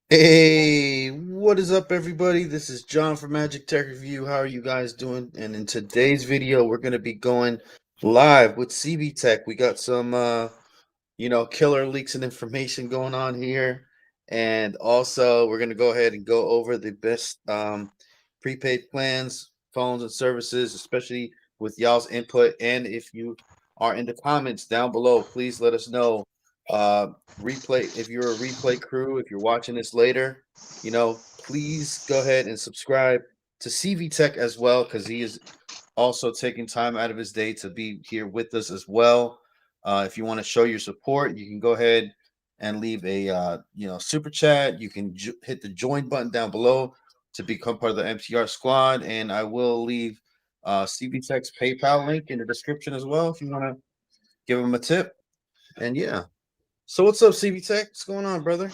Hey, what is up, everybody? This is John from Magic Tech Review. How are you guys doing? And in today's video, we're going to be going live with CB Tech. We got some, killer leaks and information going on here. And also, we're going to go ahead and go over the best prepaid plans, phones, and services, especially with y'all's input. And if you are in the comments down below, please let us know. Uh, Replay, if you're a replay crew, if you're watching this later, please go ahead and subscribe to CV Tech as well, because he is also taking time out of his day to be here with us as well. If you want to show your support, you can go ahead and leave a super chat. You can hit the join button down below to become part of the MTR squad, and I will leave CB Tech's PayPal link in the description as well if you want to give him a tip. And yeah, so what's up, CB Tech? What's going on, brother?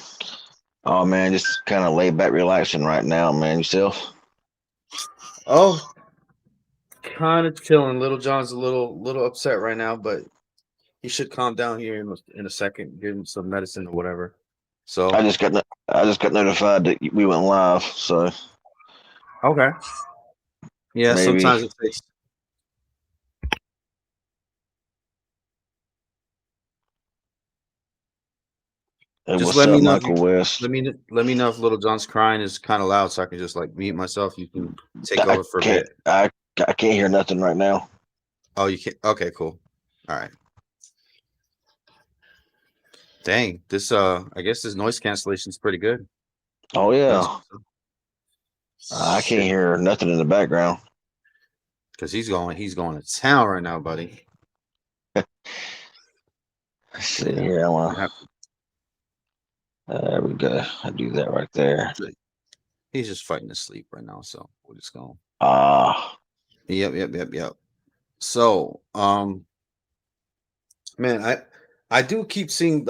Oh man, just kind of laid back, relaxing right now, man. Yourself? Oh, kind of chilling. Little John's a little upset right now, but he should calm down here in a second. Give him some medicine or whatever. I So just got I just got notified that we went live, so okay, yeah. maybe Sometimes it takes. hey, Just what's let up, me know if you Michael West? let me know if Little John's crying is kind of loud, so I can just like mute myself. You can take I over for a can't bit. I can't hear nothing right now. Oh, you can't. Okay, cool. All right. Dang, this I guess this noise cancellation is pretty good. Oh That's yeah, awesome. I can't Shit, hear nothing in the background. because he's going to town right now, buddy. Let's see Yeah, here. I you want have there we go. I do that right there. to. He's just fighting to sleep right now, so we're just going. Ah, Yep. So, man, I do keep seeing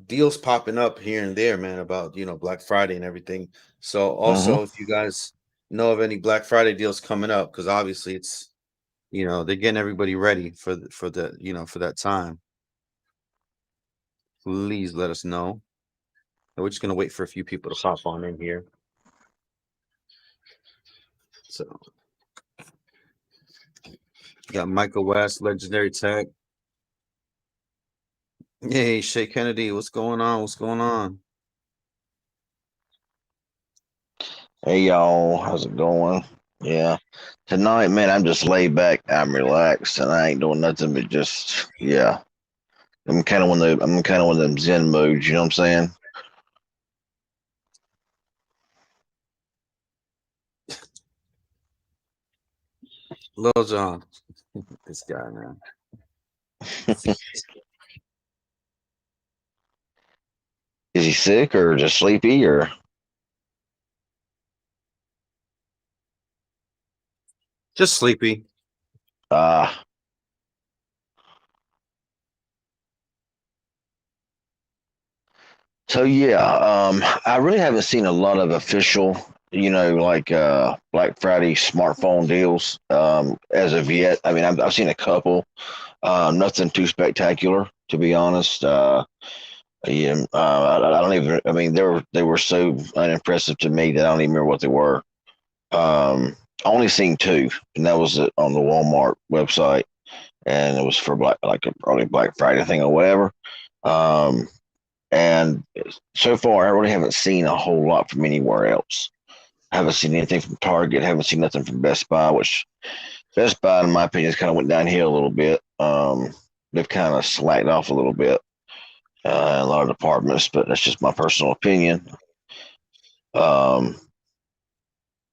deals popping up here and there, man, about Black Friday and everything. So mm-hmm. also, if you guys know of any Black Friday deals coming up, because obviously it's they're getting everybody ready for that time. Please let us know. And we're just gonna wait for a few people to pop on in here. So got Michael West, Legendary Tech. Hey, Shay Kennedy, what's going on? What's going on? Hey y'all, how's it going? Yeah, tonight, man, I'm just laid back. I'm relaxed, and I ain't doing nothing but just yeah. I'm kind of one of them Zen modes. You know what I'm saying? Lil John, this guy, man. Is he sick or just sleepy or? Just sleepy. Uh so yeah, I really haven't seen a lot of official, like Black Friday smartphone deals as of yet. I mean, I've seen a couple, nothing too spectacular to be honest. Yeah, I don't even. I mean, they were so unimpressive to me that I don't even remember what they were. I only seen two, and that was on the Walmart website, and it was for like a early Black Friday thing or whatever. Um, and so far, I really haven't seen a whole lot from anywhere else. I haven't seen anything from Target. Haven't seen nothing from Best Buy, which Best Buy, in my opinion, has kind of went downhill a little bit. They've kind of slacked off a little bit in a lot of departments, but that's just my personal opinion. Um,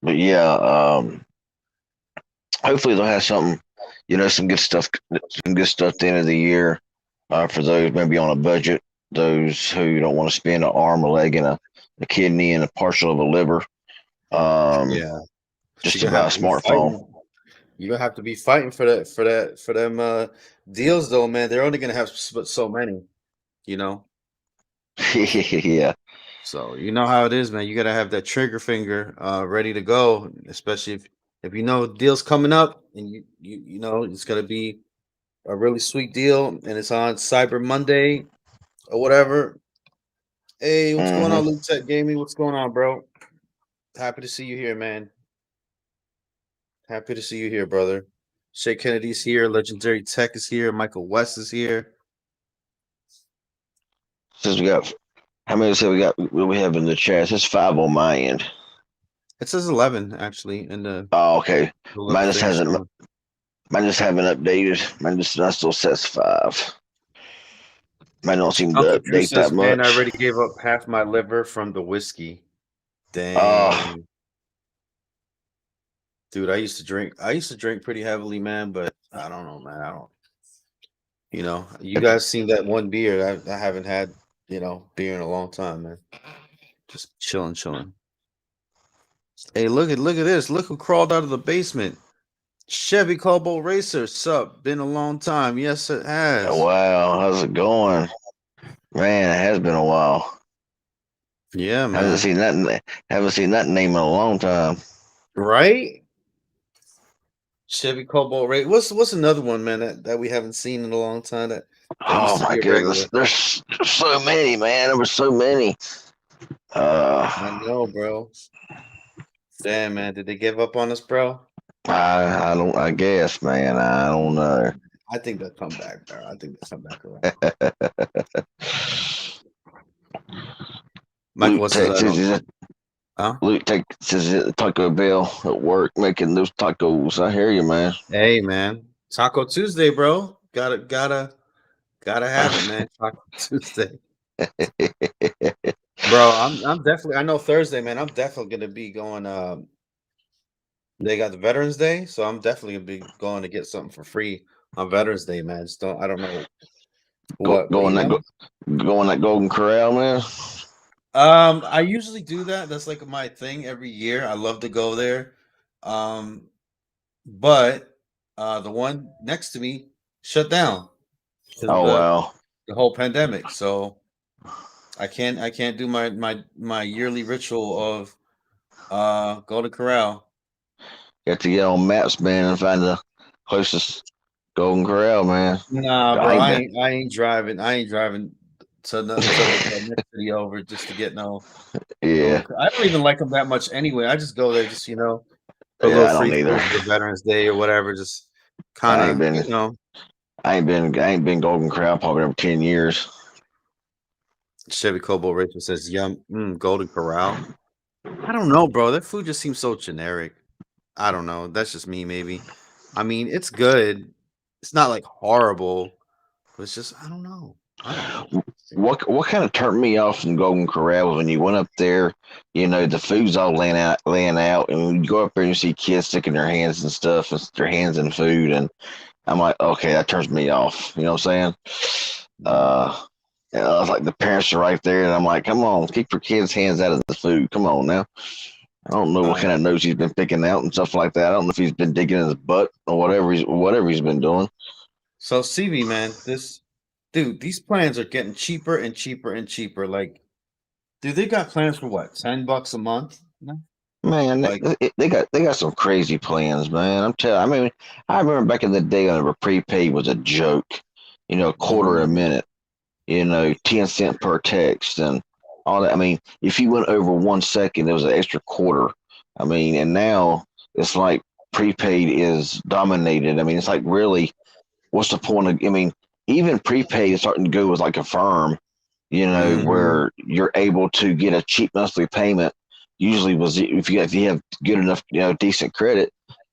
but yeah, hopefully they'll have something, some good stuff at the end of the year for those maybe on a budget, those who don't want to spend an arm, a leg, and a kidney and a partial of a liver, um, Yeah, but just you're to gonna buy a have to be smartphone. fighting. You're gonna have to be fighting for them deals, though, man. They're only gonna have but so many, you know. Yeah, So you know how it is, man. You gotta have that trigger finger ready to go, especially if you know deals coming up and you know it's gonna be a really sweet deal and it's on Cyber Monday or whatever. Hey, what's going on, Mm-hmm. Luke Tech Gaming? What's going on, bro? Happy to see you here, man. Happy to see you here, brother. Shay Kennedy's here. Legendary Tech is here. Michael West is here. Since we got how many say we got? What we have in the chat? It says 5 on my end. It says 11 actually in Oh, okay. the little Mine just thing hasn't. showing. Mine just haven't updated. Mine just that still says 5. Mine don't seem Uncle to Drew update that says, "Man, I much. already gave up half my liver from the whiskey." Uh, Dang, dude, I used to drink. I used to drink pretty heavily, man. But I don't know, man. I don't. You guys seen that one beer? I haven't had beer in a long time, man. Just chilling, chilling. Hey, look at this. Look who crawled out of the basement. Chevy Cobalt Racer. Sup? Been a long time. Yes, it has. wow, how's it going, man? It has been a while. Yeah, Haven't man. seen that. Haven't seen that name in a long time. Right? Chevy Cobalt Racer. What's another one, man, that we haven't seen in a long time that Oh used to my be a regular? goodness, there's so many, man. There were so many. I Uh, know, bro. Damn, man. Did they give up on us, bro? I don't. I guess, man. I don't know. I think they'll come back, bro. I think they'll come back around. Michael, Luke what's his I Texas don't. is Huh? Luke Texas is at Taco Bell at work making those tacos. I hear you, man. Hey, man. Taco Tuesday, bro. Gotta have it, man. Taco Tuesday. Bro, I'm definitely I know Thursday, man. I'm definitely gonna be going they got the Veterans Day, so I'm definitely gonna be going to get something for free on Veterans Day, man. Just don't I don't know Go, what, but going that going that Golden Corral, man. I usually do that. That's like my thing every year. I love to go there. Um, but the one next to me shut down because of Oh wow. the whole pandemic. So I can't do my yearly ritual of go to Corral. You have to get on maps, man, and find the closest Golden Corral, man. Nah, I bro, ain't I been. ain't I ain't driving. I ain't driving to the next city over just to get no Yeah, golden. I don't even like them that much anyway. I just go there just for a yeah. little I don't free either. food for Veterans Day or whatever. Just kind I ain't of been. I ain't been Golden Corral probably over 10 years. Chevy Cobalt Rachel says, "Yum, Golden Corral." I don't know, bro. That food just seems so generic. I don't know. That's just me, maybe. I mean, it's good. It's not like horrible, but it's just I don't know. I don't know. What kind of turned me off from Golden Corral was when you went up there, the food's all laying out, and when you go up there and you see kids sticking their hands and stuff, and their hands in food, and I'm like, okay, that turns me off. You know what I'm saying? Mm. Uh, I was like, the parents are right there, and I'm like, come on, keep your kids' hands out of the food. Come on now. I don't know what Uh, kind of nose he's been picking out and stuff like that. I don't know if he's been digging in his butt or whatever he's been doing. so CV man, these plans are getting cheaper and cheaper and cheaper. Like, dude, they got plans for what, $10 a month? No? Man, Like, they got some crazy plans, man. I'm telling. I mean, I remember back in the day when prepaid was a joke. A quarter a mm, minute. 10 cent per text and all that. I mean, if you went over 1 second, there was an extra quarter. I mean, and now it's like prepaid is dominated. I mean, it's like really, what's the point of? I mean, even prepaid is starting to go with like a firm. mhm. Where you're able to get a cheap monthly payment. Usually, was if you have good enough, decent credit,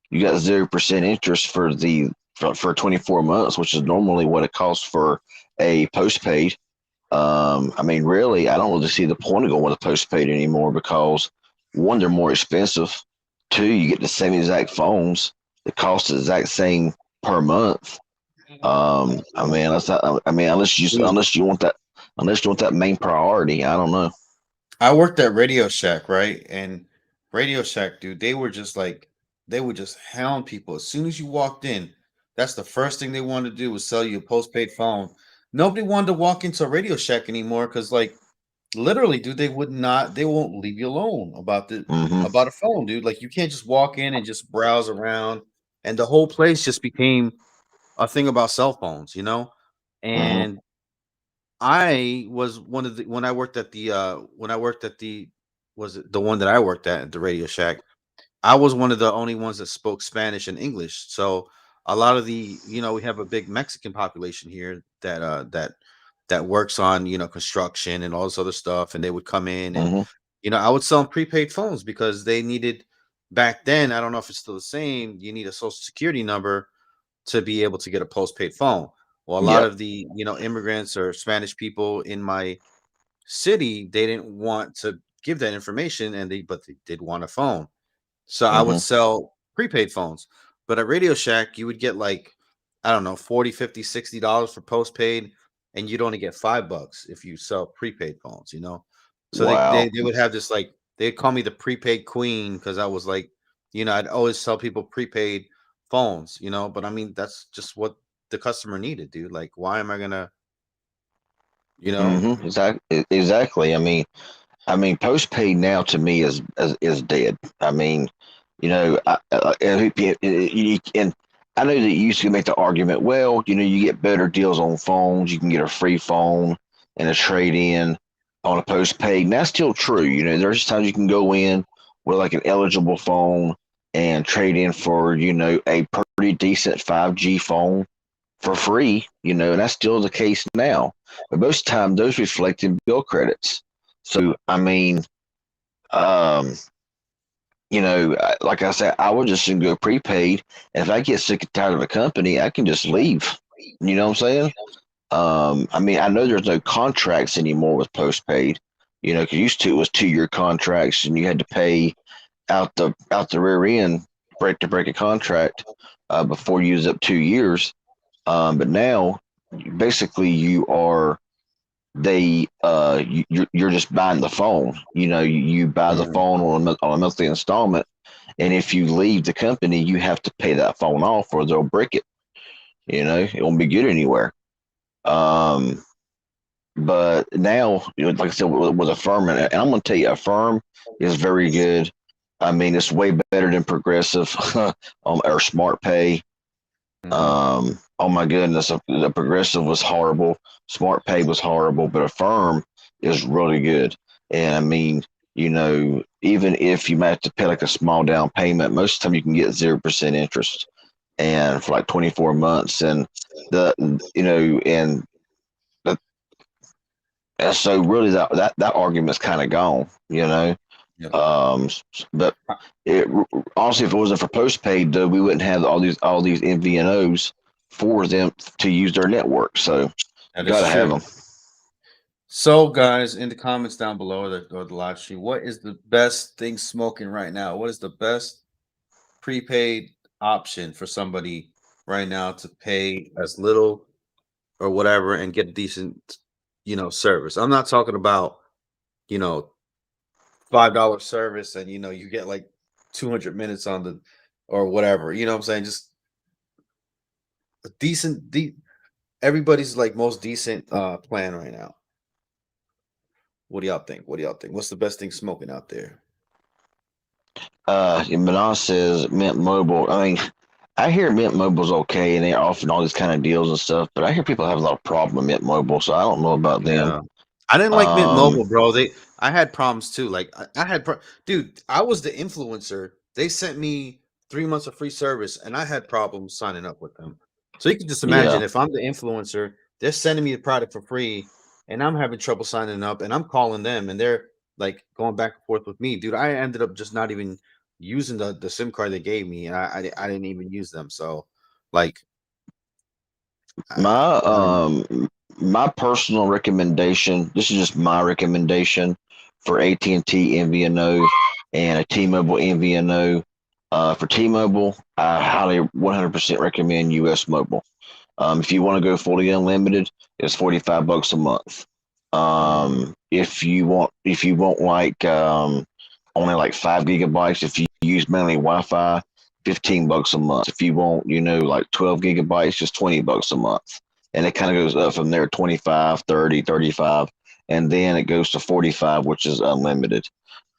you got 0% interest for 24 months, which is normally what it costs for a postpaid. I mean, really, I don't really see the point of going with a postpaid anymore because one, they're more expensive. Two, you get the same exact phones. The cost is the exact same per month. I mean, Dude, unless you want that main priority, I don't know. I worked at Radio Shack, right? And Radio Shack, dude, they would just hound people as soon as you walked in. That's the first thing they wanted to do was sell you a postpaid phone. Nobody wanted to walk into a Radio Shack anymore because, like, literally, dude, they won't leave you alone Hmm. about a phone, dude. Like, you can't just walk in and just browse around, and the whole place just became a thing about cell phones, Hmm. And I was one of the when I worked at the was it the one that I worked at the Radio Shack. I was one of the only ones that spoke Spanish and English. So a lot of we have a big Mexican population here that works on, construction and all this other stuff. And they would come in and, Hmm. I would sell them prepaid phones because they needed back then. I don't know if it's still the same. You need a social security number to be able to get a postpaid phone. Well, a lot Yep. of the, immigrants or Spanish people in my city, they didn't want to give that information but they did want a phone. So I would Hmm. sell prepaid phones. But at Radio Shack, you would get like, I don't know, 40, 50, $60 for postpaid, and you'd only get $5 if you sell prepaid phones. So they, they Wow. they would have this like they'd call me the prepaid queen because I was like, I'd always sell people prepaid phones, but I mean that's just what the customer needed, dude. Like, why am I gonna, you know? Hmm. Exactly. Exactly. I mean, postpaid now to me is dead. I mean, and I know that you used to make the argument. Well, you get better deals on phones. You can get a free phone and a trade in on a postpaid, and that's still true. There's times you can go in with like an eligible phone and trade in for a pretty decent 5G phone for free, and that's still the case now. But most of the time, those reflect in bill credits. So, I mean, um, like I said, I would just go prepaid. And if I get sick and tired of a company, I can just leave. You know what I'm saying? I mean, I know there's no contracts anymore with postpaid. Because used to it was 2-year contracts, and you had to pay out the rear end break a contract before you use up 2 years. But now, basically, you're just buying the phone. You buy the Mhm. phone on a monthly installment, and if you leave the company, you have to pay that phone off, or they'll break it. It won't be good anywhere. Um, but now, like I said, with a firm, and I'm going to tell you, a firm is very good. I mean, it's way better than Progressive or Smart Pay. Mhm. Oh my goodness, the Progressive was horrible. Smart Pay was horrible, but Affirm is really good. And I mean, even if you might have to pay like a small down payment, most of the time you can get 0% interest, and for like 24 months. And the you know, the, and so really that argument's kind of gone. Yeah. Um, but it, honestly, if it wasn't for postpaid, though, we wouldn't have all these MVNOs for them to use their network. So you That got is to have true. them. So, guys, in the comments down below or the live stream, what is the best thing smoking right now? What is the best prepaid option for somebody right now to pay as little or whatever and get decent, service? I'm not talking about, you know, $5 service and you get like 200 minutes on the or whatever. You know what I'm saying? Just a everybody's like most decent plan right now. What do y'all think? What do y'all think? What's the best thing smoking out there? And Manon says Mint Mobile. I mean, I hear Mint Mobile's okay, and they're offering all these kind of deals and stuff. But I hear people have a lot of problem with Mint Mobile, so I don't know about them. Yeah. I didn't like Mint Um, Mobile, bro. I had problems too. Like I had dude, I was the influencer. They sent me 3 months of free service and I had problems signing up with them. So you can just imagine yeah, if I'm the influencer, they're sending me the product for free and I'm having trouble signing up and I'm calling them and they're like going back and forth with me. Dude, I ended up just not even using the SIM card they gave me and I didn't even use them. So like my I don't know. my personal recommendation. This is just my recommendation for AT&T MVNO and a T-Mobile MVNO. For T-Mobile, I highly 100% recommend US Mobile. If you want to go fully unlimited, it's $45 a month. Mhm. If you want like only like 5 gigabytes, if you use mainly Wi-Fi, $15 a month. If you want, like 12 gigabytes, just $20 a month. And it kind of goes up from there, 25, 30, 35, and then it goes to 45, which is unlimited.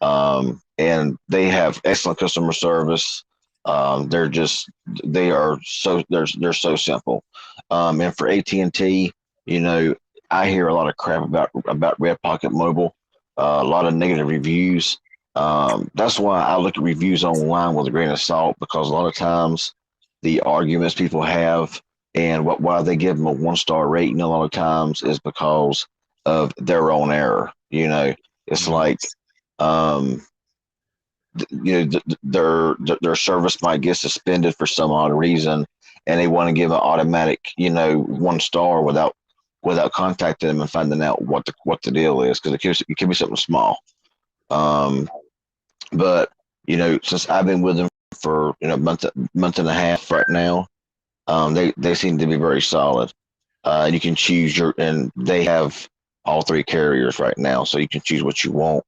And they have excellent customer service. They are so they're so simple. And for AT&T, you know, I hear a lot of crap about Red Pocket Mobile, a lot of negative reviews. That's why I look at reviews online with a grain of salt because a lot of times the arguments people have and why they give them a 1 star rating a lot of times is because of their own error. It's Mm, like um, their service might get suspended for some odd reason, and they want to give an automatic 1 star without contacting them and finding out what the deal is because it could be something small. Um, but since I've been with them for month and a half right now, they seem to be very solid. And you can choose and they have all three carriers right now, so you can choose what you want.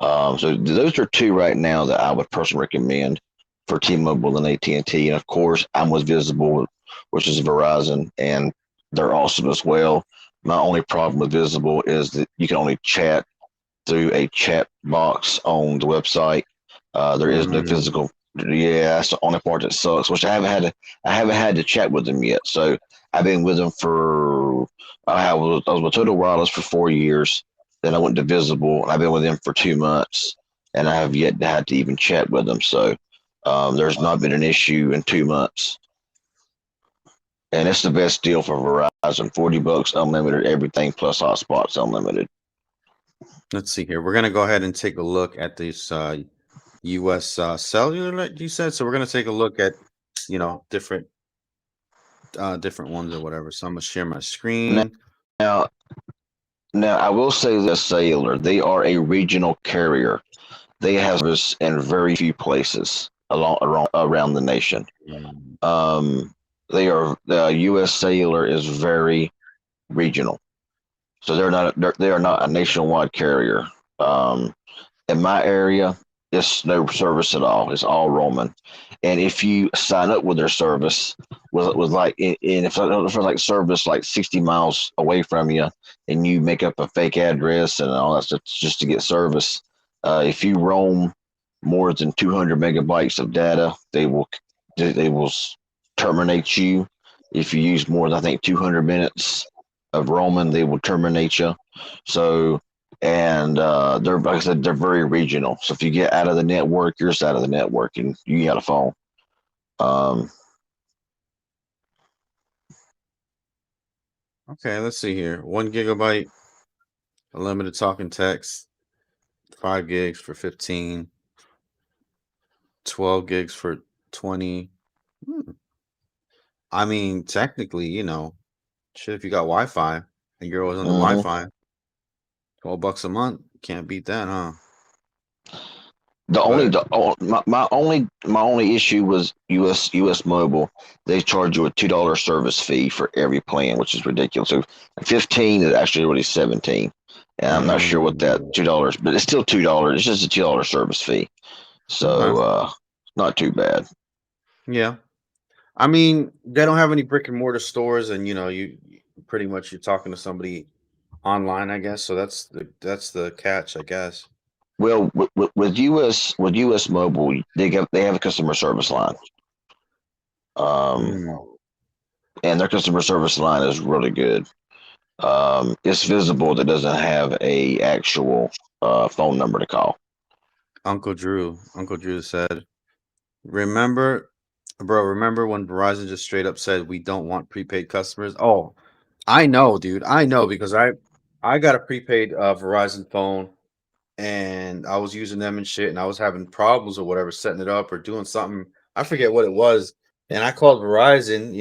So those are two right now that I would personally recommend for T-Mobile and AT&T. And of course, I'm with Visible, which is Verizon, and they're awesome as well. My only problem with Visible is that you can only chat through a chat box on the website. There is no mm, physical. Yeah, that's the only part that sucks. Which I haven't had to chat with them yet. So I've been with them for I was with Total Wireless for 4 years. Then I went to Visible, and I've been with them for 2 months, and I have yet to have to even chat with them. So there's not been an issue in 2 months, and it's the best deal for Verizon. $40 unlimited everything plus hotspots unlimited. let's see here. We're gonna go ahead and take a look at this U.S. Cellular that you said. So we're gonna take a look at different different ones or whatever. So I'm gonna share my screen. Now, Now, I will say this, Sailor, they are a regional carrier. They have service in very few places around the nation. Mm, The U.S. Sailor is very regional, so they are not a nationwide carrier. Um, in my area, it's no service at all. It's all roaming. And if you sign up with their service, with like, and if for like service like 60 miles away from you, and you make up a fake address and all that stuff just to get service, if you roam more than 200 megabytes of data, they will terminate you. If you use more than I think 200 minutes of roaming, they will terminate you. So and they're like I said, they're very regional. So if you get out of the network, you're just out of the network, and you got a phone. Um, okay, let's see here. 1 gigabyte, unlimited talking text, 5 gigs for 15, 12 gigs for 20. Hmm. I mean, technically, shit, if you got Wi-Fi and you're always on the mhm. Wi-Fi, $12 a month, can't beat that, huh? The only But the oh, my only issue was US Mobile. They charge you a $2 service fee for every plan, which is ridiculous. So 15 is actually really 17, and I'm not sure what that mm, $2, but it's still $2. It's just a $2 service fee, okay, so not too bad. yeah. I mean, they don't have any brick and mortar stores, and pretty much you're talking to somebody online, I guess. So that's the catch, I guess. Well, with US Mobile, they have a customer service line. Um, Mm. and their customer service line is really good. It's visible that doesn't have a actual phone number to call. Uncle Drew said, "Remember, bro, remember when Verizon just straight up said we don't want prepaid customers?" Oh, I know, dude. I know because I got a prepaid Verizon phone and I was using them and shit and I was having problems or whatever setting it up or doing something. I forget what it was. And I called Verizon,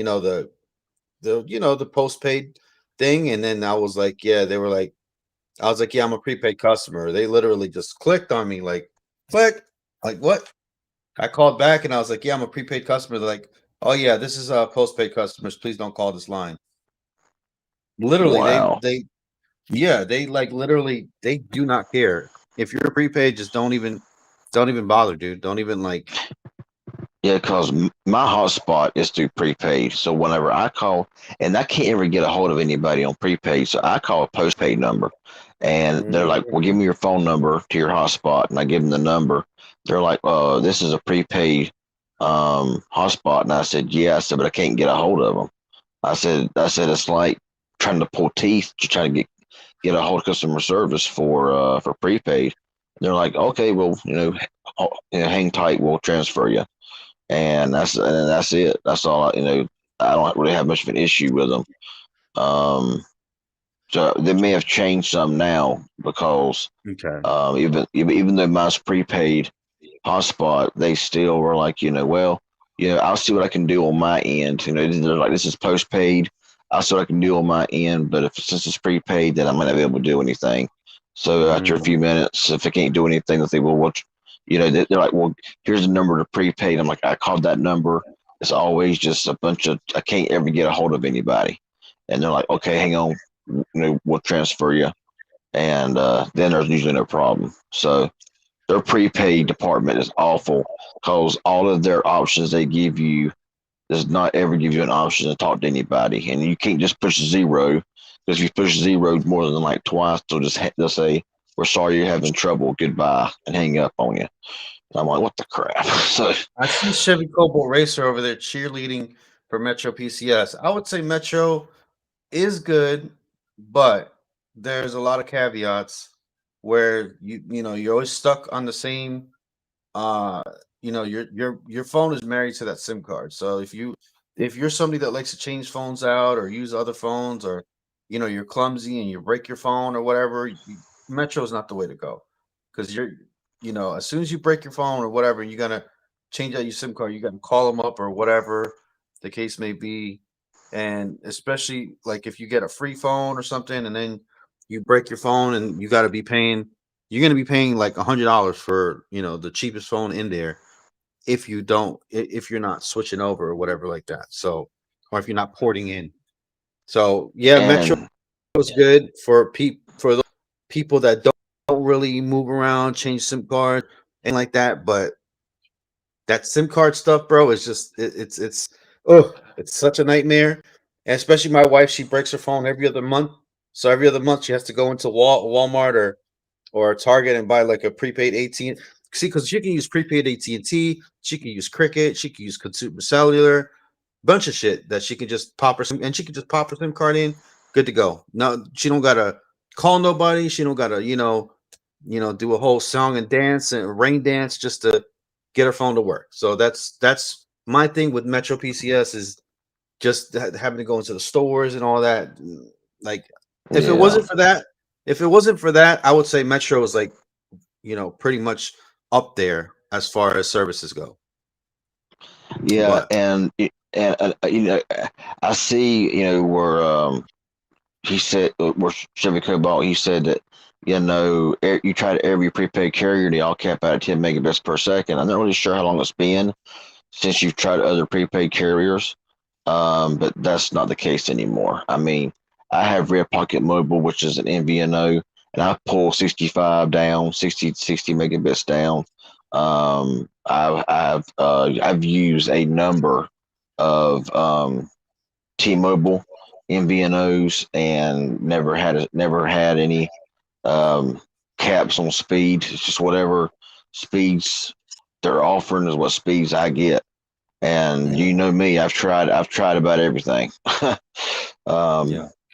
the postpaid thing, and then I was like, yeah, they were like, I was like, yeah, I'm a prepaid customer. They literally just clicked on me, like, click, like what? I called back and I was like, yeah, I'm a prepaid customer. They're like, oh yeah, this is postpaid customers. Please don't call this line. Literally, Wow. yeah, they like literally they do not care. If you're prepaid, just don't even bother, dude. Don't even like. Yeah, because my hotspot is through prepaid. So whenever I call, and I can't ever get a hold of anybody on prepaid, so I call a postpaid number, and they're like, "Well, give Mhm. me your phone number to your hotspot," and I give them the number. They're like, this is a prepaid hotspot," and I said, "Yeah," I said, "but I can't get a hold of them." I said it's like trying to pull teeth to try to get a hold of customer service for prepaid. They're like, okay, well, hang tight, we'll transfer you, and that's it. That's all. I don't really have much of an issue with them. Um, so they may have changed some now because Okay. even though mine's prepaid hotspot, they still were like, well, I'll see what I can do on my end. They're like, this is postpaid. I'll see what I can do on my end, but if since it's prepaid, then I might not be able to do anything. So after a few Mm. minutes, if I can't do anything, they say, well, they're like, well, here's the number to prepaid. I'm like, I called that number. It's always just a bunch of, I can't ever get a hold of anybody. And they're like, okay, hang on, we'll transfer you. And then there's usually no problem. So their prepaid department is awful because all of their options they give you does not ever give you an option to talk to anybody, and you can't just push zero because if you push zero more than like twice, they'll say we're sorry you're having trouble, goodbye, and hang up on you. And I'm like, what the crap? So I see Chevy Cobalt Racer over there cheerleading for Metro PCS. I would say Metro is good, but there's a lot of caveats where you're always stuck on the same uh your phone is married to that SIM card. So if you're somebody that likes to change phones out or use other phones, or you're clumsy and you break your phone or whatever, Metro is not the way to go, because as soon as you break your phone or whatever, you're gonna change out your SIM card. You got to call them up or whatever the case may be, and especially like if you get a free phone or something, and then you break your phone and you got to be paying you're going to be paying like $100 for the cheapest phone in there if if you're not switching over or whatever like that. So, or if you're not porting in. So yeah, Metro and is good for those people that don't really move around, change SIM card and like that. But that SIM card stuff, bro, is just it's such a nightmare. And especially my wife, she breaks her phone every other month. So every other month she has to go into Walmart or Target and buy like a prepaid AT. See, because she can use prepaid AT&T, she can use Cricket, she can use Consumer Cellular, bunch of shit that she can just pop her and she can just pop her SIM card in, good to go. No, she don't gotta call nobody. She don't gotta do a whole song and dance and rain dance just to get her phone to work. So that's my thing with Metro PCS is just having to go into the stores and all that. Like, if it yeah, wasn't for that, I would say Metro is like, pretty much up there as far as services go. yeah, But I see, where he said where Chevy Cobalt, he said that you try to every prepaid carrier, they all cap out at 10 megabits per second. I'm not really sure how long it's been since you've tried other prepaid carriers, but that's not the case anymore. I mean, I have Red Pocket Mobile, which is an MVNO, and I pull 65 down, 60 megabits down. I've used a number of T-Mobile MVNOs and never had any um, caps on speed. It's just whatever speeds they're offering is what speeds I get. And yeah, you know me, I've tried about everything. yeah.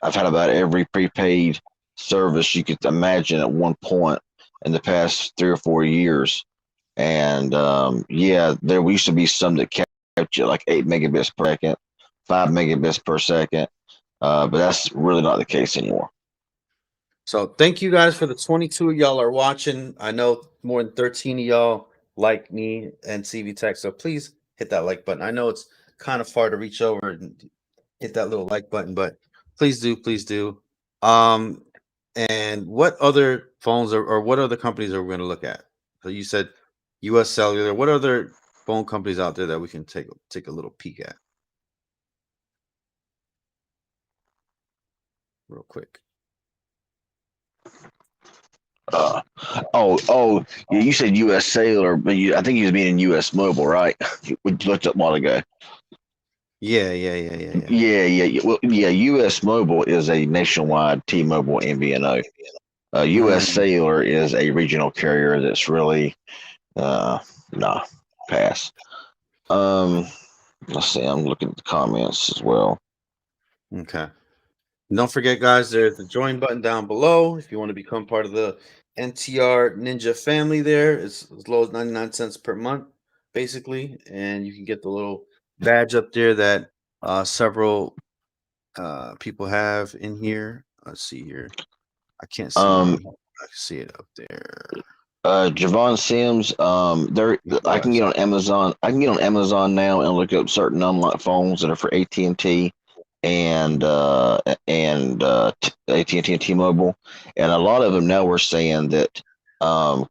I've had about every prepaid service you could imagine at one point in the past 3 or 4 years. And yeah, there used to be some that kept you like 8 megabits per second, 5 megabits per second, but that's really not the case anymore. So thank you guys for the 22 of y'all are watching. I know more than 13 of y'all like me and CV Tech. So please hit that like button. I know it's kind of far to reach over and hit that little like button, but please do, please do. Um, and what other phones or what other companies are we going to look at? So you said US Cellular. What other phone companies out there that we can take a little peek at real quick? Uh, yeah, you said U.S. Sailor, but I think you was meaning U.S. Mobile, right? We looked up a while ago. Yeah, yeah, yeah, yeah, yeah. Yeah. Well, yeah, U.S. Mobile is a nationwide T-Mobile MVNO. U.S. Mm, Sailor is a regional carrier that's really, uh, nah, pass. Um, let's see. I'm looking at the comments as well. okay. Don't forget, guys, there's the join button down below if you want to become part of the NTR Ninja family. There, it's as low as 99 cents per month, basically, and you can get the little badge up there that several people have in here. Let's see here. I can't see Um, mine. I can see it up there. Javon Sims, there What do I I can get on Amazon. I can get on Amazon now and look up certain unlocked phones that are for AT&T and AT&T and T-Mobile, and a lot of them now we're saying that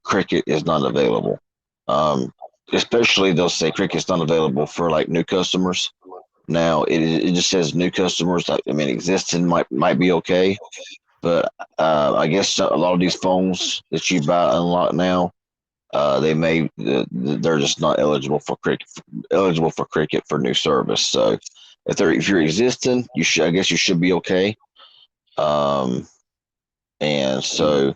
Cricket is not available. Um, Especially they'll say Cricket's not available for like new customers. Now it just says new customers. I mean, existing might be okay, but I guess a lot of these phones that you buy unlocked now, they're just not eligible for cricket for new service. So if you're existing, you should I guess you should be okay. Um, and Mm. so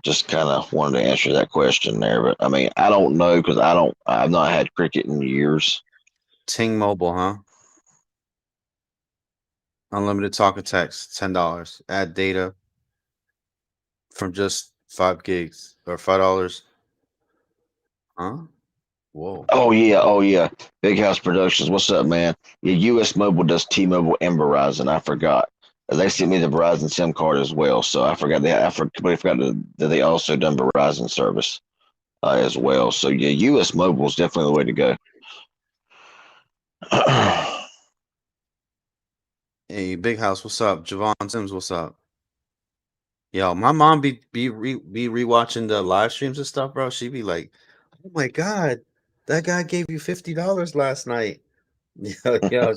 just kind of wanted to answer that question there, but I mean I don't know because I've not had cricket in years. Ting Mobile, huh? Unlimited talk and text, $10. Add data from just 5 gigs or $5. Huh? Whoa. Oh yeah, Big House Productions. What's up, man? Yeah, U.S. Mobile does T-Mobile and Verizon. I forgot. They sent me the Verizon SIM card as well, so I forgot. Completely forgot that they also done Verizon service as well. So yeah, U.S. Mobile is definitely the way to go. Hey, Big House, what's up? Javon Sims, what's up? Yo, my mom be rewatching the live streams and stuff, bro. She be like, "Oh my god, that guy gave you $50 last night." Yo,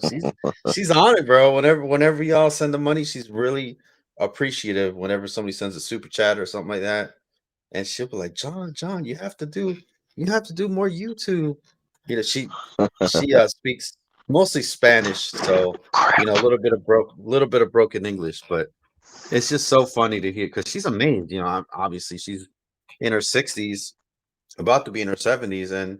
she's on it, bro. Whenever y'all send the money, she's really appreciative. Whenever somebody sends a super chat or something like that, and she'll be like, John, you have to do more YouTube. She speaks mostly Spanish, so a Crap. little bit of broken English, but it's just so funny to hear because she's amazed. Obviously she's in her 60s, about to be in her 70s, and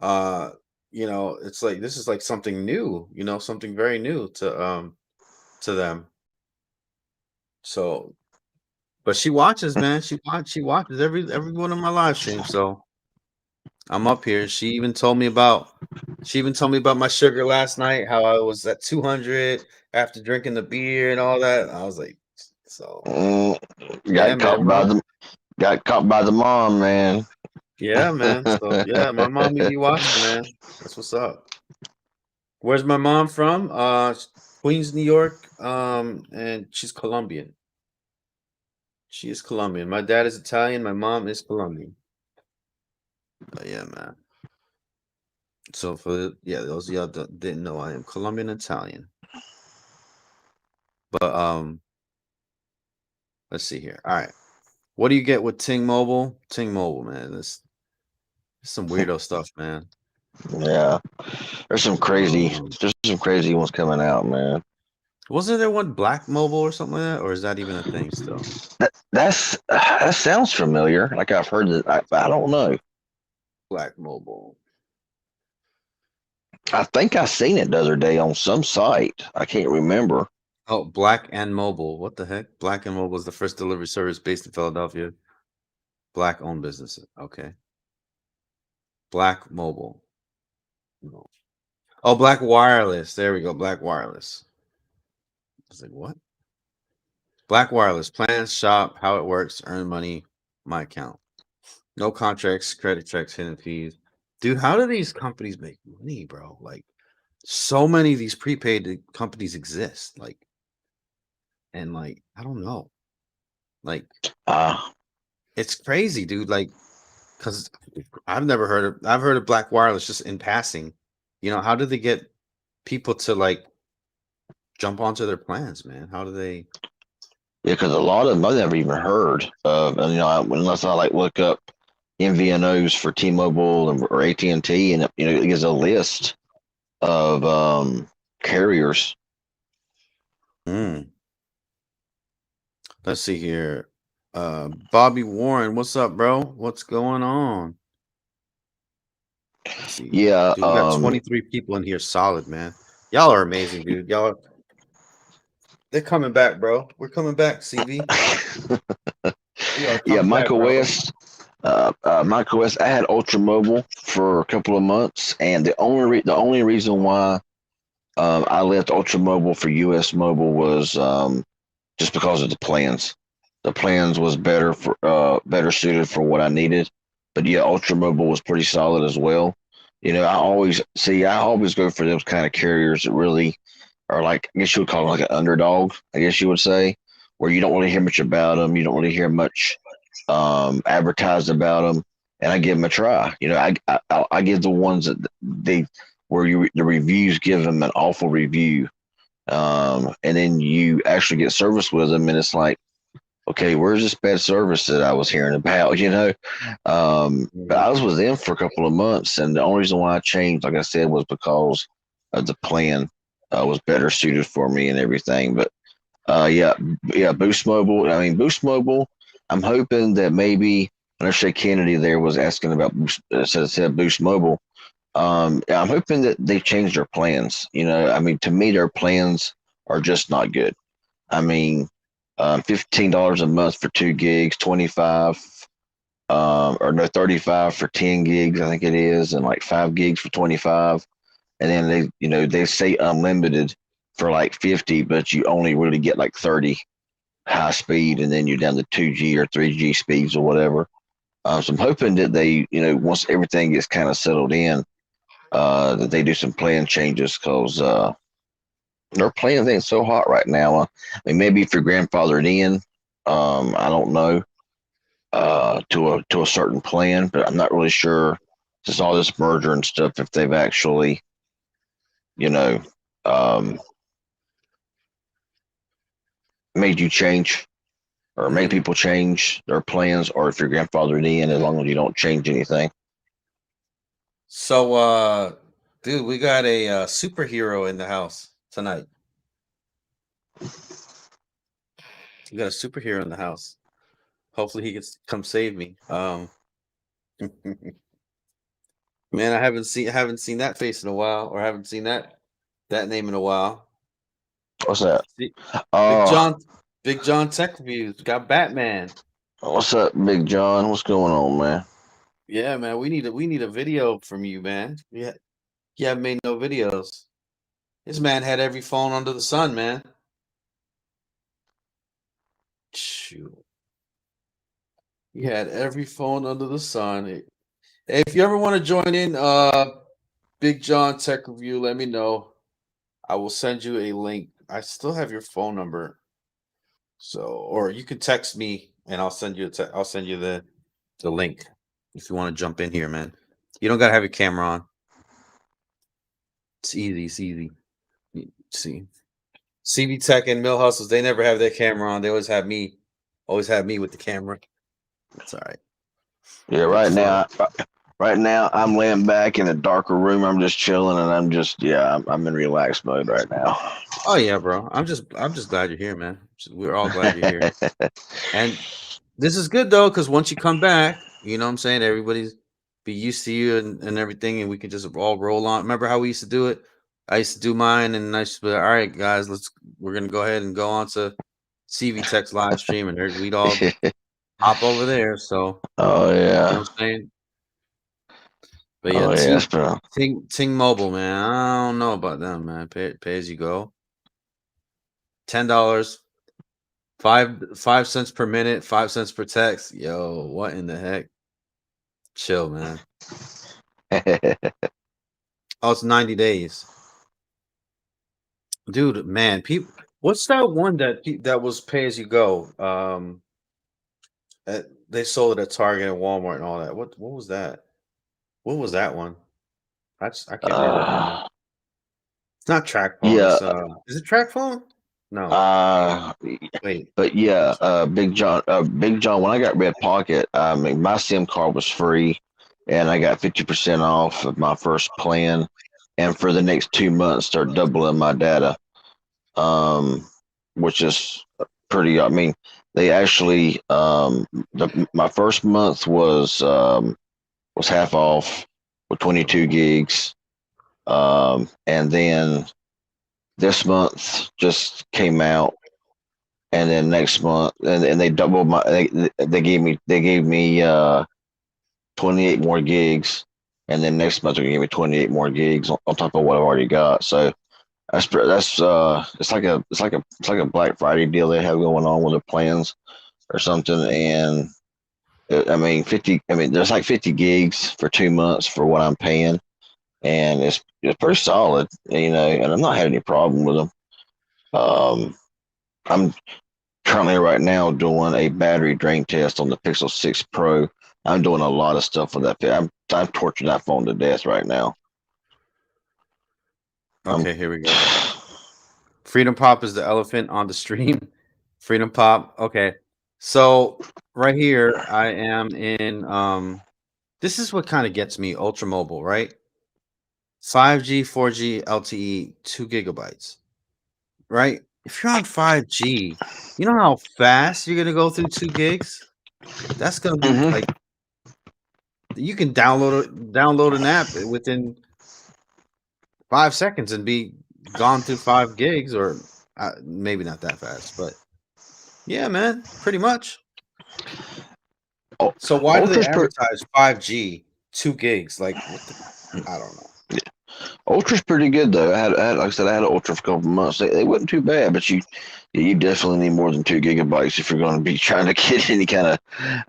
uh, it's like this is like something new, something very new to them. So, but she watches, man. She watches every one of my live streams. So I'm up here. She even told me about my sugar last night, how I was at 200 after drinking the beer and all that. I was like, so Mm, yeah, man. got caught by the mom, man. Yeah, man. So yeah, my mommy be watching, man. That's what's up. Where's my mom from? Queens, New York. And she's Colombian. She is Colombian. My dad is Italian. My mom is Colombian. But yeah, man. So those of y'all that didn't know, I am Colombian Italian. But let's see here. All right. What do you get with Ting Mobile? Ting Mobile, man. This some weirdo stuff, man. Yeah, Um, there's some crazy ones coming out, man. wasn't there one Black Mobile or something like that? Or is that even a thing still? That sounds familiar. Like I've heard it. I don't know. Black Mobile. I think I seen it the other day on some site. I can't remember. Oh, Black and Mobile. What the heck? Black and Mobile is the first delivery service based in Philadelphia. Black owned businesses. Okay. Black Mobile. No. Oh, Black Wireless. There we go. Black Wireless. I was like, what? Black Wireless. Plans, shop, how it works, earn money, my account. No contracts, credit checks, hidden fees. Dude, how do these companies make money, bro? Like, so many of these prepaid companies exist. And I don't know. Like, Uh, it's crazy, dude. Like, because I've heard of Black Wireless just in passing. How do they get people to jump onto their plans, man? How do they? yeah, because a lot of them I've never even heard of, and unless I like look up MVNOs for T-Mobile or AT&T, and it gives a list of carriers. Hmm. Let's see here. Bobby Warren, what's up, bro? What's going on? Let's see, Yeah, dude. We got 23 people in here, solid, man. Y'all are amazing, dude. They're coming back, bro. We're coming back, CV. We are Yeah, coming back, bro. Michael West. I had Ultra Mobile for a couple of months, and the only reason why I left Ultra Mobile for US Mobile was just because of the plans. The plans was better suited for what I needed. But yeah, Ultra Mobile was pretty solid as well. I always go for those kind of carriers that really are like, I guess you would call them like an underdog, I guess you would say, where you don't really hear much about them. You don't really hear much advertised about them, and I give them a try. I give the ones that they where the reviews give them an awful review, and then you actually get service with them, and it's like, okay, where's this bad service that I was hearing about? But I Mhm. was with them for a couple of months, and the only reason why I changed, like I said, was because the plan was better suited for me and everything. But yeah, yeah, Boost Mobile. I mean, Boost Mobile. I'm hoping that maybe I know Shay Kennedy there was asking about said Boost Mobile. I'm hoping that they changed their plans. I mean, to me, their plans are just not good. I mean, $15 a month for 2 gigs, 25, or no, 35 for 10 gigs, I think it is, and like 5 gigs for 25. And then they say unlimited for like 50, but you only really get like 30 high speed, and then you're down to 2G or 3G speeds or whatever. So I'm hoping that they, once everything gets kind of settled in, that they do some plan changes because their plans ain't so hot right now. I mean, maybe if you're grandfathered in, I don't know, to a certain plan, but I'm not really sure. Just all this merger and stuff, if they've actually, you know, um, made you change or made Mhm. people change their plans, or if you're grandfathered in, as long as you don't change anything. So, dude, we got a superhero in the house tonight. We got a superhero in the house. Hopefully, he gets come save me. Man, I haven't seen that face in a while, or haven't seen that name in a while. What's that? See, Big Oh, John, Big John Tech Reviews got Batman. what's up, Big John? What's going on, man? Yeah, man, we need a video from you, man. Yeah, you haven't made no videos. This man had every phone under the sun, man. Shoot, he had every phone under the sun. Hey, if you ever want to join in, Big John Tech Review, let me know. I will send you a link. I still have your phone number, so or you can text me and I'll send you the link if you want to jump in here, man. You don't gotta have your camera on. It's easy. It's easy. See, CB Tech and Mill Hustles, they never have their camera on. They always have me with the camera. It's all right. Yeah, It'll be fun. right now I'm laying back in a darker room. I'm just chilling, and I'm in relaxed mode right now. Oh yeah, bro. I'm just glad you're here, man. We're all glad you're here. And this is good though, because once you come back, you know what I'm saying, everybody's be used to you and everything, and we can just all roll on. Remember how we used to do it? I used to do mine, and I used to be like, all right, guys, we're gonna go ahead and go on to CV Tech's live stream, and we'd all hop over there. So Oh you know yeah, what I'm saying? But yeah, oh yeah, it's been Ting Mobile, man. I don't know about them, man. Pay as you go. $10, 5 cents per minute, 5 cents per text. Yo, what in the heck? Chill, man. Oh, it's 90 days. Dude, man, people what's that one that was pay as you go? They sold it at Target and Walmart and all that. What was that? What was that one? I can't remember the name. uh, It's not track phone. yeah, It's is it track phone? No. uh, Wait. but yeah, Big John. When I got Red Pocket, I mean, my SIM card was free, and I got 50% off of my first plan, and for the next 2 months, start doubling my data. um, which is pretty. I mean, they actually my first month was half off with 22 gigs, and then this month just came out. and then next month, and they doubled my. They gave me 28 more gigs, and then next month they're gonna give me 28 more gigs on top of what I've already got. So it's like a Black Friday deal they have going on with their plans or something, and I mean 50. I mean there's like 50 gigs for 2 months for what I'm paying, and it's pretty solid, and I'm not having any problem with them. I'm currently right now doing a battery drain test on the Pixel 6 Pro. I'm doing a lot of stuff with that. I'm torturing that phone to death right now. I'm Okay, here we go. Freedom Pop is the elephant on the stream. Freedom Pop. Okay. So right here I am in this is what kind of gets me ultra mobile, right? 5G, 4G, LTE, 2 GB, right? If you're on 5G, you know how fast you're gonna go through 2 gigs? That's gonna be hmm like you can download an app within 5 seconds and be gone through 5 gigs, or maybe not that fast, but yeah, man, pretty much. So why do they Ultra's advertise 5G 2 gigs? Like what the? I don't know. Ultra's pretty good though. Like I said, I had an Ultra for a couple of months. They wasn't too bad, but you definitely need more than 2 gigabytes if you're going to be trying to get any kind of.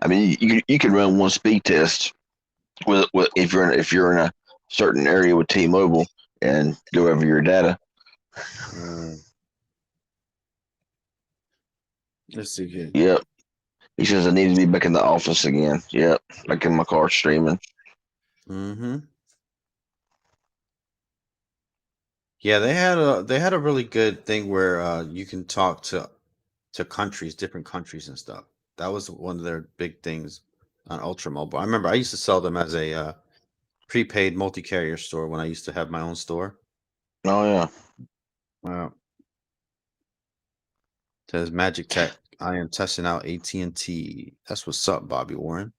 I mean, you can run one speed test with if you're in a certain area with T-Mobile and go over your data. Mm, let's see here. Yep. He says I need to be back in the office again. Yep. Back in my car streaming. Mm-hmm. Yeah, they had a really good thing where you can talk to countries, different countries and stuff. That was one of their big things on Ultra Mobile. I remember I used to sell them as a prepaid multi-carrier store when I used to have my own store. Oh yeah. Wow. Says Magic Tech. I am testing out AT&T. That's what's up, Bobby Warren.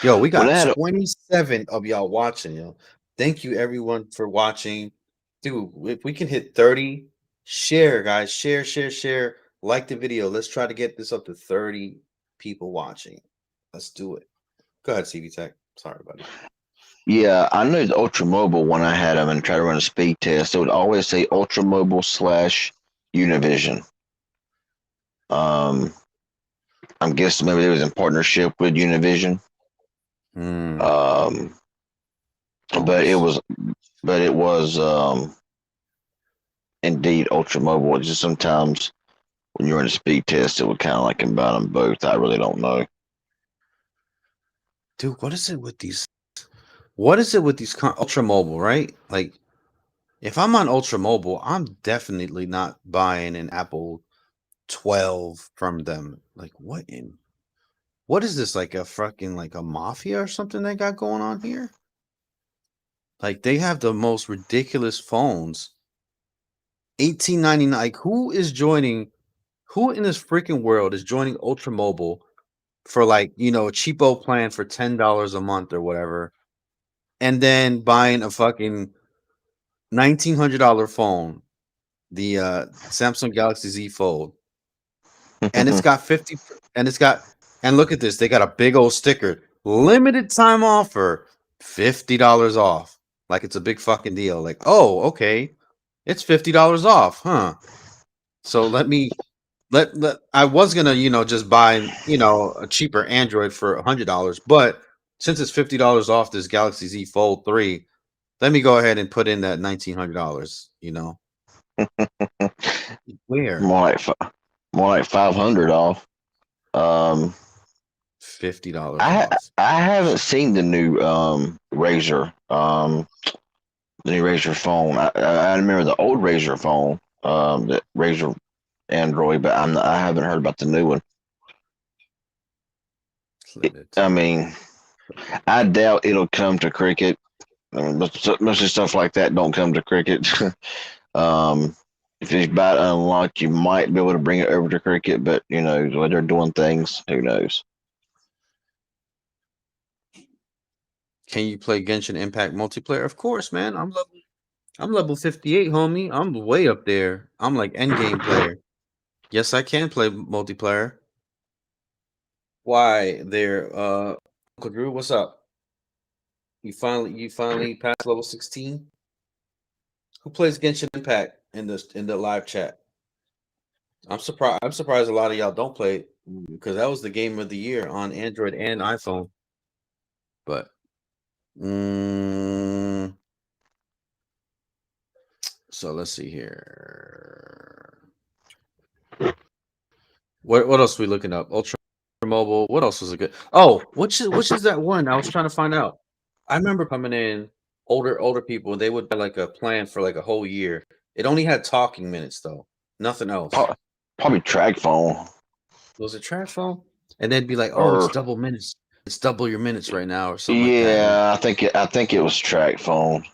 Yo, we When I got had a 27 of y'all watching, yo. Thank you everyone for watching. Dude, if we can hit 30, share, guys. Share, share, share. Like the video. Let's try to get this up to 30 people watching. Let's do it. Go ahead, CV Tech. Sorry, buddy. Yeah, I know the Ultra Mobile when I had them and tried to run a speed test. It would always say Ultra Mobile slash Univision. Um, I'm guessing maybe it was in partnership with Univision. Hmm. Um, but it Oops. was, but it was indeed Ultra Mobile. It's just sometimes when you're in a speed test, it would kind of like combine them both. I really don't know. Dude, what is it with these? What is it with these Ultra Mobile, right? Like, if I'm on Ultra Mobile, I'm definitely not buying an Apple 12 from them. Like, what is this, like a fucking like a mafia or something they got going on here? Like they have the most ridiculous phones. 1899. Like who in this freaking world is joining Ultra Mobile for like, a cheapo plan for $10 a month or whatever, and then buying a fucking $1,900 phone, the Samsung Galaxy Z Fold, and it's got 50 and it's got and look at this, they got a big old sticker, limited time offer, $50 off, like it's a big fucking deal, like, oh, okay, it's $50 off, huh? So let I was gonna, just buy, a cheaper Android for $100, but since it's $50 off this Galaxy Z Fold 3, let me go ahead and put in that $1,900, where more like more like 500 off. Um, $50 off. I haven't seen the new Razer the new Razer phone. I remember the old Razer phone, the Razer Android, but I haven't heard about the new one. Limited I time. mean, I doubt it'll come to Cricket. I mean, most of stuff like that don't come to Cricket. um, if it's about unlocked, you might be able to bring it over to Cricket, but the way they're doing things, who knows? Can you play Genshin Impact multiplayer? Of course, man. I'm level 58, homie. I'm way up there. I'm like end game player. Yes, I can play multiplayer. Why there, Uncle Drew, what's up? You finally passed level 16? Who plays Genshin Impact in the live chat? I'm surprised a lot of y'all don't play it because that was the game of the year on Android and iPhone. But mm, so let's see here. What else are we looking up? Ultra Mobile. What else was it good? Oh, which is that one? I was trying to find out. I remember coming in older people. They would buy like a plan for like a whole year. It only had talking minutes though, nothing else. Pro- Probably track phone Was it trash phone? And they'd be like, "Oh, it's or double minutes. It's double your minutes right now," or something like that. And yeah, I think it was track phone.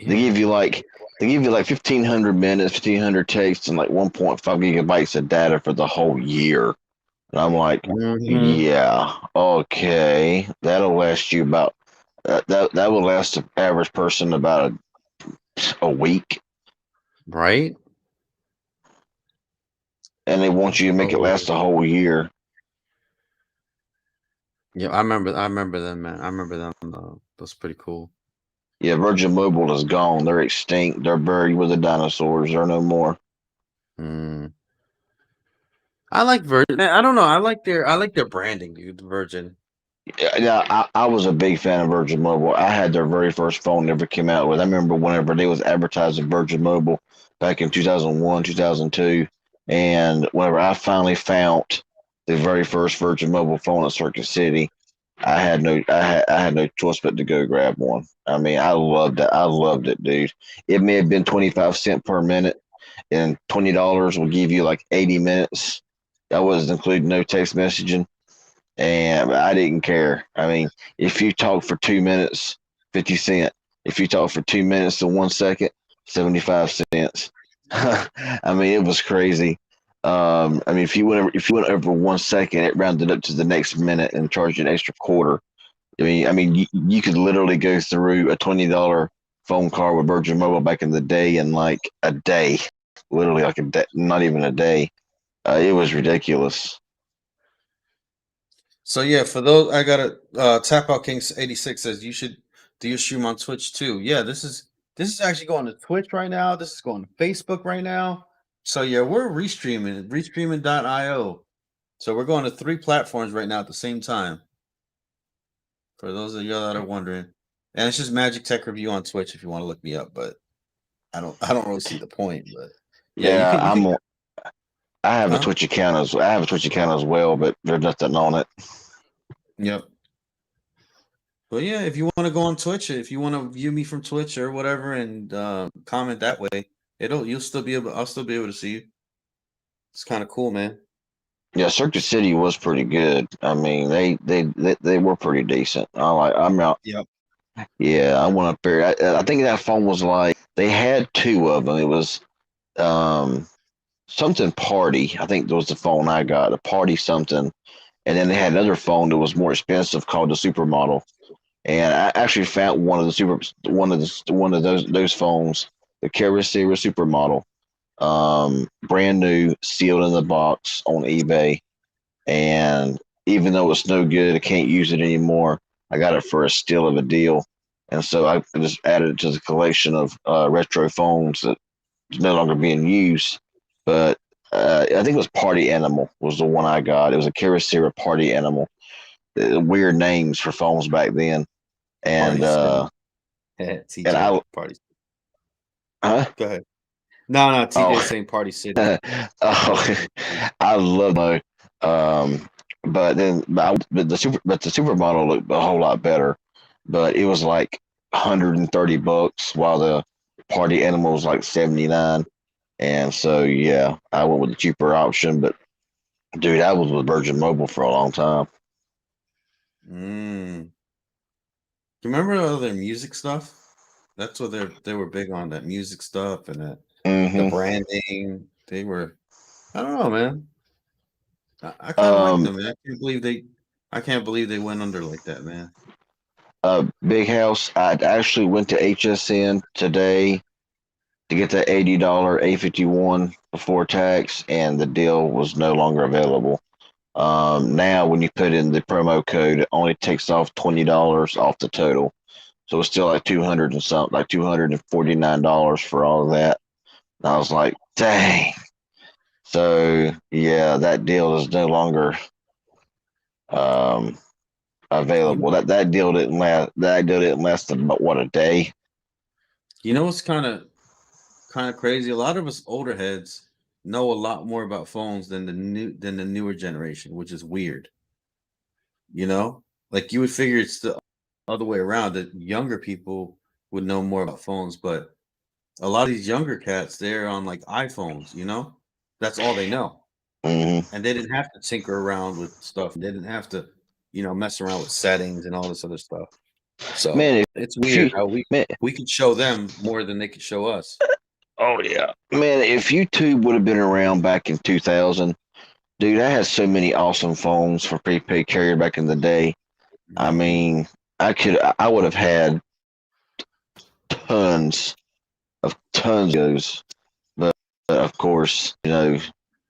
They yeah, give you like they give you like 1,500 minutes, 1,500 texts, and like 1.5 gigabytes of data for the whole year. And I'm like, hmm, yeah, okay, that'll last you about that will last the average person about a week, right? and they want you to make it last Oh, a whole year. yeah. I remember them, man. I remember them. That's pretty cool. Yeah, Virgin Mobile is gone. They're extinct. They're buried with the dinosaurs. They're no more. Mm. I like Virgin. I don't know. I like their branding, dude. Virgin. Yeah, I was a big fan of Virgin Mobile. I had their very first phone never came out with. I remember whenever they was advertising Virgin Mobile back in 2001, 2002, and whenever I finally found the very first Virgin Mobile phone at Circuit City, I had no choice but to go grab one. I mean, I loved it. I loved it, dude. It may have been 25 cents per minute, and $20 will give you like 80 minutes. That wasn't including no text messaging, and I didn't care. I mean, if you talk for 2 minutes, 50 cent. If you talk for 2 minutes and 1 second, 75 cents. I mean, it was crazy. I mean, if you went over 1 second, it rounded up to the next minute and charged you an extra quarter. I mean, you could literally go through a $20 phone call with Virgin Mobile back in the day in like a day, literally like a day, not even a day. It was ridiculous. So yeah, for those I got a Tap Out King 86 says you should do your stream on Twitch too. Yeah, this is actually going to Twitch right now. This is going to Facebook right now. So yeah, we're restreaming.io. So we're going to three platforms right now at the same time. For those of y'all that are wondering. And it's just Magic Tech Review on Twitch if you want to look me up, but I don't really see the point, but yeah, you Yeah, can you can I have a huh? Twitch account as well, but there's nothing on it. Yep. But yeah, if you want to go on Twitch, if you want to view me from Twitch or whatever, and comment that way, you'll still be able. I'll still be able to see you. It's kind of cool, man. Yeah, Circuit City was pretty good. I mean, they were pretty decent. I'm out. Yep. Yeah, I went up there. I think that phone was like they had two of them. It was um something party. I think that was the phone I got, a party something, and then they had another phone that was more expensive called the Supermodel. And I actually found one of those phones, the Carasera Supermodel, brand new, sealed in the box on eBay. And even though it's no good, I can't use it anymore. I got it for a steal of a deal, and so I just added it to the collection of retro phones that is no longer being used. But I think it was Party Animal was the one I got. It was a Carasera Party Animal. Weird names for phones back then, Party and City. and TJ I Party. huh? Go ahead. No. Oh, TJ saying Party City. oh, I love my but the supermodel looked a whole lot better, but it was like $130 while the party animal was like 79. And so yeah, I went with the cheaper option. But dude, I was with Virgin Mobile for a long time. Mm. You remember all their music stuff? That's what they were big on, that music stuff and the hmm branding. They were. I don't know, man. I kind of like Um, them, man. I can't believe they went under like that, man. Big House. I actually went to HSN today to get that $80 A51 before tax, and the deal was no longer available. Now, when you put in the promo code, it only takes off $20 off the total. So it's still like 200 and something, like $249 for all of that. And I was like, dang. So yeah, that deal is no longer um, You available. know, That deal didn't last. That deal didn't last about what, a day. you know what's kind of crazy? A lot of us older heads know a lot more about phones than the newer generation, which is weird. You know, like you would figure it's the other way around that younger people would know more about phones, but a lot of these younger cats, they're on like iPhones. That's all they know, Hmm. and they didn't have to tinker around with stuff. They didn't have to, mess around with settings and all this other stuff. So Man, it's if weird you how we man, we could show them more than they could show us. oh yeah, man, if YouTube would have been around back in 2000, dude, I had so many awesome phones for prepaid carrier back in the day. I Mhm. mean, I would have had tons tons of videos, but of course,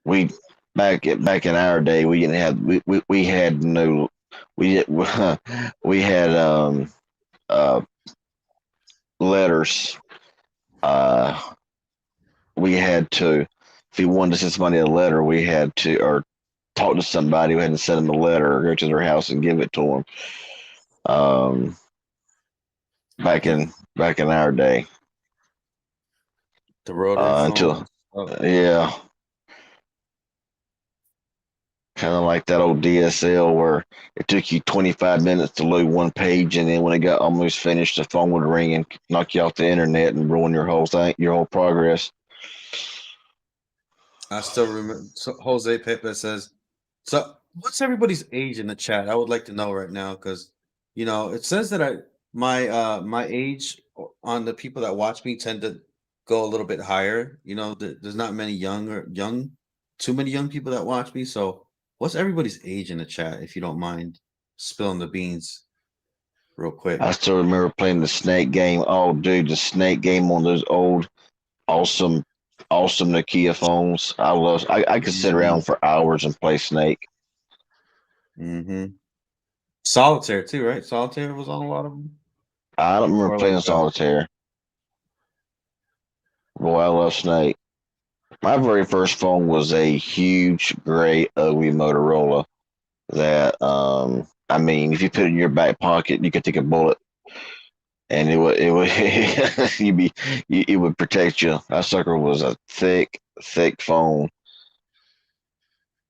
we back in our day, we didn't have we had no we did, we had uh letters. Uh, we had to, if we wanted to send somebody a letter, we had to, or talk to somebody, we had to send them a letter or go to their house and give it to them. Um, back in our day, The rotary phone until and stuff. yeah, kind of like that old DSL where it took you 25 minutes to load one page, and then when it got almost finished, the phone would ring and knock you off the internet and ruin your whole thing, your whole progress. I still remember. So Jose Pepe says, "So, what's everybody's age in the chat? I would like to know right now because, it says that my age on the people that watch me tend to go a little bit higher. There's not many too many young people that watch me. So, what's everybody's age in the chat? If you don't mind spilling the beans real quick." I still remember playing the snake game. Oh, dude, the snake game on those old awesome, awesome Nokia phones. I could sit Hmm. around for hours and play Snake. Hmm. Solitaire too, right? Solitaire was on a lot of them, I don't remember or like playing solitaire. Boy, I love Snake. My very first phone was a huge, gray, ugly Motorola that, I mean, if you put it in your back pocket, you could take a bullet and it would it would protect you. That sucker was a thick, thick phone.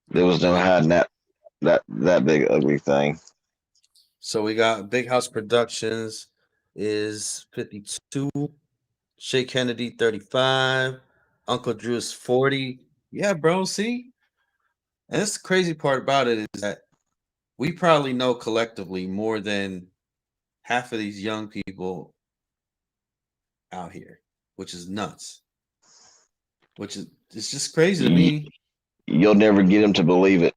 There was no yeah. hiding that big ugly thing. So we got Big House Productions is 52, Shay Kennedy 35, Uncle Drew is 40. Yeah, bro. See, and that's the crazy part about it is that we probably know collectively more than half of these young people out here, which is nuts. Which is it's just crazy to You, me. you'll never get him to believe it.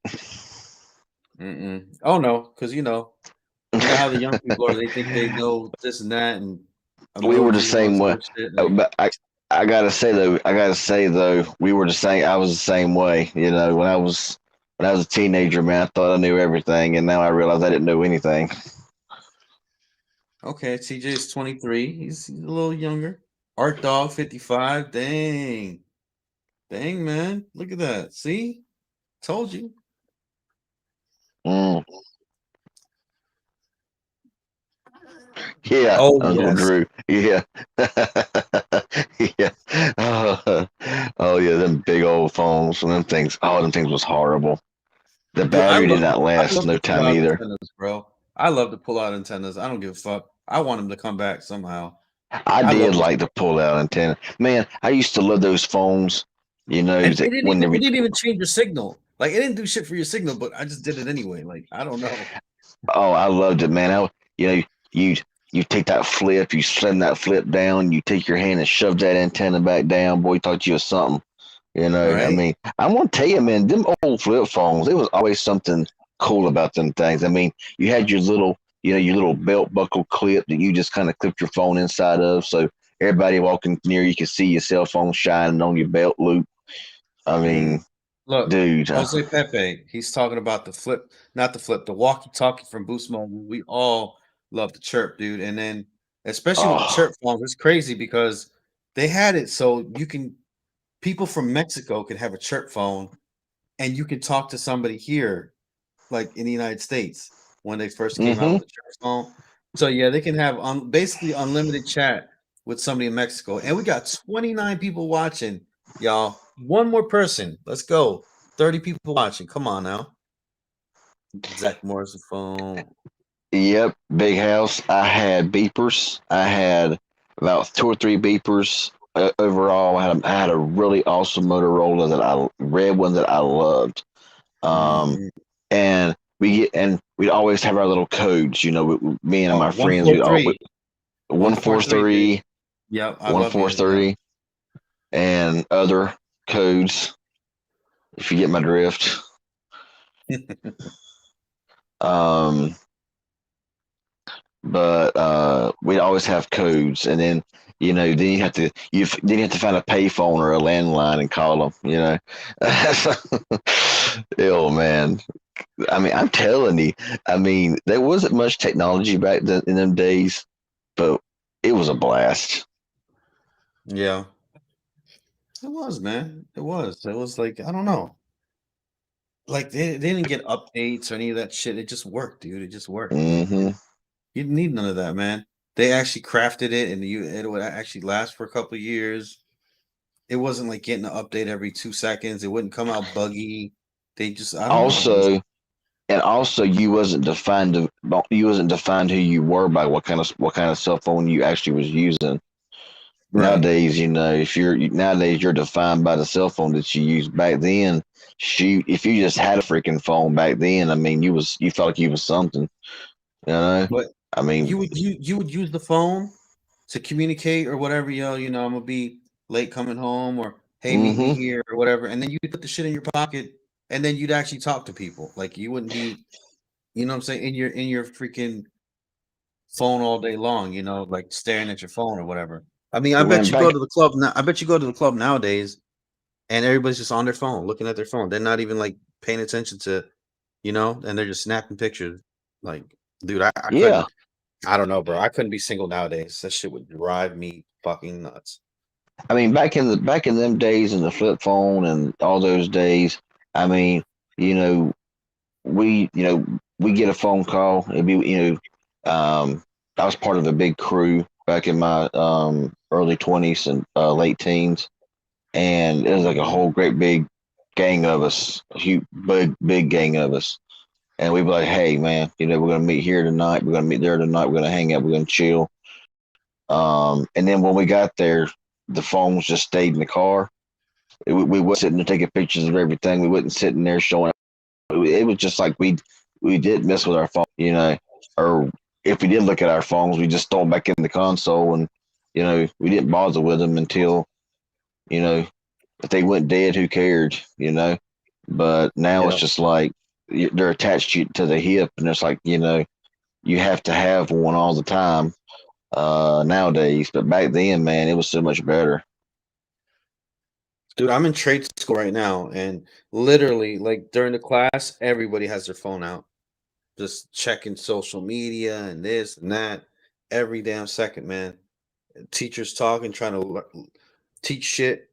Mm-mm. Oh no, because how the young people are. They think they know this and that and We were the emoji and all same this way. other shit. Like, But I gotta say though, we were the same. I was the same way. When I was a teenager, man, I thought I knew everything, and now I realize I didn't know anything. okay, TJ is 23. He's a little younger. Art Dog 55. Dang. Dang, man. Look at that. See? Told you. Mm. Yeah, Oh, Uncle yes. Drew. Yeah, yeah. Oh, oh, yeah, them big old phones and them things. Oh, them things was horrible. The Dude, battery did not I last love no to pull time out either. antennas, bro. I love to pull out antennas. I don't give a fuck. I want them to come back somehow. I I love did those. like the pull out antenna. Man, I used to love those phones. And That when they it didn't even change your signal. Like it didn't do shit for your signal, but I just did it anyway. Like, I don't know. Oh, I loved it, man. You know, you you take that flip, you slam that flip down, you take your hand and shove that antenna back down. Boy, thought you was something. I Right? mean, I'm gonna tell you, man, them old flip phones, there was always something cool about them things. I mean, you had your little belt buckle clip that you just kind of clipped your phone inside of, so everybody walking near you can see your cell phone shining on your belt loop. I mean, Look, dude. Jose Pepe, he's talking about the flip, not the flip, the walkie-talkie from Boost Mobile. We all love the chirp, dude. And then, especially with the Oh. chirp phones, it's crazy because they had it so you can people from Mexico can have a chirp phone and you can talk to somebody here, like in the United States, when they first came out Mm-hmm. with the chirp phone. So yeah, they can have basically unlimited chat with somebody in Mexico. And we got 29 people watching, y'all. One more person. Let's go. 30 people watching. Come on now. Zach Morrison phone. Yep, big house. I had beepers. I had about two or three beepers overall. I had a really awesome Motorola that I red one that I loved. Um, Mhm. and we'd always have our little codes. Me and Oh, my friends. We all 143. 143, dude. 143, Yep, I one love four using them. three, and other codes. If you get my drift. Um, but we'd always have codes, and then then you have to find a payphone or a landline and call them. Oh man, I mean, I'm telling you, I mean, there wasn't much technology back then in them days, but it was a blast. Yeah, it was, man. It was. It was like, I don't know. Like they didn't get updates or any of that shit. It just worked, dude. It just worked. Hmm. You didn't need none of that, man. They actually crafted it, and it would actually last for a couple of years. It wasn't like getting an update every 2 seconds. It wouldn't come out buggy. They just, I don't know. It was Also, you wasn't defined who you were by what kind of cell phone you actually was using. right. Nowadays, nowadays you're defined by the cell phone that you used back then. Shoot, if you just had a freaking phone back then, I mean, you felt like you was something. You know, But I mean, you would use the phone to communicate or whatever. I'm gonna be late coming home, or hey, meet me hmm here or whatever. And then you put the shit in your pocket, and then you'd actually talk to people. Like you wouldn't be, what I'm saying, in your freaking phone all day long, like staring at your phone or whatever. I mean, I bet man, you go back, to the club now. I bet you go to the club nowadays, and everybody's just on their phone, looking at their phone. They're not even like paying attention to, and they're just snapping pictures. Like, dude, I yeah. couldn't. I don't know, bro. I couldn't be single nowadays. That shit would drive me fucking nuts. I mean, back in them days, in the flip phone and all those days, I mean, you know, we get a phone call. It'd be, I was part of a big crew back in my early 20s and late teens, and it was like a Mhm. whole great big gang of us, a huge big gang of us, and we'd be like, hey man, we're gonna meet here tonight, we're gonna meet there tonight, we're gonna hang out, we're gonna chill. And then when we got there, the phones just stayed in the car. We were sitting there taking pictures of everything. We wasn't sitting there showing. It was just like we did mess with our phone, or if we did look at our phones, we just throw them back in the console, and we didn't bother with them until you know if they went dead, who cared, But now it's Yeah. just like they're attached to the hip, and it's like you have to have one all the time nowadays. But back then, man, it was so much better. Dude, I'm in trade school right now, and literally, like during the class, everybody has their phone out, just checking social media and this and that every damn second, man. Teachers talking, trying to teach shit,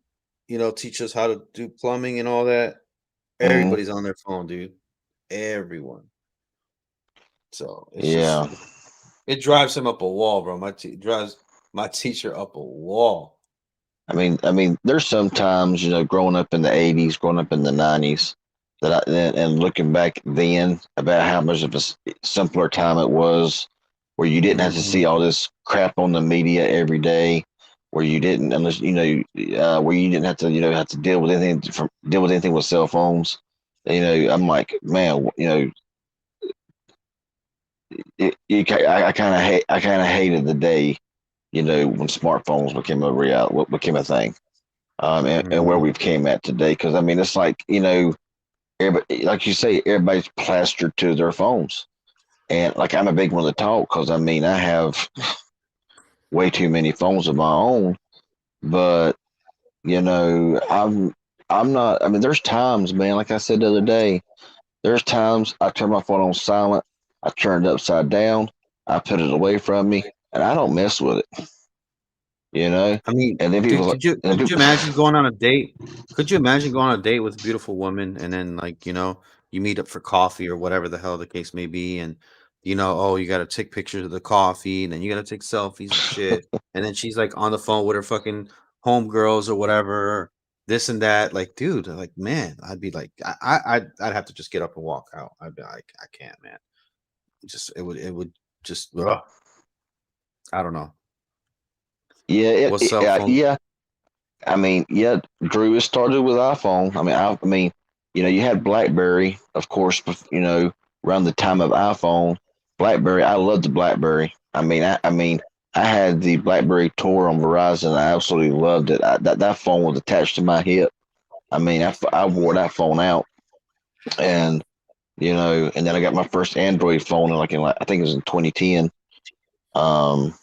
teach us how to do plumbing and all that. Mm, Everybody's on their phone, dude. Everyone. So it's just yeah. it drives him up a wall, bro. Drives my teacher up a wall. I mean, there's sometimes, growing up in the '80s, growing up in the '90s, and looking back then about how much of a simpler time it was, where you didn't have to see Mhm. all this crap on the media every day, where you didn't, unless where you didn't have to, have to deal with anything with cell phones. I'm like, man, I kind of hated the day, when smartphones became a became a thing, and where Mhm. we've came at today. Because I mean, it's like everybody, like you say, everybody's plastered to their phones, and like I'm a big one to talk because I mean, way too many phones of my own. But I'm not. I mean, there's times, man. Like I said the other day, there's times I turn my phone on silent. I turn it upside down. I put it away from me, and I don't mess with it. You know. I mean, And then dude, people, and could you people, imagine going on a date? Could you imagine going on a date with a beautiful woman and then like, you meet up for coffee or whatever the hell the case may be, and oh, you gotta take pictures of the coffee, and then you gotta take selfies and shit. And then she's like on the phone with her fucking homegirls or whatever, this and that. Like, dude, like, man, I'd be like, I'd have to just get up and walk out. I'd be like, I can't, man. It would just, ugh, I don't know. yeah, What cell phone? yeah. I mean, yeah, Drew, it started with iPhone. I mean, you had BlackBerry, of course, around the time of iPhone. BlackBerry, I loved the BlackBerry. I had the BlackBerry Tour on Verizon. I absolutely loved it. That phone was attached to my hip. I wore that phone out, and and then I got my first Android phone I think it was in 2010, um,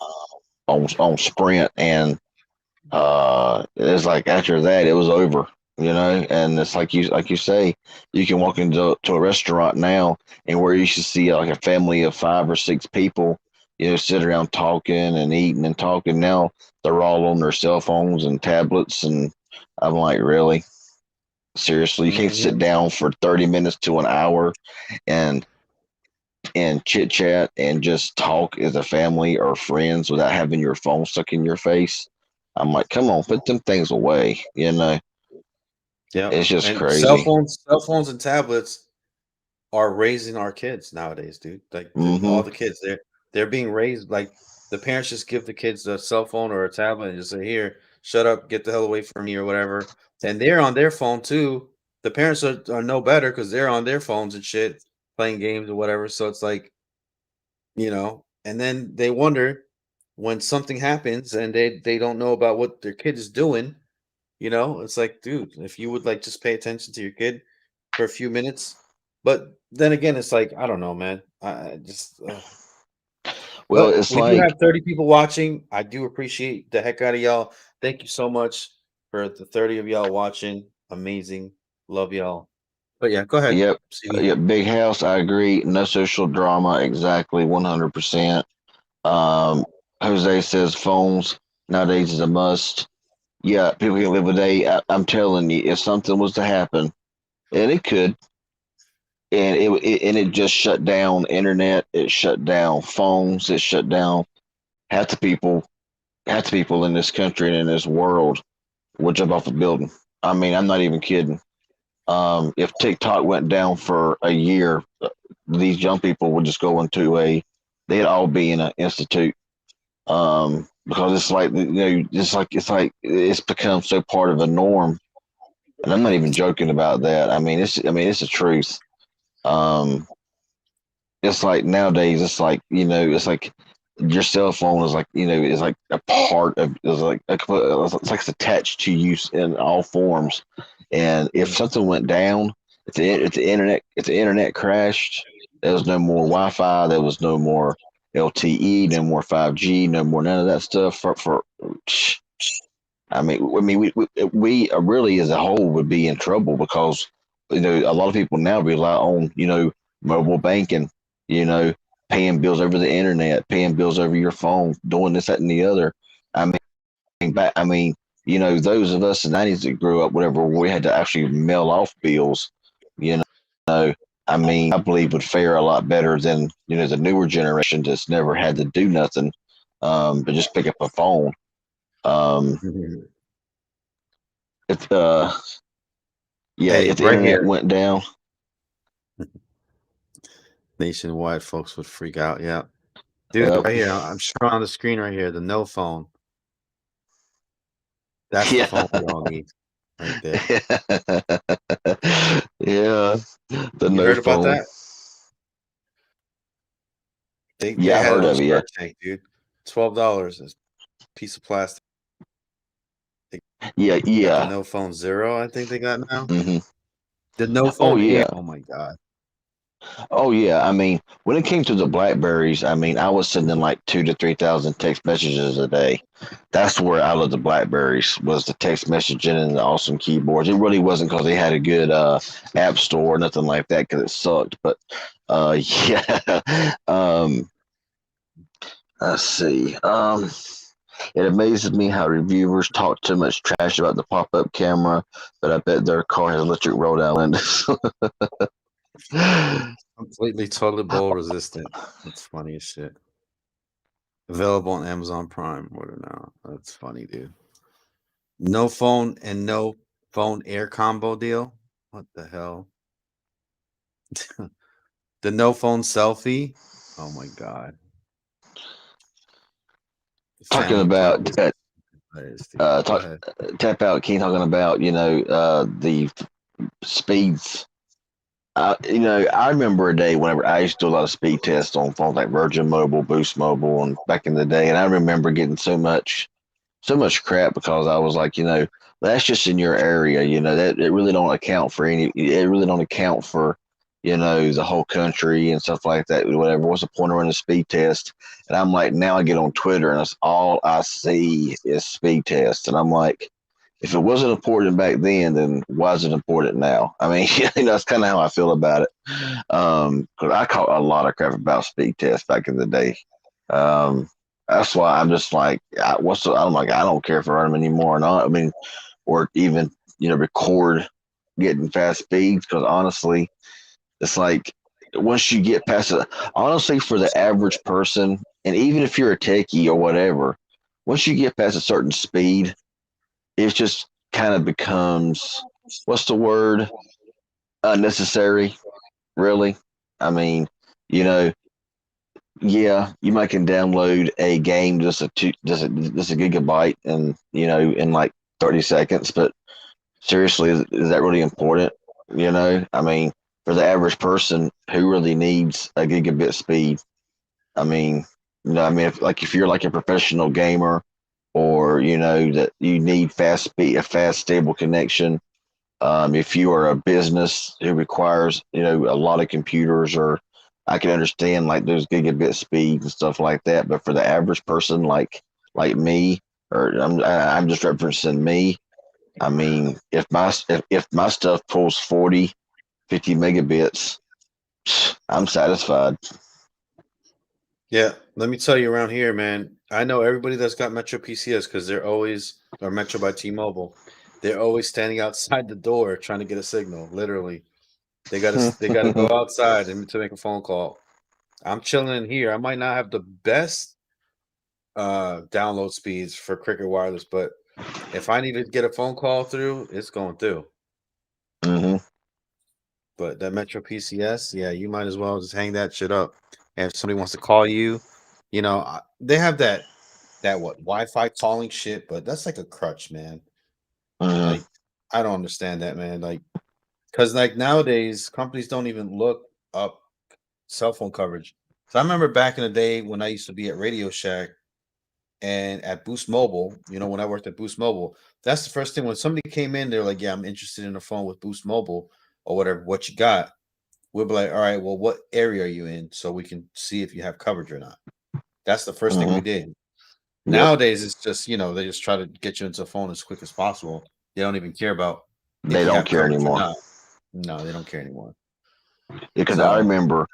on Sprint, and it's like after that it was over, and it's like you say, you can walk into a restaurant now, and where you should see like a family of 5 or 6 people, sit around talking and eating and talking. Now they're all on their cell phones and tablets, and I'm like, really? Seriously, you can't sit Mhm. down for 30 minutes to an hour and chit chat and just talk as a family or friends without having your phone stuck in your face. I'm like, come on, put them things away. Yep. It's just And cell crazy. phones, cell phones and tablets are raising our kids nowadays, dude. Like all Hmm. the kids, they're being raised like the parents just give the kids a cell phone or a tablet and just say, "Here, shut up, get the hell away from me," or whatever. And they're on their phone too. The parents are no better because they're on their phones and shit, playing games or whatever. So it's like, and then they wonder when something happens and they don't know about what their kid is doing. It's like, dude, if you would like just pay attention to your kid for a few minutes. But then again, it's like, I don't know, man. I just, Well, but it's we do like, have 30 people watching. I do appreciate the heck out of y'all. Thank you so much for the 30 of y'all watching. Amazing. Love y'all. But yeah, go ahead, yep, CB. yep, big house. I agree. No social drama. Exactly, 100%. Um, Jose says phones nowadays is a must. Yeah, people can live a day. I'm telling you, if something was to happen, and it could, and it just shut down internet, it shut down phones, it shut down half the people, half the people in this country and in this world would jump off a building. I mean, I'm not even kidding. If TikTok went down for a year, these young people would just go into they'd all be in an institute. Because it's like, it's become so part of a norm, and I'm not even joking about that. It's the truth. Um, it's like nowadays, it's like your cell phone is is like a part of, it's like it's attached to you in all forms. And if Mhm. something went down, if the internet crashed, there was no more Wi-Fi, there was no more LTE, no more 5G, no more none of that stuff. We really as a whole would be in trouble, because a lot of people now rely on mobile banking, you know, paying bills over the internet, paying bills over your phone, doing this, that, and the other. I I mean, those of us in the 90s that grew up, whatever, we had to actually mail off bills. You know, I believe would fare a lot better than the newer generation that's never had to do nothing, but just pick up a phone. Um, Mhm. if Yeah, Hey, if the right internet here, went down, nationwide folks would freak out. Yeah. Dude, uh, right here, I'm showing on the screen right here, the no phone. That's the phone we yeah, all need right there. yeah, the You no heard about phone. that? They Yeah, I had it heard on of it. Yeah, Shark Tank, dude. $12 a piece of plastic. They yeah, got the yeah. no phone zero, I think they got now. Hmm. The no Oh phone air. yeah, Oh my god. Oh yeah, I mean, when it came to the Blackberries, I mean, I was sending like 2 to 3 thousand text messages a day. That's where I loved the Blackberries was the text messaging and the awesome keyboards. It really wasn't because they had a good app store or nothing like that because it sucked. But yeah, let's see. It amazes me how reviewers talk too much trash about the pop-up camera, but I bet their car has electric roll-down windows. Completely toilet bowl resistant. That's funny as shit. Available on Amazon Prime. What now? That's funny, dude. No phone and no phone air combo deal. What the hell? The no phone selfie. Oh my god. Talking Family about problems. Hilarious, dude. Go talk ahead. tap out King talking about the speeds. I remember a day whenever I used to do a lot of speed tests on phones like Virgin Mobile, Boost Mobile, and back in the day, and I remember getting so much crap because I was like, that's just in your area, that it really don't account for it really don't account for, the whole country and stuff like that, whatever. What's the point of running a speed test? And I'm like, now I get on Twitter and that's all I see is speed tests. And I'm like, if it wasn't important back then why is it important now? I mean, that's kind of how I feel about it. 'Cause I caught a lot of crap about speed tests back in the day. Um, that's why I'm just like, I'm like, I don't care if I run them anymore or not. I mean, or even, record getting fast speeds because honestly, it's like once you get past it, honestly, for the average person, and even if you're a techie or whatever, once you get past a certain speed, it just kind of becomes what's the word? Unnecessary, really. I mean, you know, yeah, you might can download a game just a gigabyte and in like 30 seconds, but seriously, is that really important? I mean, for the average person who really needs a gigabit speed, I mean, I mean, if you're like a professional gamer or that you need fast speed, a fast stable connection. If you are a business who requires a lot of computers, or I can understand like those gigabit speeds and stuff like that. But for the average person like me, or I'm just referencing me. I mean, if my stuff pulls 40, 50 megabits, I'm satisfied. Yeah, let me tell you around here, man. I know everybody that's got Metro PCS because they're always or Metro by T-Mobile. They're always standing outside the door trying to get a signal. Literally, they gotta go outside and to make a phone call. I'm chilling in here. I might not have the best download speeds for Cricket Wireless, but if I need to get a phone call through, it's going through. Hmm. But that Metro PCS, yeah, you might as well just hang that shit up. And if somebody wants to call you, they have that what Wi-Fi calling shit, but that's like a crutch, man. Hmm. Like I don't understand that, man. Like because like nowadays companies don't even look up cell phone coverage. So I remember back in the day when I used to be at Radio Shack and at Boost Mobile, when I worked at Boost Mobile, that's the first thing when somebody came in, they're like, "Yeah, I'm interested in a phone with Boost Mobile or whatever. What you got?" We'll be like, all right, well, what area are you in so we can see if you have coverage or not? That's the first thing we Hmm. did. Yep. Nowadays, it's just, they just try to get you into a phone as quick as possible. They don't even care about They if you don't have care coverage or anymore. not. No, they don't care anymore. Because I So, remember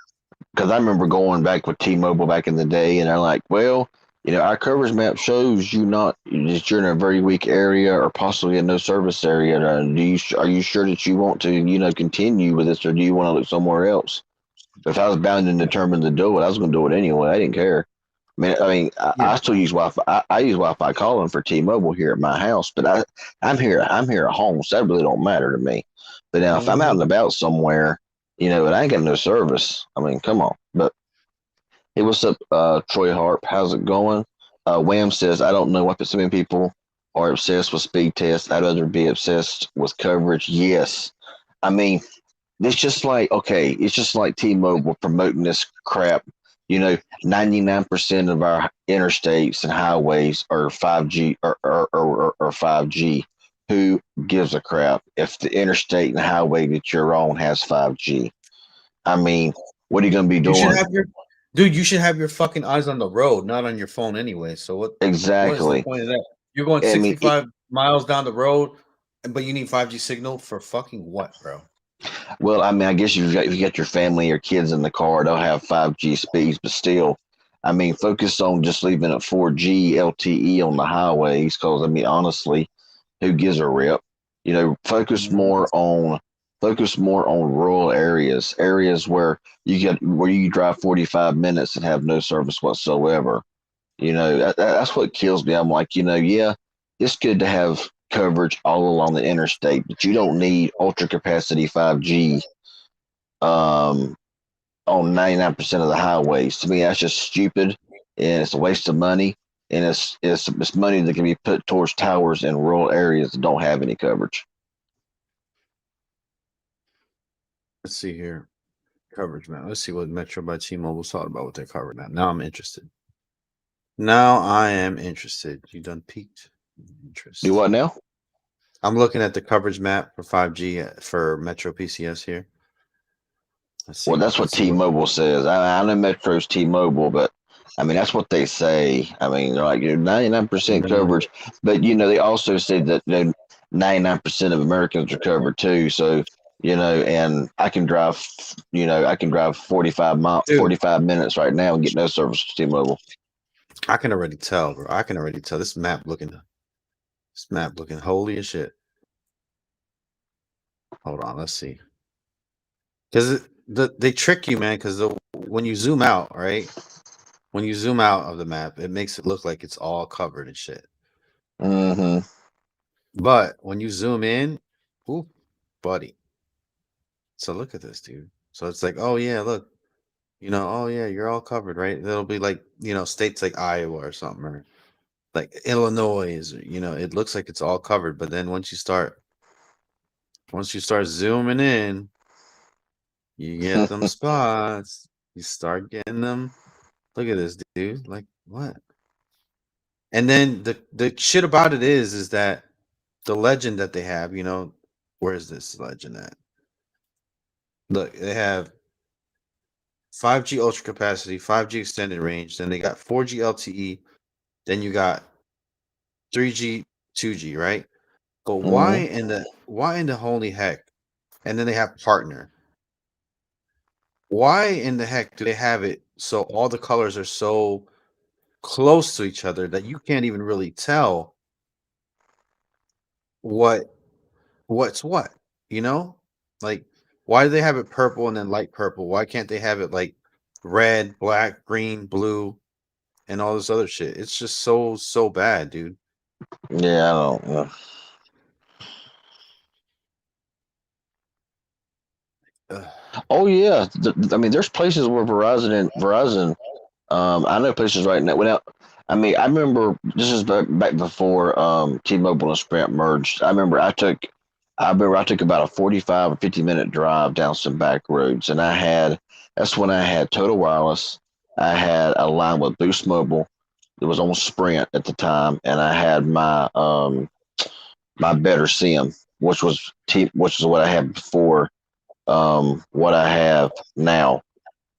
because I remember going back with T-Mobile back in the day, and they're like, "Well, our coverage map shows you not that you're in a very weak area or possibly a no service area. Are you sure that you want to continue with this, or do you want to look somewhere else?" If I was bound and determined to do it, I was going to do it anyway. I didn't care. I mean, yeah. I still use Wi-Fi. I use Wi-Fi calling for T-Mobile here at my house, but I'm here at home, so that really don't matter to me. But now, if I'm out Hmm. and about somewhere, and I ain't got no service, I mean, come on. But hey, what's up, Troy Harp? How's it going? Wham says, I don't know what, but so many people are obsessed with speed tests. I'd rather be obsessed with coverage. Yes, I mean, it's just like T-Mobile promoting this crap. 99% of our interstates and highways are 5G or 5G. Who gives a crap if the interstate and highway that you're on has 5G? I mean, what are you going to be You should doing? have your dude, you should have your fucking eyes on the road, not on your phone anyway. So what is the Exactly. point of that? You're going I mean, 65 miles down the road, but you need 5G signal for fucking what, bro? well, I mean, I guess if you got your family or kids in the car, they'll have 5G speeds, but still, I mean, focus on just leaving it 4G LTE on the highways, because I mean, honestly, who gives a rip? You know, Mhm. focus more on rural areas, areas where you drive 45 minutes and have no service whatsoever. You know, that's what kills me. I'm like, yeah, it's good to have coverage all along the interstate, but you don't need ultra capacity 5G um, on 99% of the highways. To me, that's just stupid, and it's a waste of money, and it's money that can be put towards towers in rural areas that don't have any coverage. Let's see here. Coverage, man. Let's see what Metro by T-Mobile's thought about what they're covering now. Now I'm interested. Now I am interested. You done peaked Do interest. what now? I'm looking at the coverage map for 5G for Metro PCS here. Let's Well, see. that's what Let's see what. T-Mobile says. I know Metro's T-Mobile, but I mean that's what they say. I mean they're like 99% No, coverage, but they also say that 99% of Americans are covered too. So and I can drive dude, 45 minutes right now and get no service to T-Mobile. I can already tell, bro. I can already tell this map looking holy as shit. Hold on, let's see. Because they trick you, man. Because when you zoom out, right? When you zoom out of the map, it makes it look like it's all covered and shit. Hmm. But when you zoom in, ooh, buddy. So look at this, dude. So it's like, oh yeah, look, oh yeah, you're all covered, right? It'll be like, states like Iowa or something, or like Illinois, it looks like it's all covered. But then once you start zooming in, you get them spots. You start getting them. Look at this, dude. Like what? And then the shit about it is that the legend that they have, where is this legend at? Look, they have 5G ultra capacity, 5G extended range, then they got 4G LTE, then you got 3G, 2G, right? But why Hmm. in the holy heck? And then they have partner. Why in the heck do they have it so all the colors are so close to each other that you can't even really tell what what's what, you know? Like why do they have it purple and then light purple? Why can't they have it like red, black, green, blue, and all this other shit? It's just so bad, dude. Yeah, I don't know. Ugh. Oh yeah, I mean there's places where Verizon. I know places right now. Without, I mean, I remember this is back before T-Mobile and Sprint merged. I remember I took about a 45 or 50-minute drive down some back roads, and that's when I had Total Wireless. I had a line with Boost Mobile. It was on Sprint at the time, and I had my Better SIM, which is what I had before what I have now,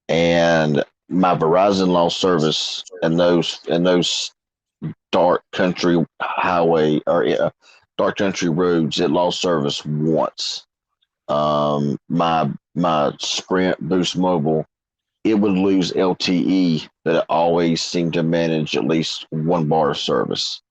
and my Verizon lost service in those dark country dark country roads. It lost service once. My Sprint Boost Mobile, it would lose LTE, but it always seemed to manage at least one bar of service.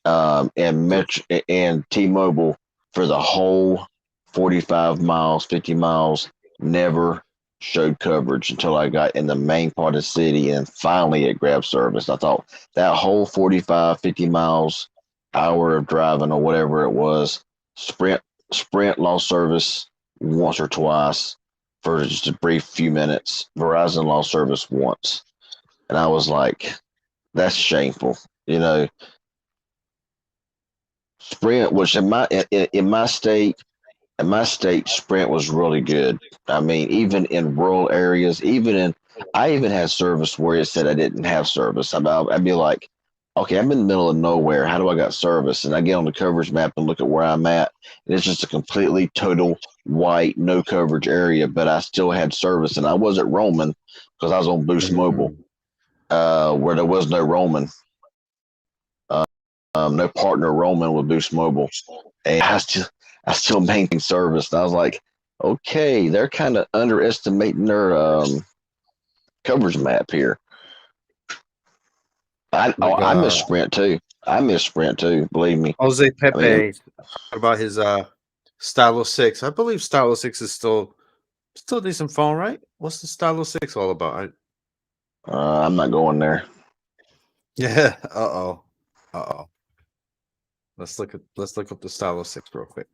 And So Metro and T-Mobile for the whole 45 miles, 50 miles, never showed coverage until I got in the main part of the city, and finally it grabbed service. I thought that whole 45, 50 miles, hour of driving or whatever it was, Sprint Sprint lost service once or twice for just a brief few minutes. Verizon lost service once, and I was like, that's shameful. You know, Sprint, which in my state, Sprint was really good. I mean, even in rural areas, I even had service where it said I didn't have service. I'd be like, okay, I'm in the middle of nowhere. How do I got service? And I get on the coverage map and look at where I'm at, and it's just a completely total white, no coverage area, but I still had service, and I wasn't roaming because I was on Boost Mobile, Mm. where there was no roaming, no partner roaming with Boost Mobile, and I still maintained service. And I was like, okay, they're kind of underestimating their coverage map here. Like I miss Sprint too. I miss Sprint too. Believe me. Jose I mean, Pepe talked about his Stylo 6. I believe Stylo 6 is still a decent phone, right? What's the Stylo 6 all about? I'm not going there. Yeah. Uh-oh. Uh-oh. Let's look up the Stylo 6 real quick.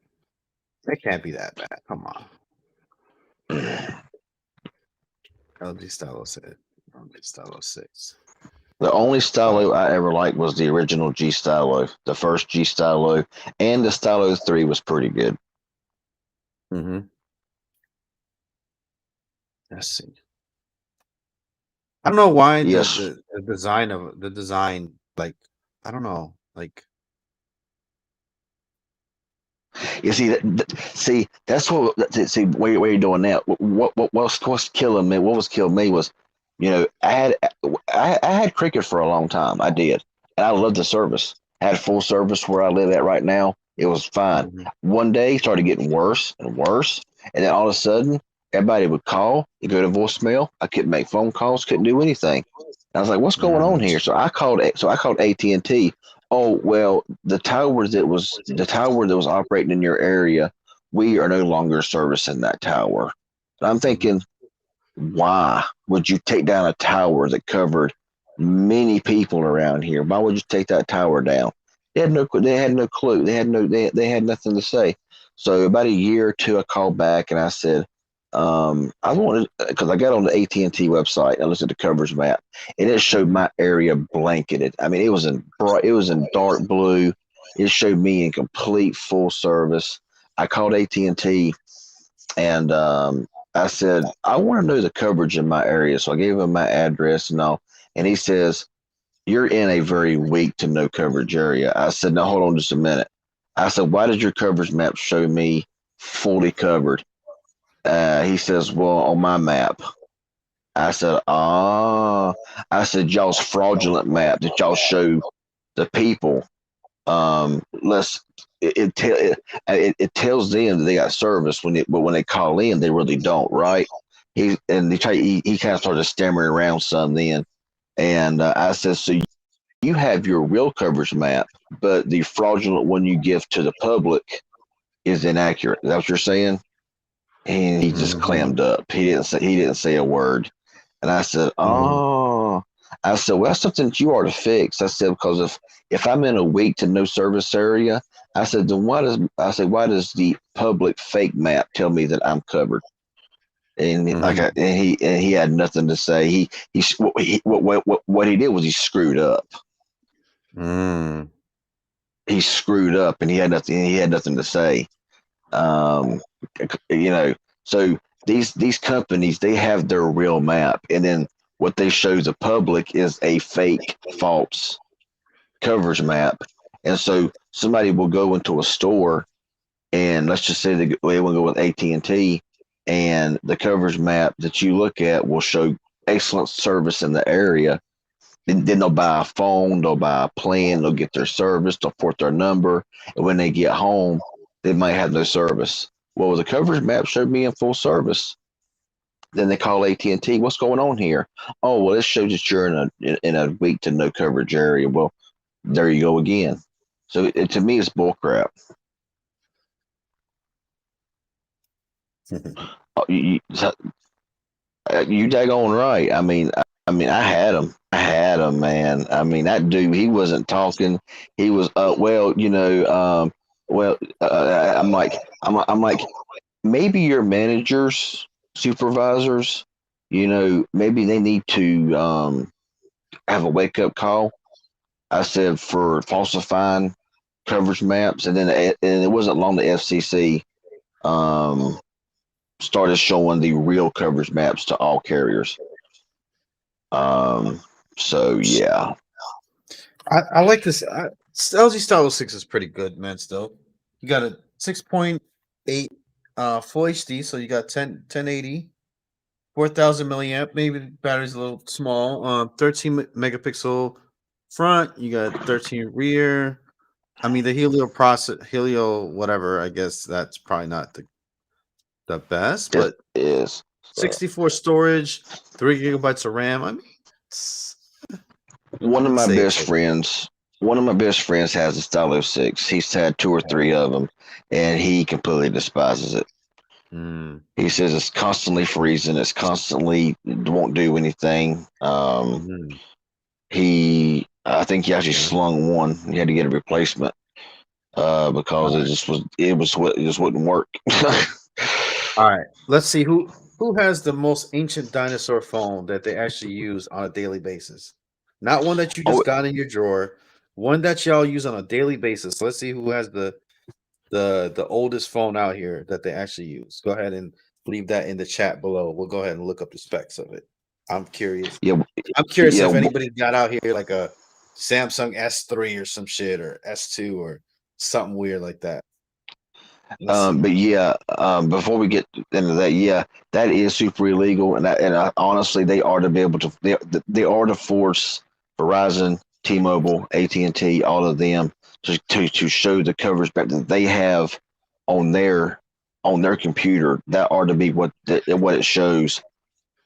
It can't be that bad. Come on. LG Stylo 6. LG Stylo 6. The only Oh. stylo I ever liked was the original G stylo. The first G stylo, and the Stylo 3 was pretty good. Mm-hmm. Let's see. I don't know why Yes. the design of the design, like, I don't know, like, You see see that's what see where you're doing that. What's killing me? What was killing me was, I had Cricket for a long time. I did, and I loved the service. I had full service where I live at right now. It was fine. mhm, One day it started getting worse and worse, and then all of a sudden everybody would call. You go to voicemail. I couldn't make phone calls. Couldn't do anything. I was like, "What's going on mm, here?" So I called. So I called AT&T. Oh well, the tower that was operating in your area, we are no longer servicing that tower. And I'm mhm, thinking, why would you take down a tower that covered many people around here? Why would you take that tower down? They had no clue. They had nothing to say. So about a year or two, I called back and I said, I wanted because I got on the AT&T website and I looked at the coverage map and it showed mhm, my area blanketed. I mean, it was in dark blue. It showed me in complete full service. I called AT&T and I said, I want to know the coverage in my area. So I gave him my address and all. And he says, you're in a very weak to no coverage area. I said, now hold on just a minute. I said, why did your coverage map show me fully covered? He says, well, on my map. I said, ah. I said, y'all's fraudulent map that y'all show the people. Let's it tells them that they got service but when they call in, they really don't, right? He kind of started stammering around some then, and I said, so you have your real coverage map, but the fraudulent one you give to the public is inaccurate. Is that what you're saying? And he just mhm, clammed up. He didn't say a word. And I said, mhm, oh, I said, well, that's something that you are to fix. I said, because if I'm in a weak to no service area, I said, then why does the public fake map tell me that I'm covered? And mhm, and he had nothing to say. What he did was he screwed up. mm, He screwed up, and he had nothing to say. Um, you know, so these companies, they have their real map, and then what they show the public is a fake, false coverage map. And so somebody will go into a store, and let's just say they want to go with AT&T, and the coverage map that you look at will show excellent service in the area. Then they'll buy a phone, they'll buy a plan, they'll get their service, they'll port their number, and when they get home, they might have no service. Well, the coverage map showed me in full service. Then they call AT&T. What's going on here? Oh, well, it shows that you're in a weak to no coverage area. Well, there you go again. So to me, it's bullcrap. You daggone right. I mean, I had him, man. I mean, that dude, he wasn't talking. He was, I'm like, maybe your managers, supervisors, maybe they need to have a wake up call. I said for falsifying coverage maps, and it wasn't long the FCC um, started showing the real coverage maps to all carriers. Um, so yeah, I like this. LG Stylo 6 is pretty good, man. Still, you got a 6.8. Full HD, so you got 1080, 4,000 milliamp. Maybe the battery's a little small. 13 megapixel front. You got 13 rear. I mean, the Helio, whatever. I guess that's probably not the best, It but is. So 64 storage, 3 gigabytes of RAM. I mean, it's, one of it's my safe. best friends, one of my best friends has a Stylo 6. He's had two or three of them, and he completely despises it. Mm, He says it's constantly freezing. It's constantly won't do anything. mhm. I think he actually slung one. He had to get a replacement because it just wouldn't work. All right, let's see who has the most ancient dinosaur phone that they actually use on a daily basis. Not one that you Oh just got in your drawer, one that y'all use on a daily basis. Let's see who has the oldest phone out here that they actually use. Go ahead and leave that in the chat below. We'll go ahead and look up the specs of it. I'm curious. yeah, I'm curious yeah. if anybody got out here like a Samsung S3 or some shit or S2 or something weird like that. Let's see. But yeah, before we get into that, yeah, that is super illegal, honestly, they are to be able to they are to force Verizon, T-Mobile, AT&T, all of them to show the coverage back that they have on their computer. That are to be what it shows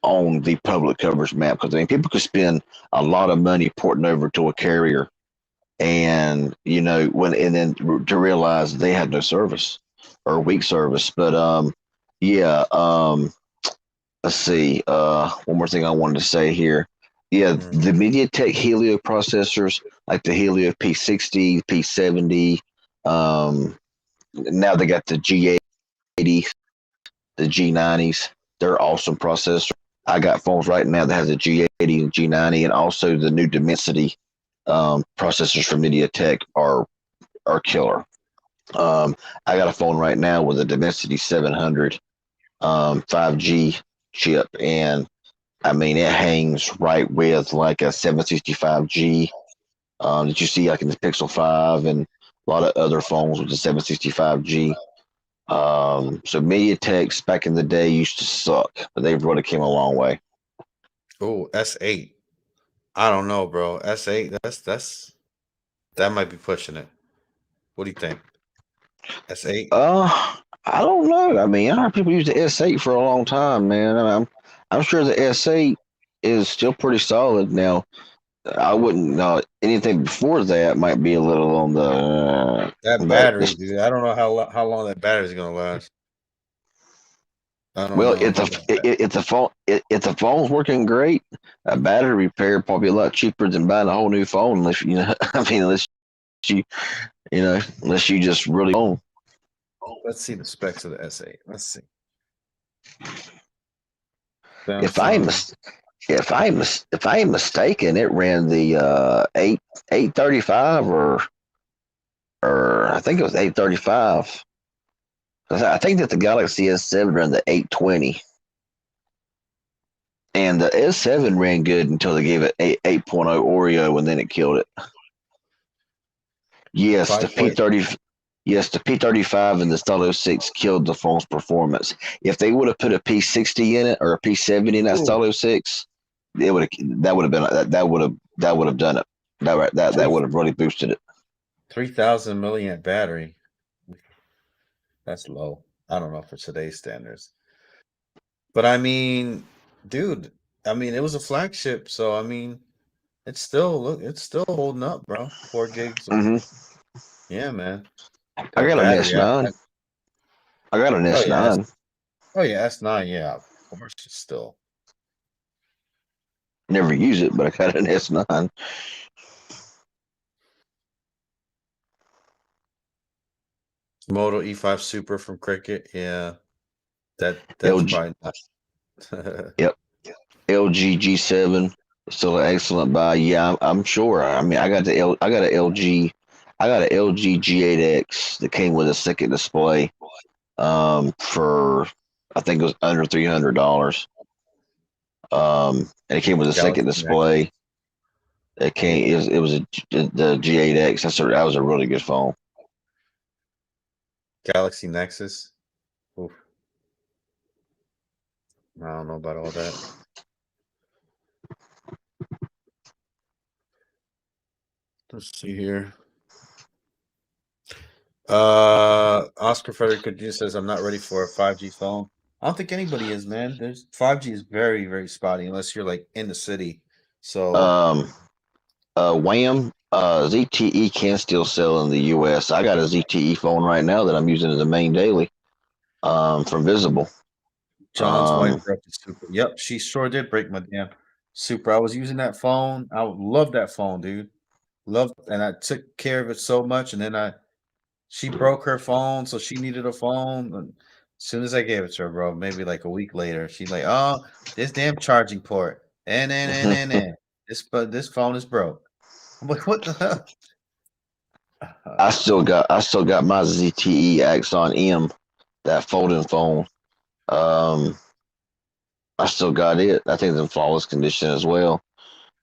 on the public coverage map. Because I mean, people could spend a lot of money porting over to a carrier, and then to realize they have no service or weak service. But yeah, let's see. One more thing I wanted to say here. Yeah, the Mhm. MediaTek Helio processors, like the Helio P60, P70. Now they got the G80, the G90s. They're awesome processors. I got phones right now that has the G80 and G90, and also the new Dimensity processors from MediaTek are killer. I got a phone right now with a Dimensity 700 5G chip, and I mean it hangs right with like a 765G that you see like in the Pixel 5 and a lot of other phones with the 765G. So MediaTek's back in the day used to suck, but they've really came a long way. Oh, S8. I don't know, bro. S8, that might be pushing it. What do you think? S8? I don't know. I mean, I heard people use the S8 for a long time, man. I'm sure the S8 is still pretty solid now. I wouldn't know anything before that might be a little on the, That but battery, dude. I don't know how long that battery's gonna last. I don't well, know how long that. if the phone if the phone's working great, a battery repair probably a lot cheaper than buying a whole new phone. Unless I mean, you unless you just really own. Let's see the specs of the S8. Let's see. If I Samsung. mis- if I am mistaken, it ran the 835 or I think it was 835. I think that the Galaxy S7 ran the 820. And the S7 ran good until they gave it 8.0 Oreo and then it killed it. Yes, the 5.0. P30 yes, the P35 and the Stylo 6 killed the phone's performance. If they would have put a P60 in it or a P70 in that Ooh, Stylo 6, it would have that would have been that would have done it. That three would have really boosted it. 3,000 milliamp battery. That's low. I don't know for today's standards. But I mean, dude, I mean it was a flagship, so I mean it's still holding up, bro. 4 gigs. Hmm. Yeah, man. I That got an battery. S9. I got an Oh yeah, S9. oh yeah, S9. Yeah, of course. It's still Never use it, but I got an S9. Moto E5 Super from Cricket. Yeah, that's LG, probably not. yep, LG G7, still an excellent buy. Yeah, I'm sure. I mean, I got a LG, I got an LG G8X that came with a second display. For I think it was under $300. And it came with a second Galaxy Nexus. display. Oh, It was the G8X. That was a really good phone. Galaxy Nexus. Oof. I don't know about all that. Let's see here. Oscar Frederick just says I'm not ready for a 5G phone. I don't think anybody is, man. There's 5G is very, very spotty unless you're like in the city. So Um, Wham, ZTE can still sell in the US. I got a ZTE phone right now that I'm using as a main daily from Visible. John's wife Um, broke the Super. Yep, she sure did break my damn Super. I was using that phone. I would love that phone, dude. Loved, and I took care of it so much. And then she broke her phone, so she needed a phone. And as soon as I gave it to her, bro, maybe like a week later, she like, oh, this damn charging port, and this phone is broke. I'm like, what the hell? Oh, I still got my ZTE Axon M, that folding phone. Um, I still got it. I think it's in flawless condition as well.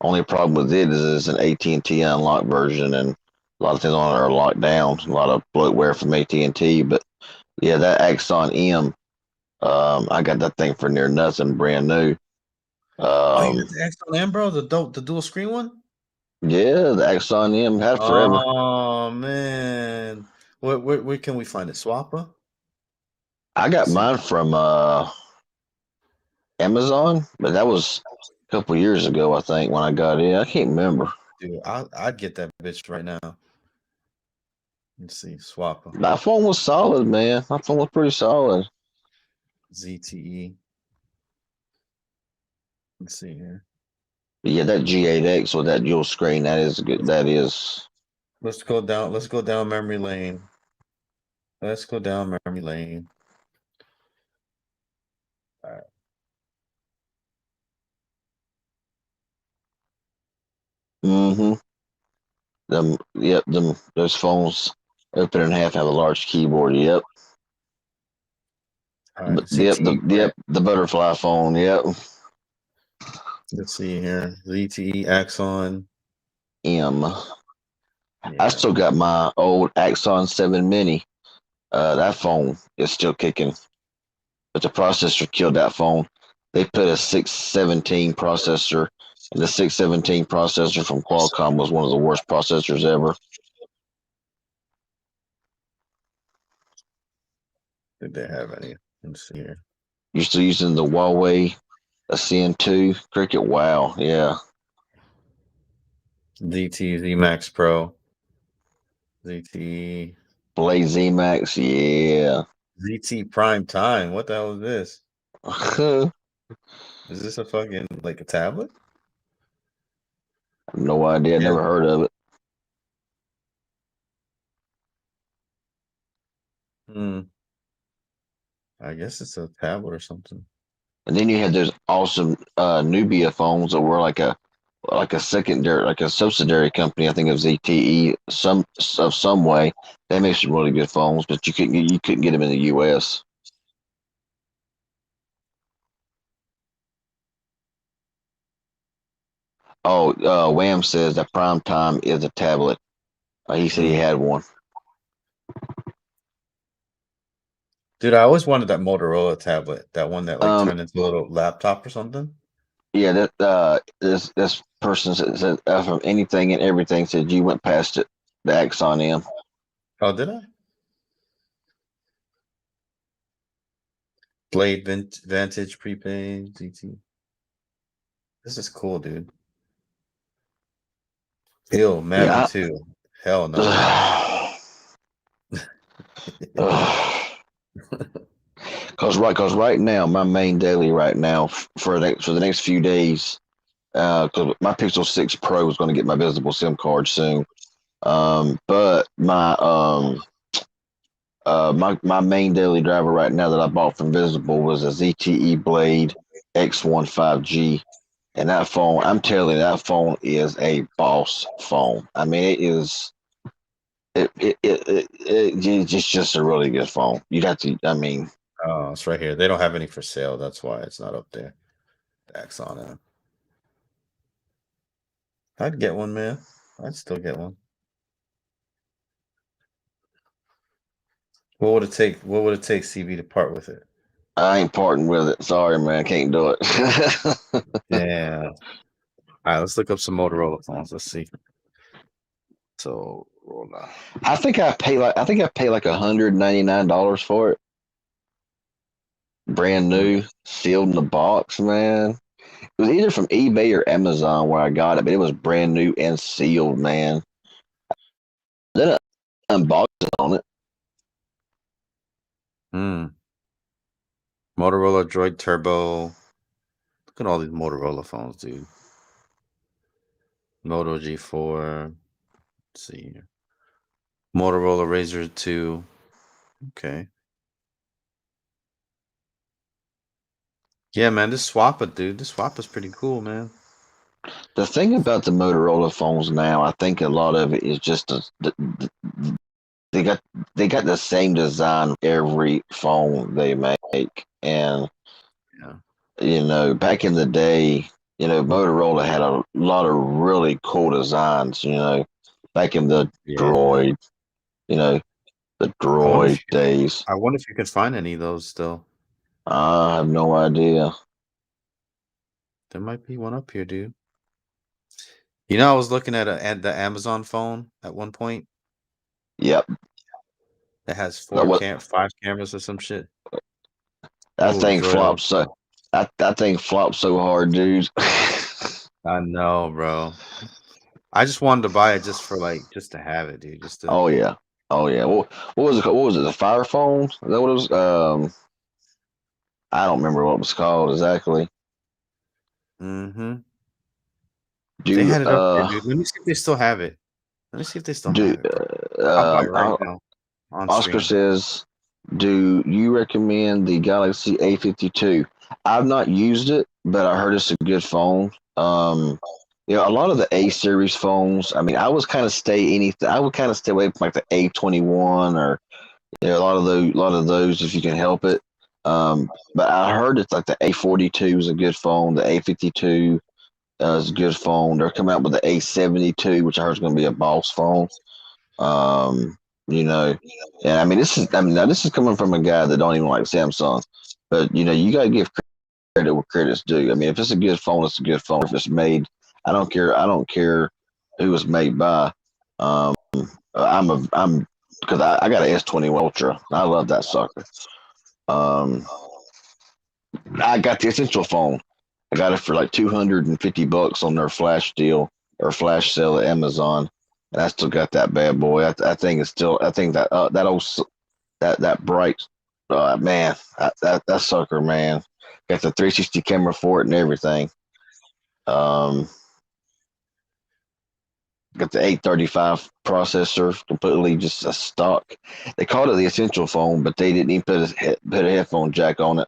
Only problem with it is it's an AT&T unlocked version, and a lot of things on it are locked down. A lot of bloatware from AT&T, but yeah, that Axon M, I got that thing for near nothing, brand new. oh, you got Um, the XLM, bro, the dual screen one. yeah, the Axon M had it forever. Oh man, where can we find it? Swappa? I got Let's see, mine from Amazon, but that was a couple years ago, I think, when I got it. I can't remember. dude. I'd get that bitch right now. Let's see, Swappa, My phone was solid, man. My phone was pretty solid. ZTE. Let's see here. But yeah, that G8X with that dual screen, that is good. That is. Let's go down. Let's go down memory lane. Let's go down memory lane. All right. Mm-hmm. Those phones open in half have a large keyboard. Yep. All right. Yep, ZTE. Where? the butterfly phone. Yep. Let's see here. ZTE Axon. M. I Yeah. still got my old Axon 7 Mini. That phone is still kicking, but the processor killed that phone. They put a 617 processor, and the 617 processor from Qualcomm was one of the worst processors ever. Did they have any? Let's see here. You're still using the Huawei Ascend 2 Cricket? Wow, yeah. ZTE Z Max Pro. ZTE. Blade Z Max, yeah. ZT Prime Time. What the hell is this? I Is this a fucking like a tablet? have no idea. Yeah. Never heard of it. Hmm. I guess it's a tablet or something. And then you had those awesome Nubia phones that were like a secondary, like a subsidiary company. I think of ZTE some way. They make some really good phones, but you couldn't get them in the U.S. Oh, Wham says that Prime Time is a tablet. He said he Hmm. had one. Dude, I always wanted that Motorola tablet, that one that like Um, turned into a little laptop or something. yeah, that this person said from anything and everything said you went past it. The Axon M. Oh, did I? Blade Vantage prepaid GT. This is cool, dude. Ew, Mavic Yeah. 2. Hell no. I, cause right now my main daily right now for the next few days, because my Pixel 6 Pro is going to get my visible SIM card soon. But my main daily driver right now that I bought from Visible was a ZTE Blade X1 5G, and that phone, I'm telling you, that phone is a boss phone. I mean, it is. It's just a really good phone. You'd have to. I mean, Oh, it's right here. They don't have any for sale. That's why it's not up there. Axon M. I'd get one, man. I'd still get one. What would it take? What would it take, CB, to part with it? I ain't parting with it. Sorry, man. I can't do it. Yeah. All right, let's look up some Motorola phones. Let's see. So, Rolla. I think I pay like $199 for it. Brand new, sealed in the box, man. It was either from eBay or Amazon where I got it, but it was brand new and sealed, man. Then I unboxed it on it. Hmm. Motorola Droid Turbo. Look at all these Motorola phones, dude. Moto G4. Let's see here. Motorola Razer 2. Okay. Yeah, man, this Swappa, dude. This Swappa's pretty cool, man. The thing about the Motorola phones now, I think a lot of it is just they got they got the same design every phone they make, and Yeah. back in the day, Motorola had a lot of really cool designs. Back in the Yeah. Droid, you know, the I wonder if Droid you could, days. I wonder if you could find any of those still. I have no idea. There might be one up here, dude. You know, I was looking at the Amazon phone at one point Yep, that has that what five cameras or some shit. that Ooh, thing Droid flopped so Ultra. that thing flopped so hard, dude. I know, bro. I just wanted to buy it just for just to have it, dude. Just to. Oh yeah. Oh yeah. What was it called? What was it? The Fire Phone? Is that what it was? I don't remember what it was called exactly. Mm-hmm. They Do had it up there, dude. Let me see if they still have it. Let me see if they still do have it, bro. I'll buy it right now on Oscar stream. says, do you recommend the Galaxy A52? I've not used it, but I heard it's a good phone. A lot of the A series phones. I mean, I would kind of stay away from like the A21 or a lot of those if you can help it. But I heard it's like the A42 is a good phone. The A52 is a good phone. They're coming out with the A72, which I heard is going to be a boss phone. Um, you know, and now this is coming from a guy that don't even like Samsung, but you got to give credit where credit's due. I mean, if it's a good phone, it's a good phone. If it's made, I don't care who it's made by. Um, I'm because I got an S21 Ultra. I love that sucker. Um, I got the Essential phone. I got it for like $250 on their flash deal or flash sale at Amazon, and I still got that bad boy. I think it's still. I think that old that bright man, that sucker, man, got the 360 camera for it and everything. Um, got the 835 processor, completely just a stock. They called it the Essential phone, but they didn't even put a headphone jack on it.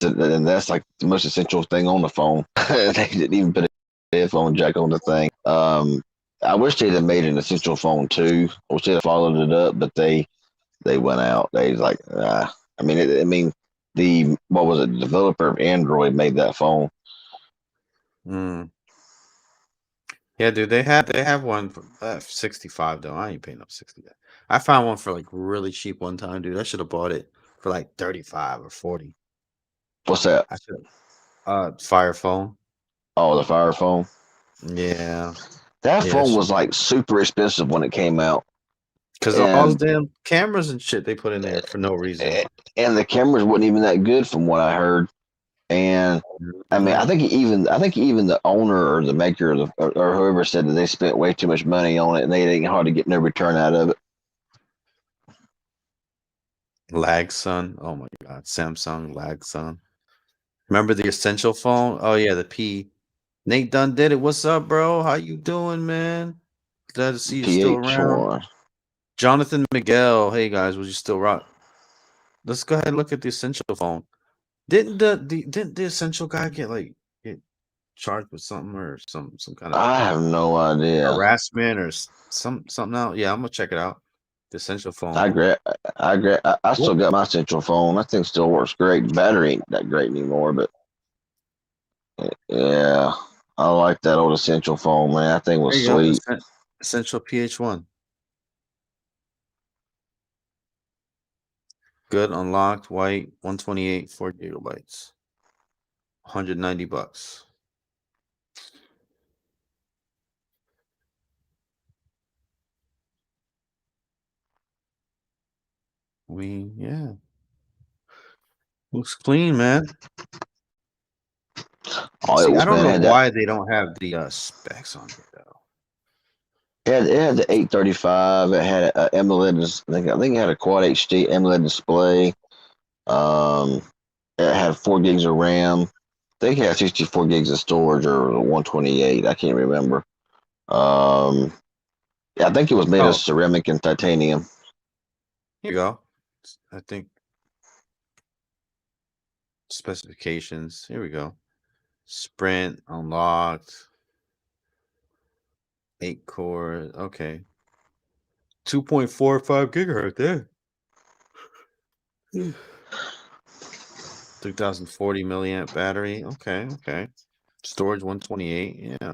That's like the most essential thing on the phone. They didn't even put a headphone jack on the thing. I wish they'd have made an essential phone too. I wish they'd have followed it up, but they went out. They like, the what was it? The developer of Android made that phone. Mm. Yeah, dude. They have one for 65 though. I ain't paying up 60. I found one for really cheap one time, dude. I should have bought it for 35 or 40. What's that? I should. Fire phone. Oh, the Fire phone. Yeah. That Yeah. phone was like super expensive when it came out, Because all those and damn cameras and shit they put in there for no reason. and the cameras wasn't even that good from what I heard. And I mean, Mhm. I think even the owner or the maker or whoever said that they spent way too much money on it and they didn't hardly get no return out of it. Lag Sun. Oh my god. Samsung Lag Sun. Remember the Essential phone? Oh yeah, the P. Nate Dunn did it. What's up, bro? How you doing, man? Glad to see you still around. PH1. Jonathan Miguel. Hey guys, was you still rock? Let's go ahead and look at the Essential phone. Didn't the Essential guy get charged with something or some kind of I have no idea. harassment or something out? Yeah, I'm gonna check it out. The Essential I phone. agree. I agree. I What? still got my central phone. That thing still works great. The battery ain't that great anymore, but yeah, I like that old essential phone, man. That thing There was you go. sweet. Essential PH1. Good, unlocked, white, 128, 4 GB, $190. Yeah, looks clean, man. Oh, it See, I was, don't man. It know had that. why they don't have the specs on it though. It had the 835. It had a AMOLED. I think it had a Quad HD AMOLED display. Um, it had 4 gigs of RAM. I think it had 64 gigs of storage or 128. I can't remember. Um, yeah, I think it was made of Oh, ceramic and titanium. here you go. I think specifications. Here we go. Sprint unlocked, 8 core. Okay, 2.45 gigahertz there. 3040 milliamp battery. Okay, okay. Storage 128. Yeah,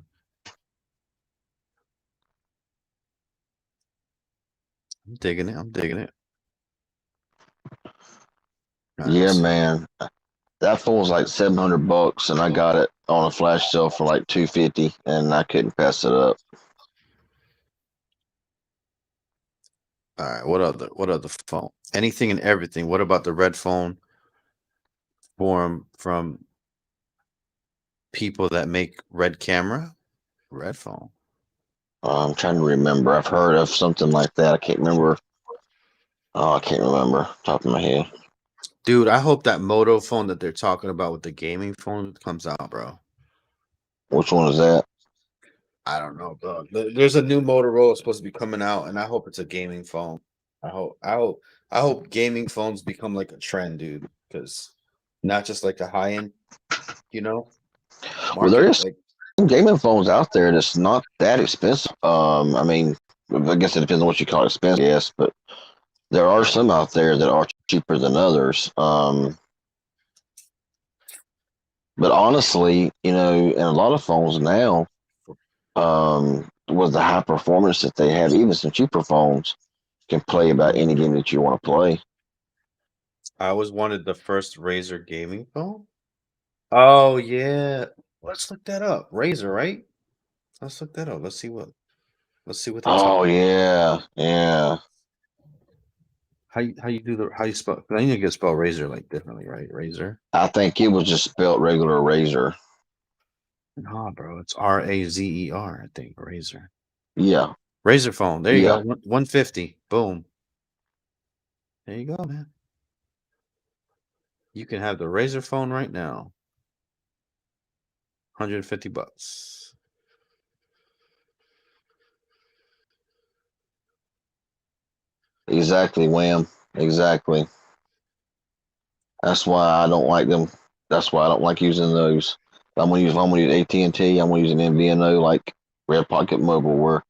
I'm digging it. I'm digging it. All right, Yeah, let's see. man. That phone was like $700, and I got it on a flash sale for like 250, and I couldn't pass it up. All right, what other phone? Anything and everything. What about the red phone from people that make red camera? Red phone. I'm trying to remember. I've heard of something like that. I can't remember. Oh, I can't remember top of my head. Dude, I hope that Moto phone that they're talking about with the gaming phone comes out, bro. Which one is that? I don't know, bro. There's a new Motorola supposed to be coming out, and I hope it's a gaming phone. I hope gaming phones become like a trend, dude. Because not just like a high end, you know, Well, there market. is Like, some gaming phones out there that's not that expensive. I mean, I guess it depends on what you call expensive. Yes, but there are some out there that are cheaper than others. But honestly, and a lot of phones now, with the high performance that they have, even some cheaper phones can play about any game that you want to play. I always wanted the first Razer gaming phone. Oh yeah, let's look that up. Razer, right? Let's look that up. Let's see what they're Oh talking about. yeah, yeah. How you spell? 'Cause I need to spell Razer like differently, right? Razer. I think it was just spelt regular razor. Nah, bro, it's Razer. I think Razer. Yeah, Razer phone. There you go. yeah. 150. Boom. There you go, man. You can have the Razer phone right now. $150. Exactly, Wham. Exactly. That's why I don't like them. That's why I don't like using those. If I'm gonna use AT&T, I'm gonna use an MVNO like Red Pocket Mobile, where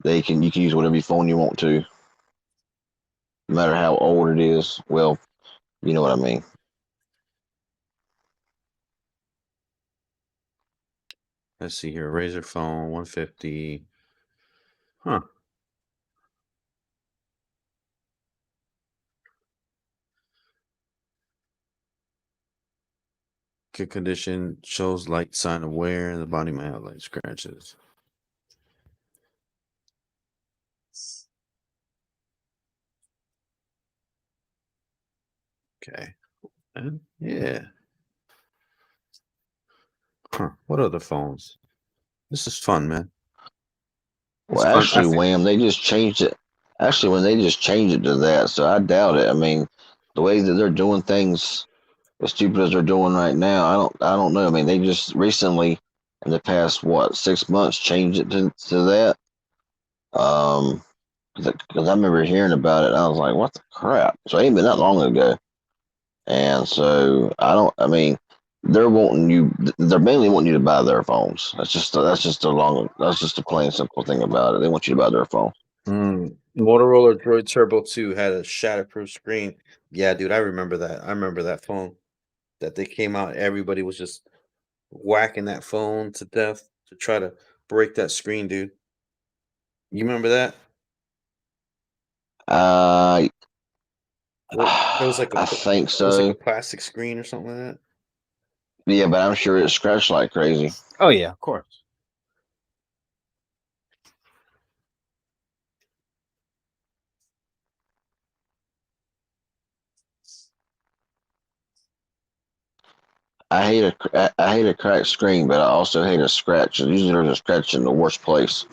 you can use whatever phone you want to, no matter how old it is. Well, you know what I mean. Let's see here. Razer phone 150. Huh. Good condition. Shows light sign of wear. The body might have light scratches. Okay. And yeah. Huh. What other phones? This is fun, man. It's Well, fun. I actually, think. Wham, they just changed it. Actually, when they just changed it to that, so I doubt it. I mean, the way that they're doing things, as stupid as they're doing right now, I don't know. I mean, they just recently, in the past, what, 6 months, changed it to that. Um, because I remember hearing about it, and I was like, what the crap? So it ain't been that long ago. And so I don't. I mean, they're wanting you. They're mainly wanting you to buy their phones. That's just a plain simple thing about it. They want you to buy their phone. Motorola Droid Turbo 2 had a shatterproof screen. Yeah, dude, I remember that. I remember that phone that they came out. Everybody was just whacking that phone to death to try to break that screen, dude. You remember that? Uh, What it was like a I think it was like a so. plastic screen or something like that. Yeah, but I'm sure it scratched like crazy. Oh yeah, of course. I hate a cracked screen, but I also hate a scratch. Usually there's a scratch in the worst place.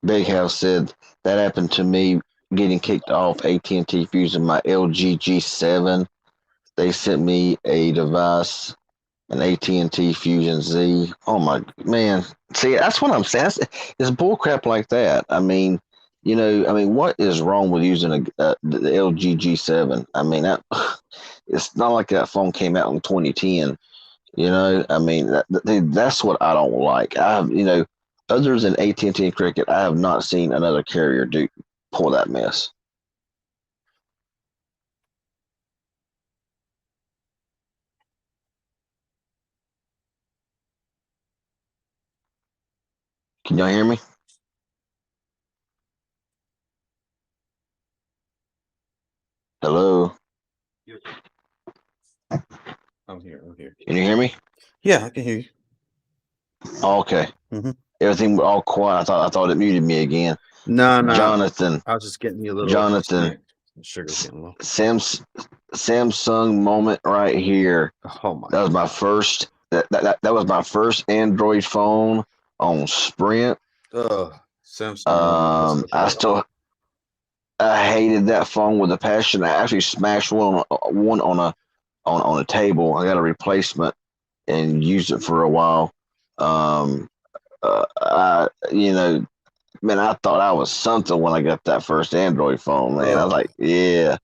Big House said that happened to me getting kicked off AT&T for using my LG G7. They sent me a device, an AT&T Fusion Z. Oh my man! See, that's what I'm saying. It's bull crap like that. I mean, what is wrong with using the LG G7? I mean, it's not like that phone came out in 2010. I mean, that's what I don't like. I have, other than AT&T and Cricket, I have not seen another carrier pull that mess. Can y'all hear me? Hello, I'm here. I'm here. can you hear me? Yeah, I can hear you. Oh, okay, Mm-hmm. everything all quiet. I thought it muted me again. No, no. Jonathan, I was just getting me a little Jonathan, snack. The sugar's getting low. Samsung moment right here. Oh my That was my god. first. That was my first Android phone on Sprint. Ugh. Samsung moment. Let's look it I up. still I hated that phone with a passion. I actually smashed one on a table. I got a replacement and used it for a while. Um, man, I thought I was something when I got that first Android phone. Man, I was Ugh. like, yeah,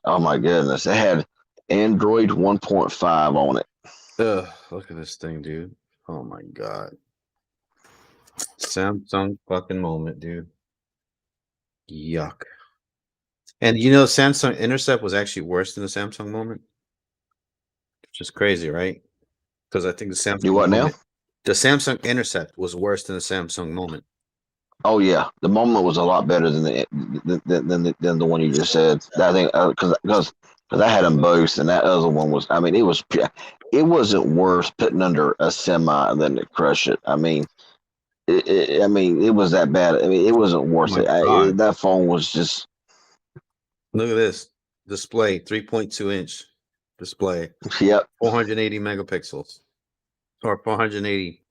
oh my goodness, it had Android 1.5 on it. Ugh. Look at this thing, dude. Oh my god. Samsung fucking moment, dude. Yuck. And Samsung Intercept was actually worse than the Samsung moment, which is crazy, right? Because I think the Do Samsung what now? moment, the Samsung Intercept was worse than the Samsung moment. Oh yeah, the moment was a lot better than the one you just said. I think because I had them both, and that other one was. I mean, it wasn't worth putting under a semi and then to crush it. I mean, it was that bad. I mean, it wasn't Oh worth my it. god. That phone was just. Look at this display, 3.2-inch display, Yep. 480 megapixels or 480,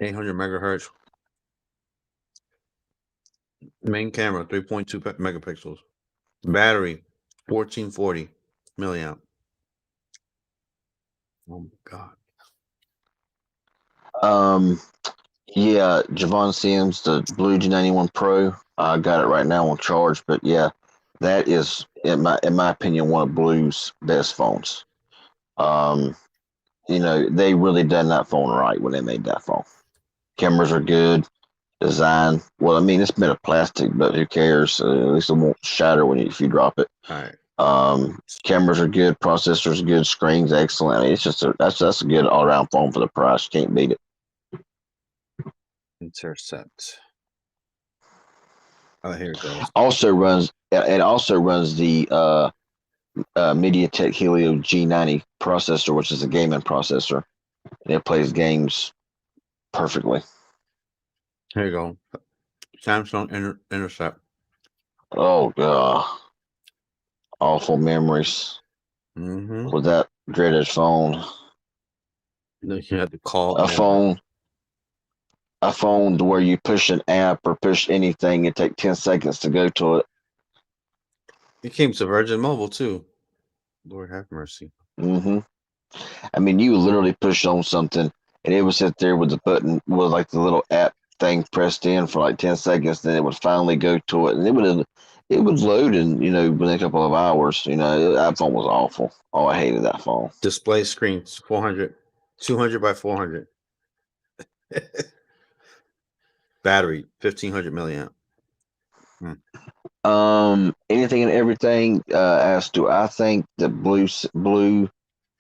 800 megahertz. Main camera, 3.2 megapixels. Battery, 1440 milliamp. Oh my god. Um. Yeah, Javon Sims, the Blue G91 Pro. I got it right now on charge, but yeah, that is in my opinion one of Blue's best phones. Um, they really done that phone right when they made that phone. Cameras are good, design. Well, I mean, it's made of plastic, but who cares? At least it won't shatter if you drop it. All right. Cameras are good, processors good, screens excellent. I mean, it's just that's a good all around phone for the price. Can't beat it. Intercept. Oh, here it goes. It also runs the Mediatek Helio G90 processor, which is a gaming processor, and it plays games perfectly. Here you go. Samsung Intercept. Oh god, awful memories Mm-hmm. with that dreaded phone. Then you had to call A Amber. phone, a phone where you push an app or push anything, it take 10 seconds to go to it. It came to Virgin Mobile too. Lord have mercy. hmm I mean, you literally push on something, and it would sit there with the button with like the little app thing pressed in for like 10 seconds. Then it would finally go to it, and it would load in, within a couple of hours. That phone was awful. Oh, I hated that phone. Display screens 400, 200 by 400. Battery 1500 milliamp. Hmm. Anything and everything. As to I think the blue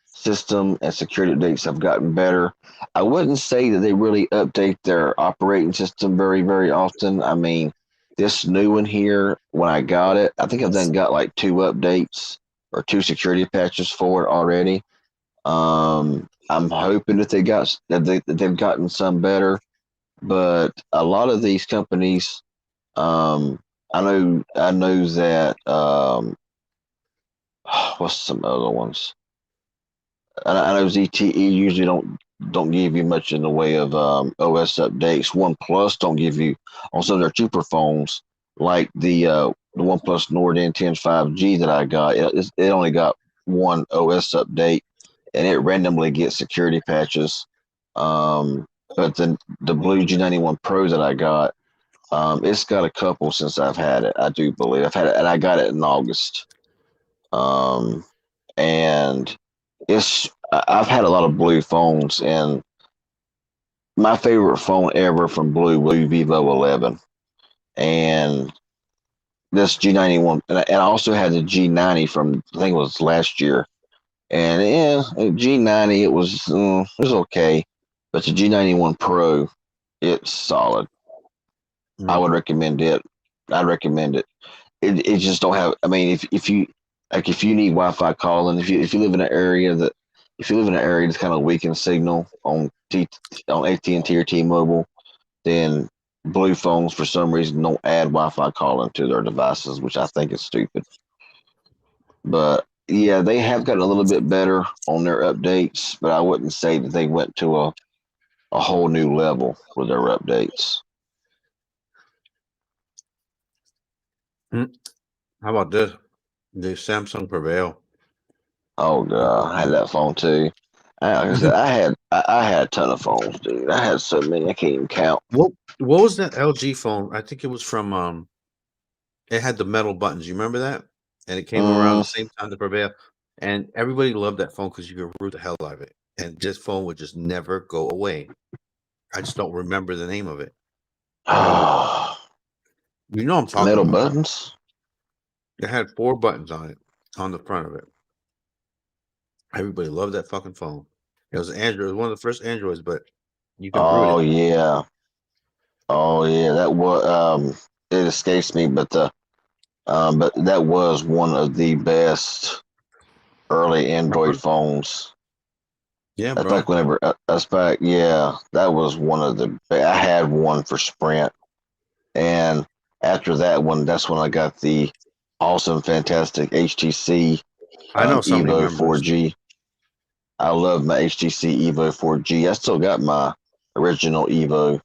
system and security updates have gotten better. I wouldn't say that they really update their operating system very, very often. I mean, this new one here, when I got it, I think I've then got like two updates or two security patches for it already. I'm hoping that that they've gotten some better, but a lot of these companies, um, I know that what's some other ones? I know ZTE usually don't give you much in the way of OS updates. OnePlus don't give you on some of their cheaper phones, like the OnePlus Nord N10 5G that I got. It only got one OS update, and it randomly gets security patches. But then the Blue G91 Pro that I got, it's got a couple since I've had it. I do believe I've had it, and I got it in August. Um, and I've had a lot of Blue phones, and my favorite phone ever from Blue was Vivo 11, and this G91, and I also had the G90 from I think it was last year, and yeah, G90 it was okay, but the G91 Pro, it's solid. I Mm. would recommend it. I'd recommend it. It just don't have. I mean, if you need Wi-Fi calling, if you live in an area that if you live in an area that's kind of weak in signal on AT&T or T-Mobile, then Blue phones for some reason don't add Wi-Fi calling to their devices, which I think is stupid. But yeah, they have gotten a little bit better on their updates, but I wouldn't say that they went to a whole new level with their updates. Mm. How about this? The Samsung Prevail. Oh god, I had that phone too. Like I said, I had a ton of phones, dude. I had so many I can't even count. What was that LG phone? I think it was from it had the metal buttons. You remember that? And it came around the Mm, same time to Prevail. And everybody loved that phone because you could root the hell out of it. And this phone would just never go away. I just don't remember the name of it. You know what I'm talking metal about. buttons. It had four buttons on it, on the front of it. Everybody loved that fucking phone. It was Android. It was one of the first Androids, but you can root Oh it. yeah, oh yeah. That was it escapes me, but that was one of the best early Android Uh-huh. phones. Yeah, That's back bro. whenever that's back. Yeah, that was one of the. I had one for Sprint, and after that one, that's when I got the awesome, fantastic HTC I know somebody Evo remembers. 4G. I love my HTC Evo 4G. I still got my original Evo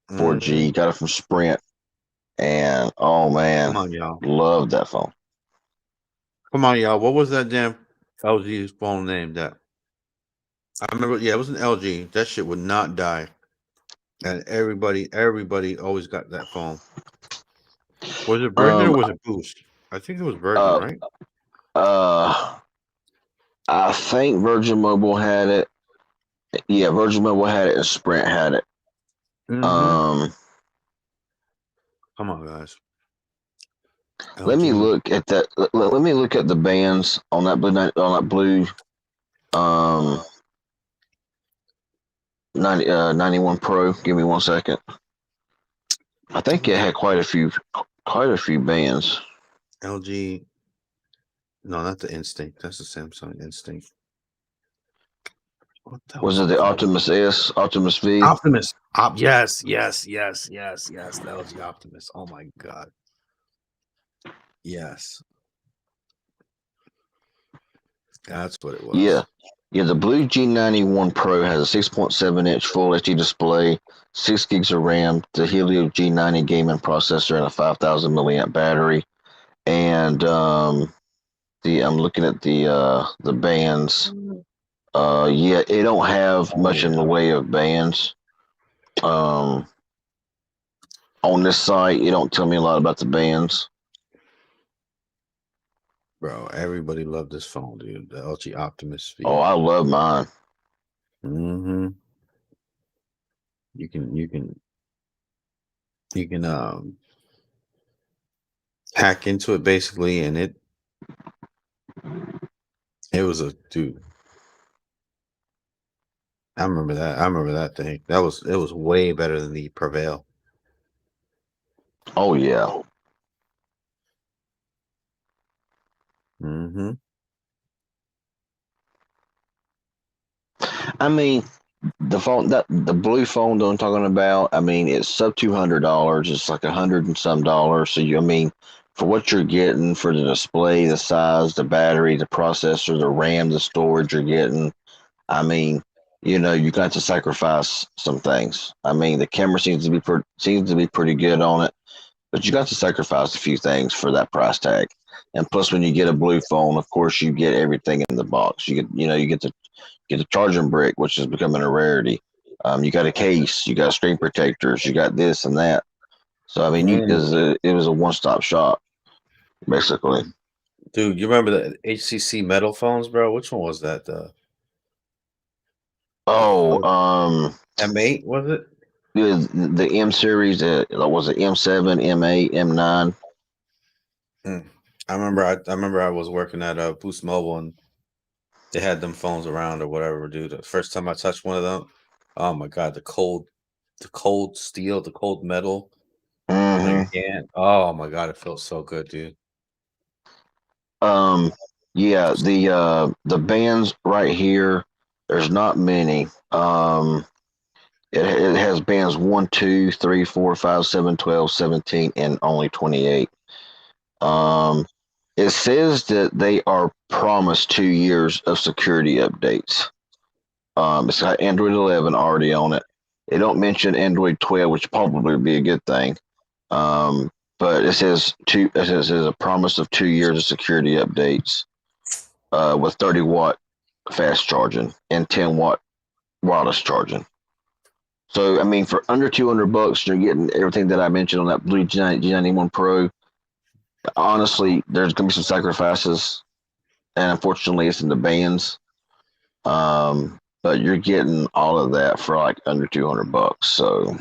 Hmm. 4G. Got it from Sprint, and oh Come man, on, y'all. love that phone. Come on, y'all. What was that damn LG's phone name? That I remember. Yeah, it was an LG. That shit would not die, and everybody always got that phone. Was it Virgin or Um, was it Boost? I think it was Virgin, uh, right? uh, I think Virgin Mobile had it. Yeah, Virgin Mobile had it, and Sprint had it. Hmm. Um, Come on, guys. let me LG. look at that. Let me look at the bands on that blue um 91 Pro. Give me 1 second. I think it had quite a few bands. LG. No, not the Instinct. That's the Samsung Instinct. What the hell Was was it it the called? Optimus S, Optimus V? Optimus. Yes, yes, yes, yes, yes. The LG Optimus. Oh my god. Yes, that's what it Yeah. was. Yeah, the Blue G91 Pro has a 6.7-inch Full HD display, 6 gigs of RAM, the Helio G90 gaming processor, and a 5,000 milliamp battery. And the I'm looking at the bands. Yeah, it don't have Oh much in the yeah. way of bands. Um, on this site, it don't tell me a lot about the bands. Bro, everybody loved this phone, dude. The LG Optimus Oh, V. I love mine. Mm-hmm. You can you can you can hack into it basically, and it was a dude. I remember that. I remember that thing. It was way better than the Prevail. Oh yeah. Mm-hmm. I mean, the blue phone that I'm talking about. I mean, it's sub $200. It's like 100 and some dollars. So I mean, for what you're getting for the display, the size, the battery, the processor, the RAM, the storage you're getting. I mean, you got to sacrifice some things. I mean, the camera seems to be pretty good on it, but you got to sacrifice a few things for that price tag. And plus, when you get a blue phone, of course, you get everything in the box. You get the charging brick, which is becoming a rarity. You got a case, you got screen protectors, you got this and that. So I mean, Mm. it was a one stop shop basically. Dude, you remember the HCC metal phones, bro? Which one was that? Oh, The M8 was it? the M series, was it M7, M8, M9? Mm. I remember I was working at Boost Mobile and they had them phones around or whatever, dude. The first time I touched one of them, oh my god, the cold steel, the cold metal on your Hmm. hand. Oh my god, it felt so good, dude. Um, yeah, the bands right here, there's not many. It has bands 1, 2, 3, 4, 5, 7, 12, 17, and only 28. Um, it says that they are promised 2 years of security updates. It's got Android 11 already on it. They don't mention Android 12, which probably would be a good thing. Um, but it says it says a promise of 2 years of security updates with 30-watt fast charging and 10-watt wireless charging. So I mean, for under $200, you're getting everything that I mentioned on that blue G91 Pro. Honestly, there's gonna be some sacrifices, and unfortunately, it's in the bands. But you're getting all of that for like under $200. So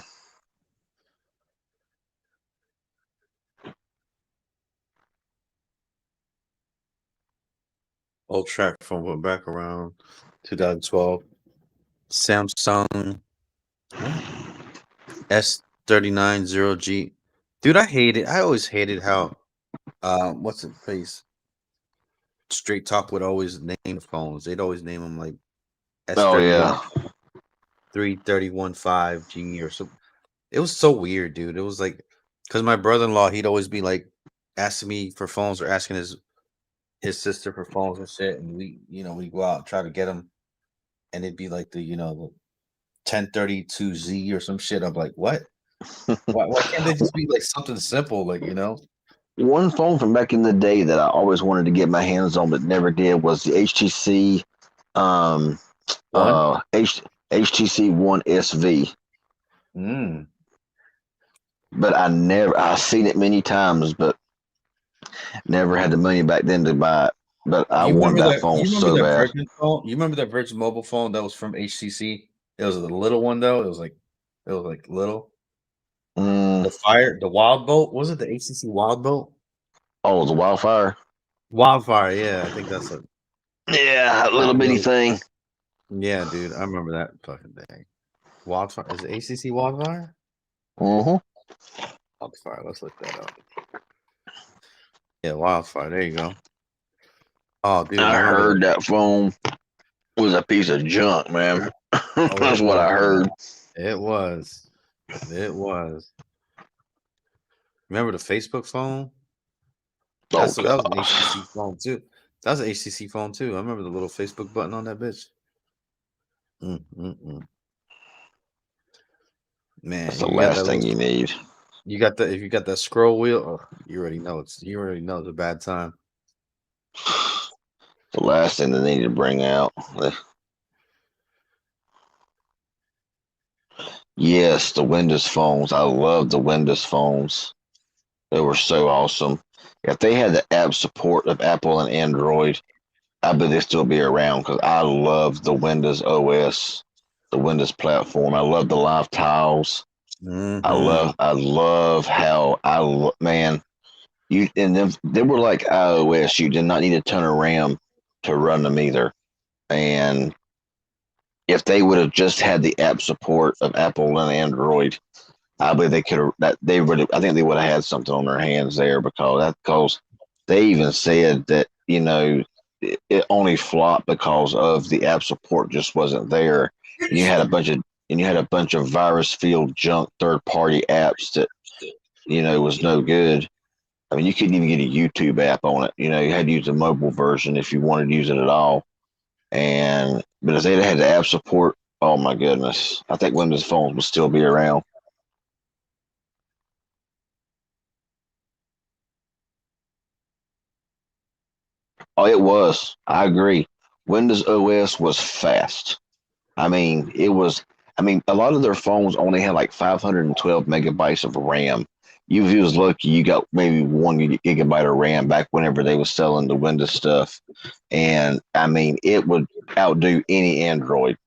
Old track phone went back around 2012. Samsung what? S390G. Dude, I hate it. I always hated how what's it face? Straight Talk would always name phones. They'd always name them like oh S31 yeah. 331 5G or so. It was so weird, dude. It was like because my brother-in-law, he'd always be like asking me for phones or asking his sister for phones and shit, and we go out and try to get them, and it'd be like the 1032Z or some shit. I'm like, what? Why can't they just be like something simple, like? One phone from back in the day that I always wanted to get my hands on but never did was the HTC um One? HTC One SV. Mm. But I've seen it many times, but never had the money back then to buy it. But I wanted that phone You remember so that bad. Virgin phone? You remember that Virgin mobile phone that was from HCC? It was a little one though. It was like little. Mm, The Wild Boat, was it the HCC Wild Boat? oh, the wildfire. Wildfire, yeah, I think that's a Yeah, a little that bitty little thing. yeah, dude. I remember that fucking thing. Wildfire is it HCC Wildfire? Hmm. Wildfire, let's look that up. Yeah, Wildfire. There you go. Oh, dude, I I remember that. heard that phone was a piece of junk, man. Oh, That's it what was, I heard. bro. It was. It was. Remember the Facebook phone? Oh That was an gosh, HTC phone too. That was an HTC phone too. I remember the little Facebook button on that bitch. Mm. Man, that's the you got that last little. thing you need. You got that. If you got that scroll wheel, oh, you already know it's. You already know it's a bad time. The last thing they need to bring out. Yes, the Windows phones. I love the Windows phones. They were so awesome. If they had the app support of Apple and Android, I bet they still be around because I love the Windows OS, the Windows platform. I love the live tiles. Mm-hmm. I love how man, you and them they were like iOS. You did not need a ton of RAM to run them either. And if they would have just had the app support of Apple and Android, I believe they could have that they would I think they would have had something on their hands there because they even said that, it only flopped because of the app support just wasn't there. And you had a bunch of virus filled junk third party apps that, was no good. I mean, you couldn't even get a YouTube app on it. You had to use the mobile version if you wanted to use it at all. But if they'd had the app support, oh my goodness, I think Windows phones would still be around. Oh, it was. I agree. Windows OS was fast. I mean, it was. I mean, a lot of their phones only had like 512 megabytes of RAM. If you was lucky, you got maybe 1 gigabyte of RAM back whenever they was selling the Windows stuff. And I mean, it would outdo any Android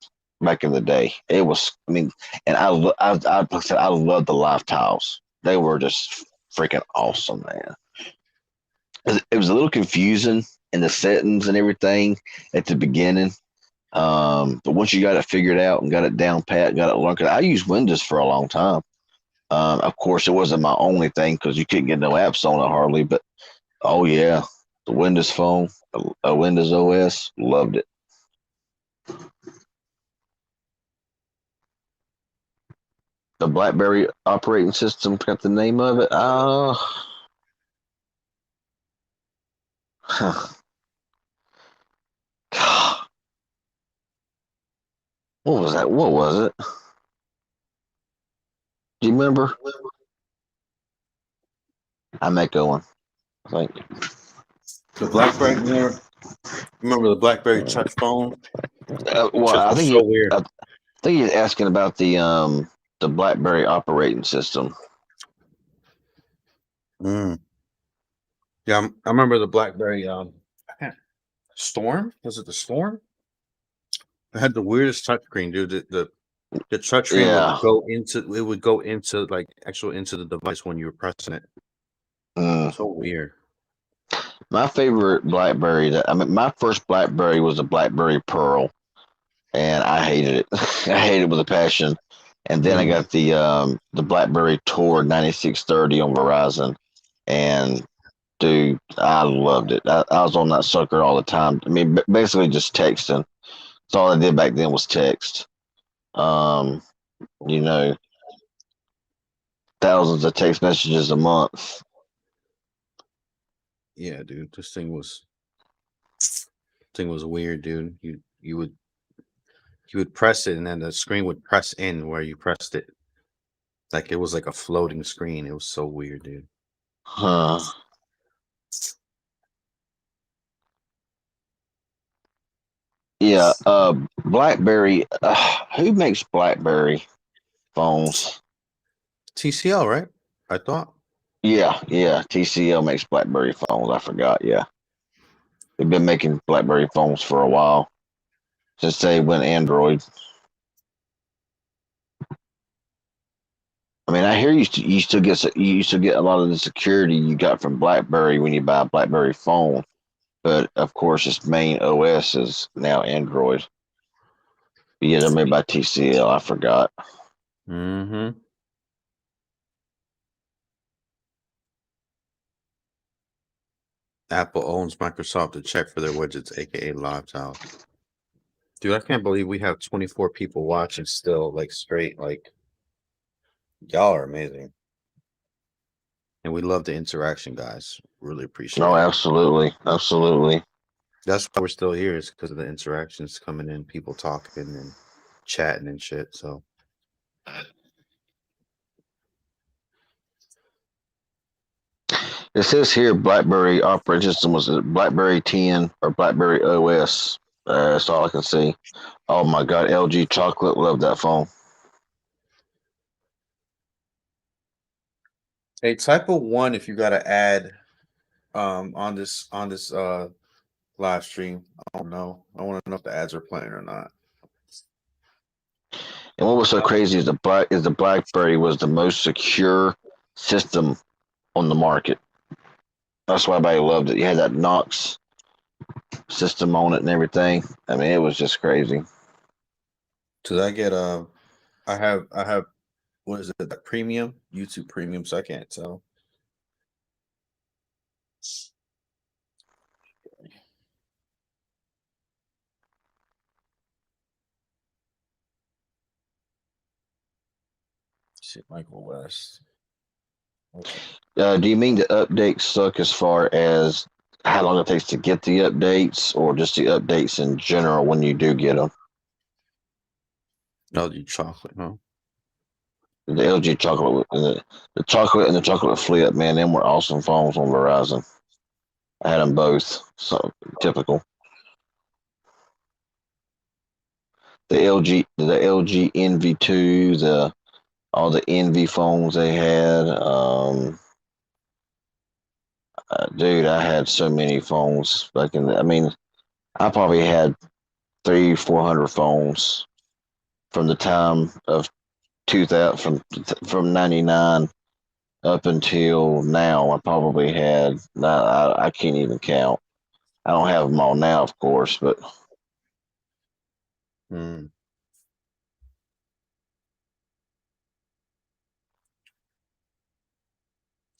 back in the day. It was. I mean, and like I said, I love the live tiles. They were just freaking awesome, man. It was a little confusing in the settings and everything at the beginning. But once you got it figured out and got it down pat, got it learned, I used Windows for a long time. Of course, it wasn't my only thing because you couldn't get no apps on it hardly. But oh yeah, the Windows Phone, a Windows OS, loved it. The BlackBerry operating system, got the name of it. What was that? What was it? Do you remember? I'm echoing. I think. The BlackBerry. Remember the BlackBerry touch phone? Well, Just was so weird. I think he's asking about the BlackBerry operating system. Mm. Yeah, I remember the BlackBerry. Storm, was it the Storm? It had the weirdest touchscreen, dude. The touchscreen Yeah. would go into like actual into the device when you were pressing it. Mm. So weird. My favorite BlackBerry my first BlackBerry was a BlackBerry Pearl, and I hated it. I hated it with a passion. And then I Mm. got the BlackBerry Tor 9630 on Verizon, and dude, I loved it. I was on that sucker all the time. I mean, basically just texting. That's all I did back then was text. Um, you know, thousands of text messages a month. Yeah, dude. Thing was weird, dude. You would press it and then the screen would press in where you pressed it. Like it was like a floating screen. It was so weird, dude. Huh. Yeah. BlackBerry. Who makes BlackBerry phones? TCL, right? I thought. Yeah, yeah. TCL makes BlackBerry phones. I forgot. Yeah, they've been making BlackBerry phones for a while since they went Android. I mean, I hear you still get a lot of the security you got from BlackBerry when you buy a BlackBerry phone, but of course, its main OS is now Android. But yeah, they're made by TCL. I forgot. Mm-hmm. Apple owns Microsoft to check for their widgets, aka live tiles. Dude, I can't believe we have 24 people watching still, like straight. Like y'all are amazing. And we love the interaction, guys. Really appreciate Oh, it. absolutely, absolutely. That's why we're still here, is because of the interactions coming in, people talking and chatting and shit. So It says here BlackBerry operating system was a BlackBerry 10 or BlackBerry OS. That's all I can see. Oh my God, LG chocolate, love that phone. hey, type of one if you gotta add on this live stream. I don't know. I want to know if the ads are playing or not. And what was so crazy is the BlackBerry was the most secure system on the market. That's why everybody loved it. You had that Knox system on it and everything. I mean, it was just crazy. Cause I get I have what is it? The premium YouTube premium, so I can't tell. Shit, Michael West. Okay. Do you mean the updates suck as far as how long it takes to get the updates, or just the updates in general when you do get them? LG chocolate, huh? The LG chocolate and the chocolate and the chocolate flip, man, them were awesome phones on Verizon. I had them both. So typical. The LG NV2, the all the NV phones they had. Dude, I had so many phones back in. I mean, I probably had 300-400 phones from the time of 2000 from 99 up until now. I probably had. I can't even count. I don't have them all now, of course, but Mm.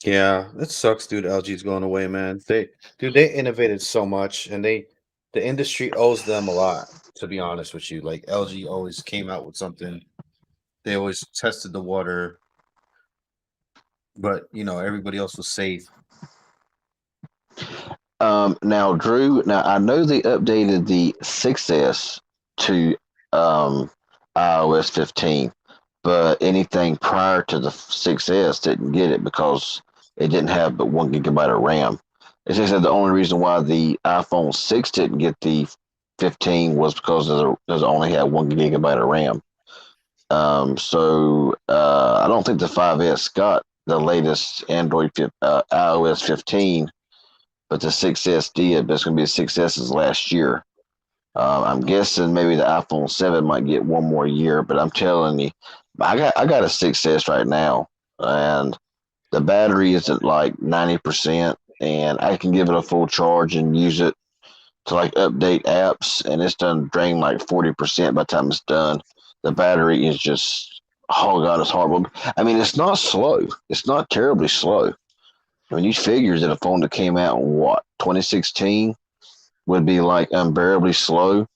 Yeah, it sucks, dude. LG's going away, man. They innovated so much, and the industry owes them a lot. To be honest with you, like LG always came out with something. They always tested the water, but everybody else was safe. Now, Drew, now I know they updated the 6S to um, iOS 15, but anything prior to the 6S didn't get it because it didn't have but 1 gigabyte of RAM. They said the only reason why the iPhone 6 didn't get the 15 was because it only had 1 gigabyte of RAM. I don't think the 5S got the latest iOS 15, but the 6S did. But it's going to be the 6S's last year. I'm guessing maybe the iPhone 7 might get one more year, but I'm telling you, I got a 6S right now, and the battery is at like 90%, and I can give it a full charge and use it to like update apps, and it's done drain like 40% by the time it's done. The battery is just, oh god, it's horrible. I mean, it's not slow. It's not terribly slow. I mean, these figures that a phone that came out in what 2016 would be like unbearably slow,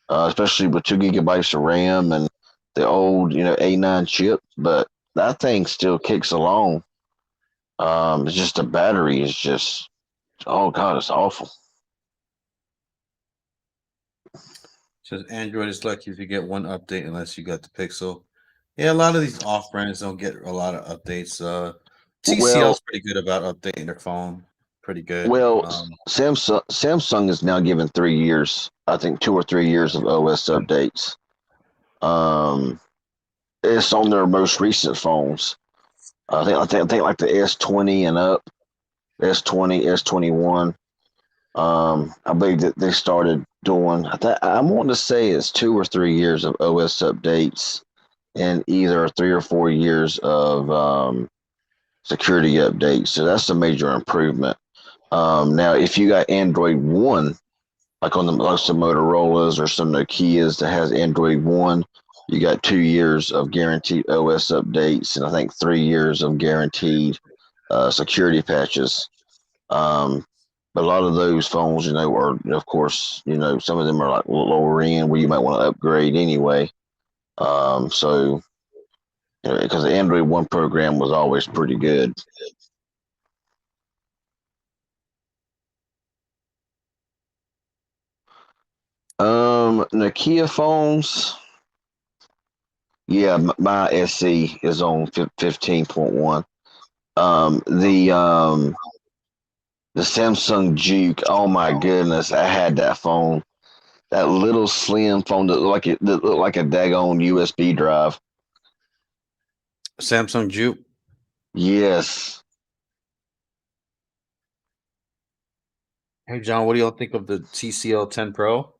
especially with 2 gigabytes of RAM and the old, A9 chip. But that thing still kicks along. It's just the battery is just, oh god, it's awful. Says Android is lucky if you get one update unless you got the Pixel. Yeah, a lot of these off brands don't get a lot of updates. TCL Well, is pretty good about updating their phone. Pretty good. well, Samsung is now given 3 years. I think 2 or 3 years of OS updates. Um, it's on their most recent phones. I think like the S20 and up, S20, S21. I believe that they started doing. I'm wanting to say it's 2 or 3 years of OS updates and either 3 or 4 years of security updates. So that's a major improvement. Now, if you got Android One, like on some Motorola's or some Nokia's that has Android One, you got 2 years of guaranteed OS updates and I think 3 years of guaranteed security patches. Um, but a lot of those phones, are of course, some of them are like lower end where you might want to upgrade anyway. So because the Android One program was always pretty good. Nokia phones, yeah, my SC is on 15.1. The Samsung Juke, oh my goodness, I had that phone. That little slim phone that looked like a daggone USB drive. Samsung Juke. Yes. Hey John, what do y'all think of the TCL 10 Pro?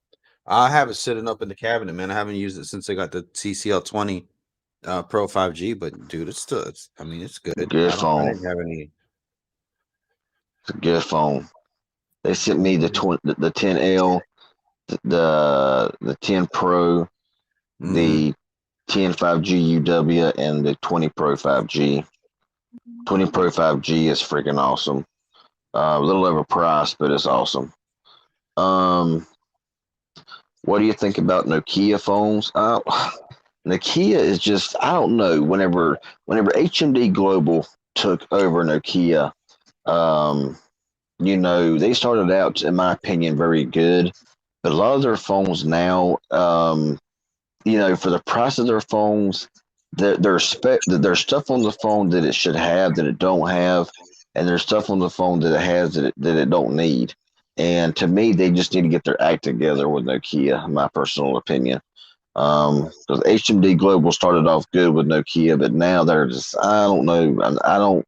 I have it sitting up in the cabinet, man. I haven't used it since I got the TCL 20 Pro 5G, but dude, I mean, it's good. Good I phone. didn't have any. It's a good phone. They sent me Mhm. the 10L, the 10 Pro, Mhm. the 10 5G UW, and the 20 Pro 5G. 20 Pro 5G is freaking awesome. A little overpriced, but it's awesome. Um, what do you think about Nokia phones? Nokia is just, I don't know. Whenever HMD Global took over Nokia, um, they started out, in my opinion, very good, but a lot of their phones now, for the price of their phones, there's stuff on the phone that it should have that it don't have, and there's stuff on the phone that it has that it don't need. And to me, they just need to get their act together with Nokia, in my personal opinion. Because HMD Global started off good with Nokia, but now they're just, I don't know. I don't.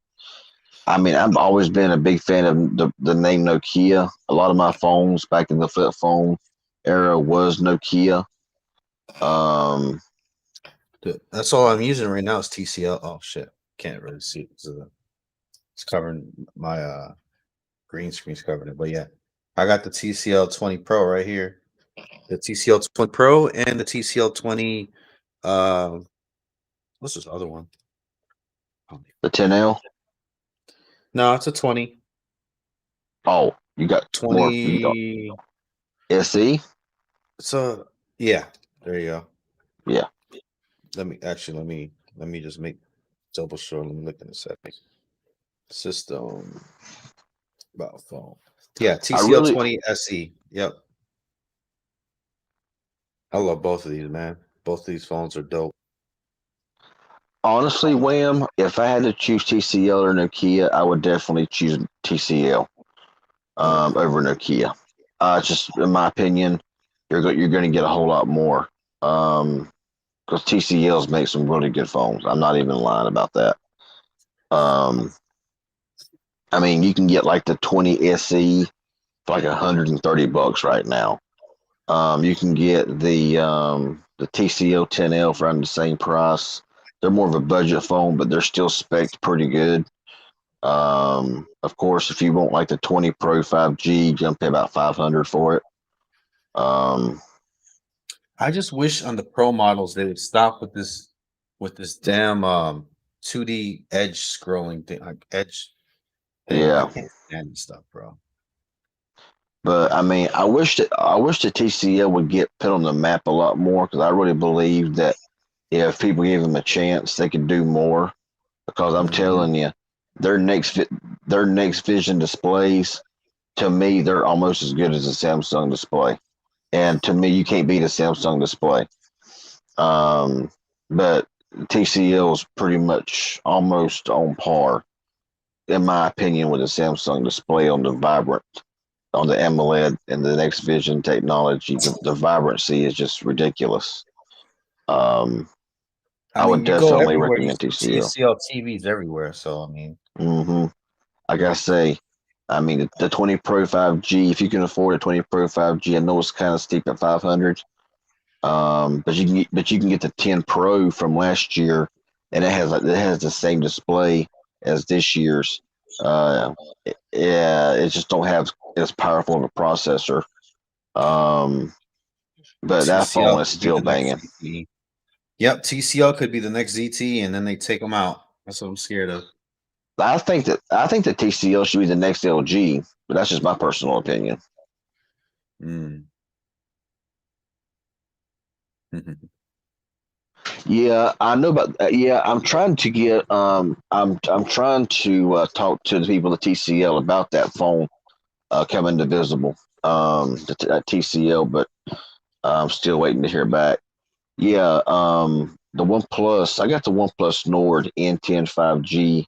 I mean, I've always been a big fan of the name Nokia. A lot of my phones back in the flip phone era was Nokia. Um, That's all I'm using right now is TCL. Oh shit, can't really see it 'cause of it's covering my green screen's covering it. But yeah, I got the TCL 20 Pro right here. The TCL 20 Pro and the TCL 20. Uh, what's this other one? the 10L. No, it's a 20. Oh, you got more. You got 20. SE. So yeah, there you go. Yeah, Let me just make double sure. Let me look in the settings. System about phone. Yeah, I TCL really 20 SE. Yep. I love both of these, man. Both of these phones are dope. honestly, Wham. If I had to choose TCL or Nokia, I would definitely choose TCL Mm. over Nokia. Just in my opinion, you're going to get a whole lot more. Because TCLs make some really good phones. I'm not even lying about that. Um, I mean, you can get like the 20 SE for like $130 right now. You can get the TCL 10L for around the same price. They're more of a budget phone, but they're still spec'd pretty good. Of course, if you want like the 20 Pro 5G, you're gonna pay about 500 for it. Um, I just wish on the Pro models they would stop with this damn 2D edge scrolling thing, like edge thing. I yeah, can't stand this stuff, bro. but I mean, I wish the TCL would get put on the map a lot more because I really believe that if people gave them a chance, they could do more. Because I'm Hmm. telling you, their next their next vision displays, to me, they're almost as good as a Samsung display. And to me, you can't beat a Samsung display. Um, but TCL is pretty much almost on par, in my opinion, with a Samsung display on the AMOLED and the next vision technology. The vibrancy is just ridiculous. Um, I I mean, would you go definitely everywhere, you recommend see TCL. TCL TVs everywhere. So I mean, Hmm. Like I say, I mean the 20 Pro 5G. If you can afford a 20 Pro 5G, I know it's kind of steep at 500. But you can get the 10 Pro from last year, and it has the same display as this year's. Yeah, it just don't have as powerful of a processor. Um, but that phone TCL is could be still the next banging. ZTE. Yep, TCL could be the next ZTE, and then they take them out. That's what I'm scared of. I think that TCL should be the next LG, but that's just my personal opinion. Mm. Yeah, I know about. Yeah, I'm trying to get. I'm trying to talk to the people at TCL about that phone coming to Visible. At TCL, but I'm still waiting to hear back. Yeah. The OnePlus. I got the OnePlus Nord N10 5G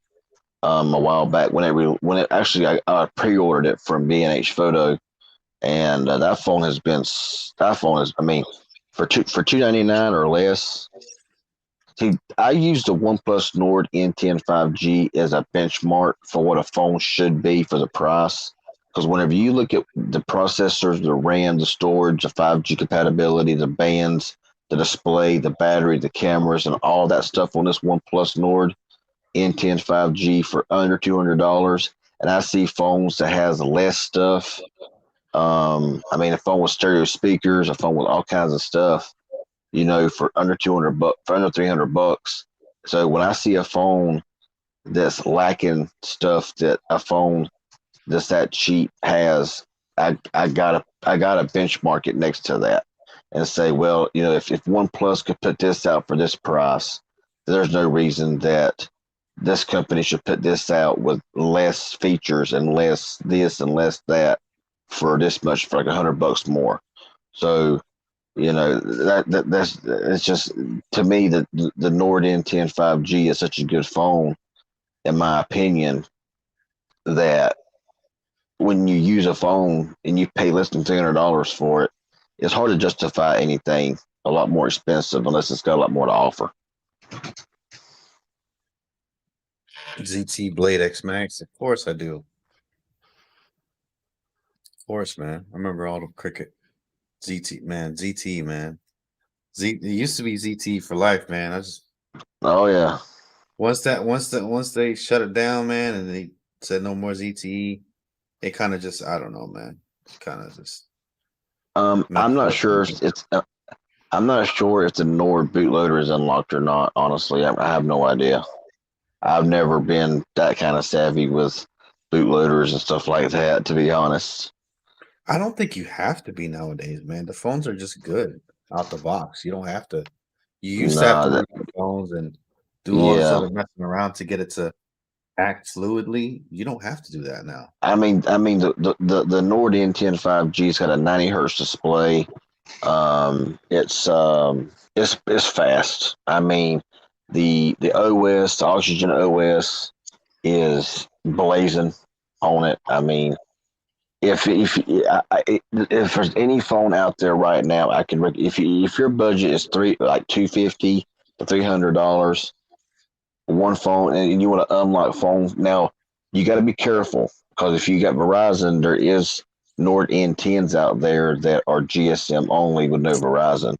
a while back when it actually I pre-ordered it from B&H Photo, and that phone is. I mean, for 299 or less. See, I use the OnePlus Nord N10 5G as a benchmark for what a phone should be for the price. Because whenever you look at the processors, the RAM, the storage, the 5G compatibility, the bands, the display, the battery, the cameras, and all that stuff on this OnePlus Nord N10 5G for under $200, and I see phones that has less stuff. I mean, a phone with stereo speakers, a phone with all kinds of stuff, for under 200 bucks, for under $300. So when I see a phone that's lacking stuff that a phone that's that cheap has, I gotta benchmark it next to that and say, well, if OnePlus could put this out for this price, there's no reason that this company should put this out with less features and less this and less that for this much, for like $100 more. So that's it's just, to me, the Nord N10 5G is such a good phone, in my opinion, that when you use a phone and you pay less than $300 for it, it's hard to justify anything a lot more expensive unless it's got a lot more to offer. ZT Blade X Max, of course I do. Of course, man. I remember all the cricket ZT, man. ZT, man. It used to be ZT for life, man. I just Oh yeah. once they shut it down, man, and they said no more ZTE, it kind of just, I don't know, man. It kind of just I'm messed not up. sure if it's. I'm not sure if the Nord bootloader is unlocked or not. Honestly, I have no idea. I've never been that kind of savvy with bootloaders and stuff like that, to be honest. I don't think you have to be nowadays, man. The phones are just good out the box. You don't have to. You used to have No, to that, root the phones and do all this yeah. other messing around to get it to act fluidly. You don't have to do that now. I mean, the Nord N10 5G's got a 90 hertz display. It's fast. I mean, the OS, the Oxygen OS, is blazing on it. I mean, if there's any phone out there right now, I can if your budget is 250 to $300, one phone, and you want to unlock phones. Now you got to be careful, because if you got Verizon, there is Nord N10s out there that are GSM only with no Verizon.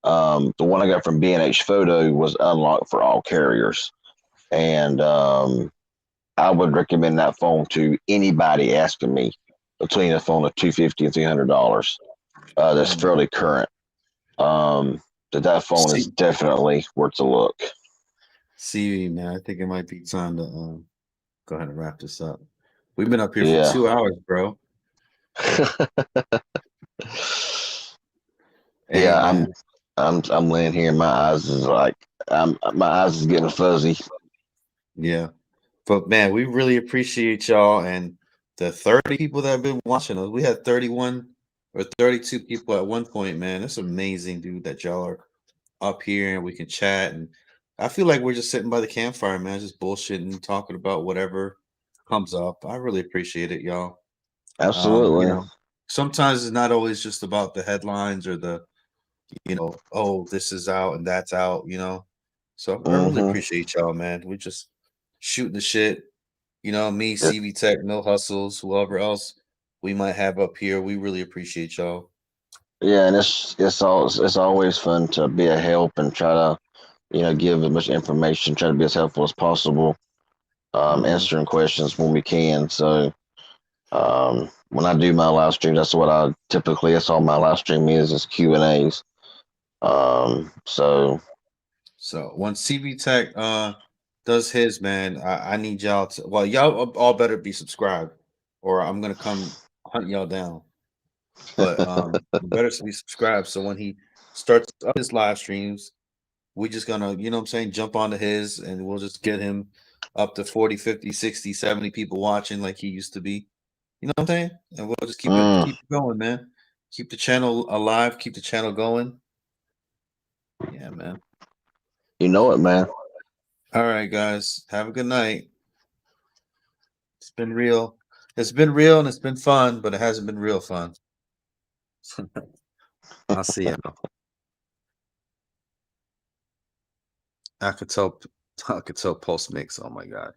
The one I got from B&H Photo was unlocked for all carriers, and I would recommend that phone to anybody asking me between a phone of $250 and $300. That's fairly current. That phone is See, definitely worth a look. see, man, I think it might be time to go ahead and wrap this up. We've been up here for Yeah. 2 hours, bro. Hey, Yeah, man. I'm laying here. My eyes is like, my eyes is getting fuzzy. Yeah. But man, we really appreciate y'all and the 30 people that have been watching us. We had 31 or 32 people at one point, man. That's amazing, dude, that y'all are up here and we can chat. And I feel like we're just sitting by the campfire, man, just bullshitting, talking about whatever comes up. I really appreciate it, y'all. You Absolutely. know, sometimes it's not always just about the headlines or the, oh, this is out and that's out, So I really Hmm. appreciate y'all, man. We're just shooting the shit. Me, Yeah, CV Tech, No Hustles, whoever else we might have up here. We really appreciate y'all. yeah, and it's always fun to be a help and try to, give as much information, try to be as helpful as possible, Hmm. answering questions when we can. So when I do my live stream, that's all my live stream is Q&As. So So once CV Tech does his, man, I need y'all to, well, y'all all better be subscribed or I'm gonna come hunt y'all down. But you better be subscribed so when he starts up his live streams, we just gonna, what I'm saying, jump onto his and we'll just get him up to 40, 50, 60, 70 people watching like he used to be. You know what I'm saying? And we'll just keep it mm, keep it going, man. Keep the channel alive, keep the channel going. Yeah, man. you know it, man. All right, guys. Have a good night. It's been real. It's been real and it's been fun, but it hasn't been real fun. I'll see you. I could tell I could tell Pulse Mix. Oh my god.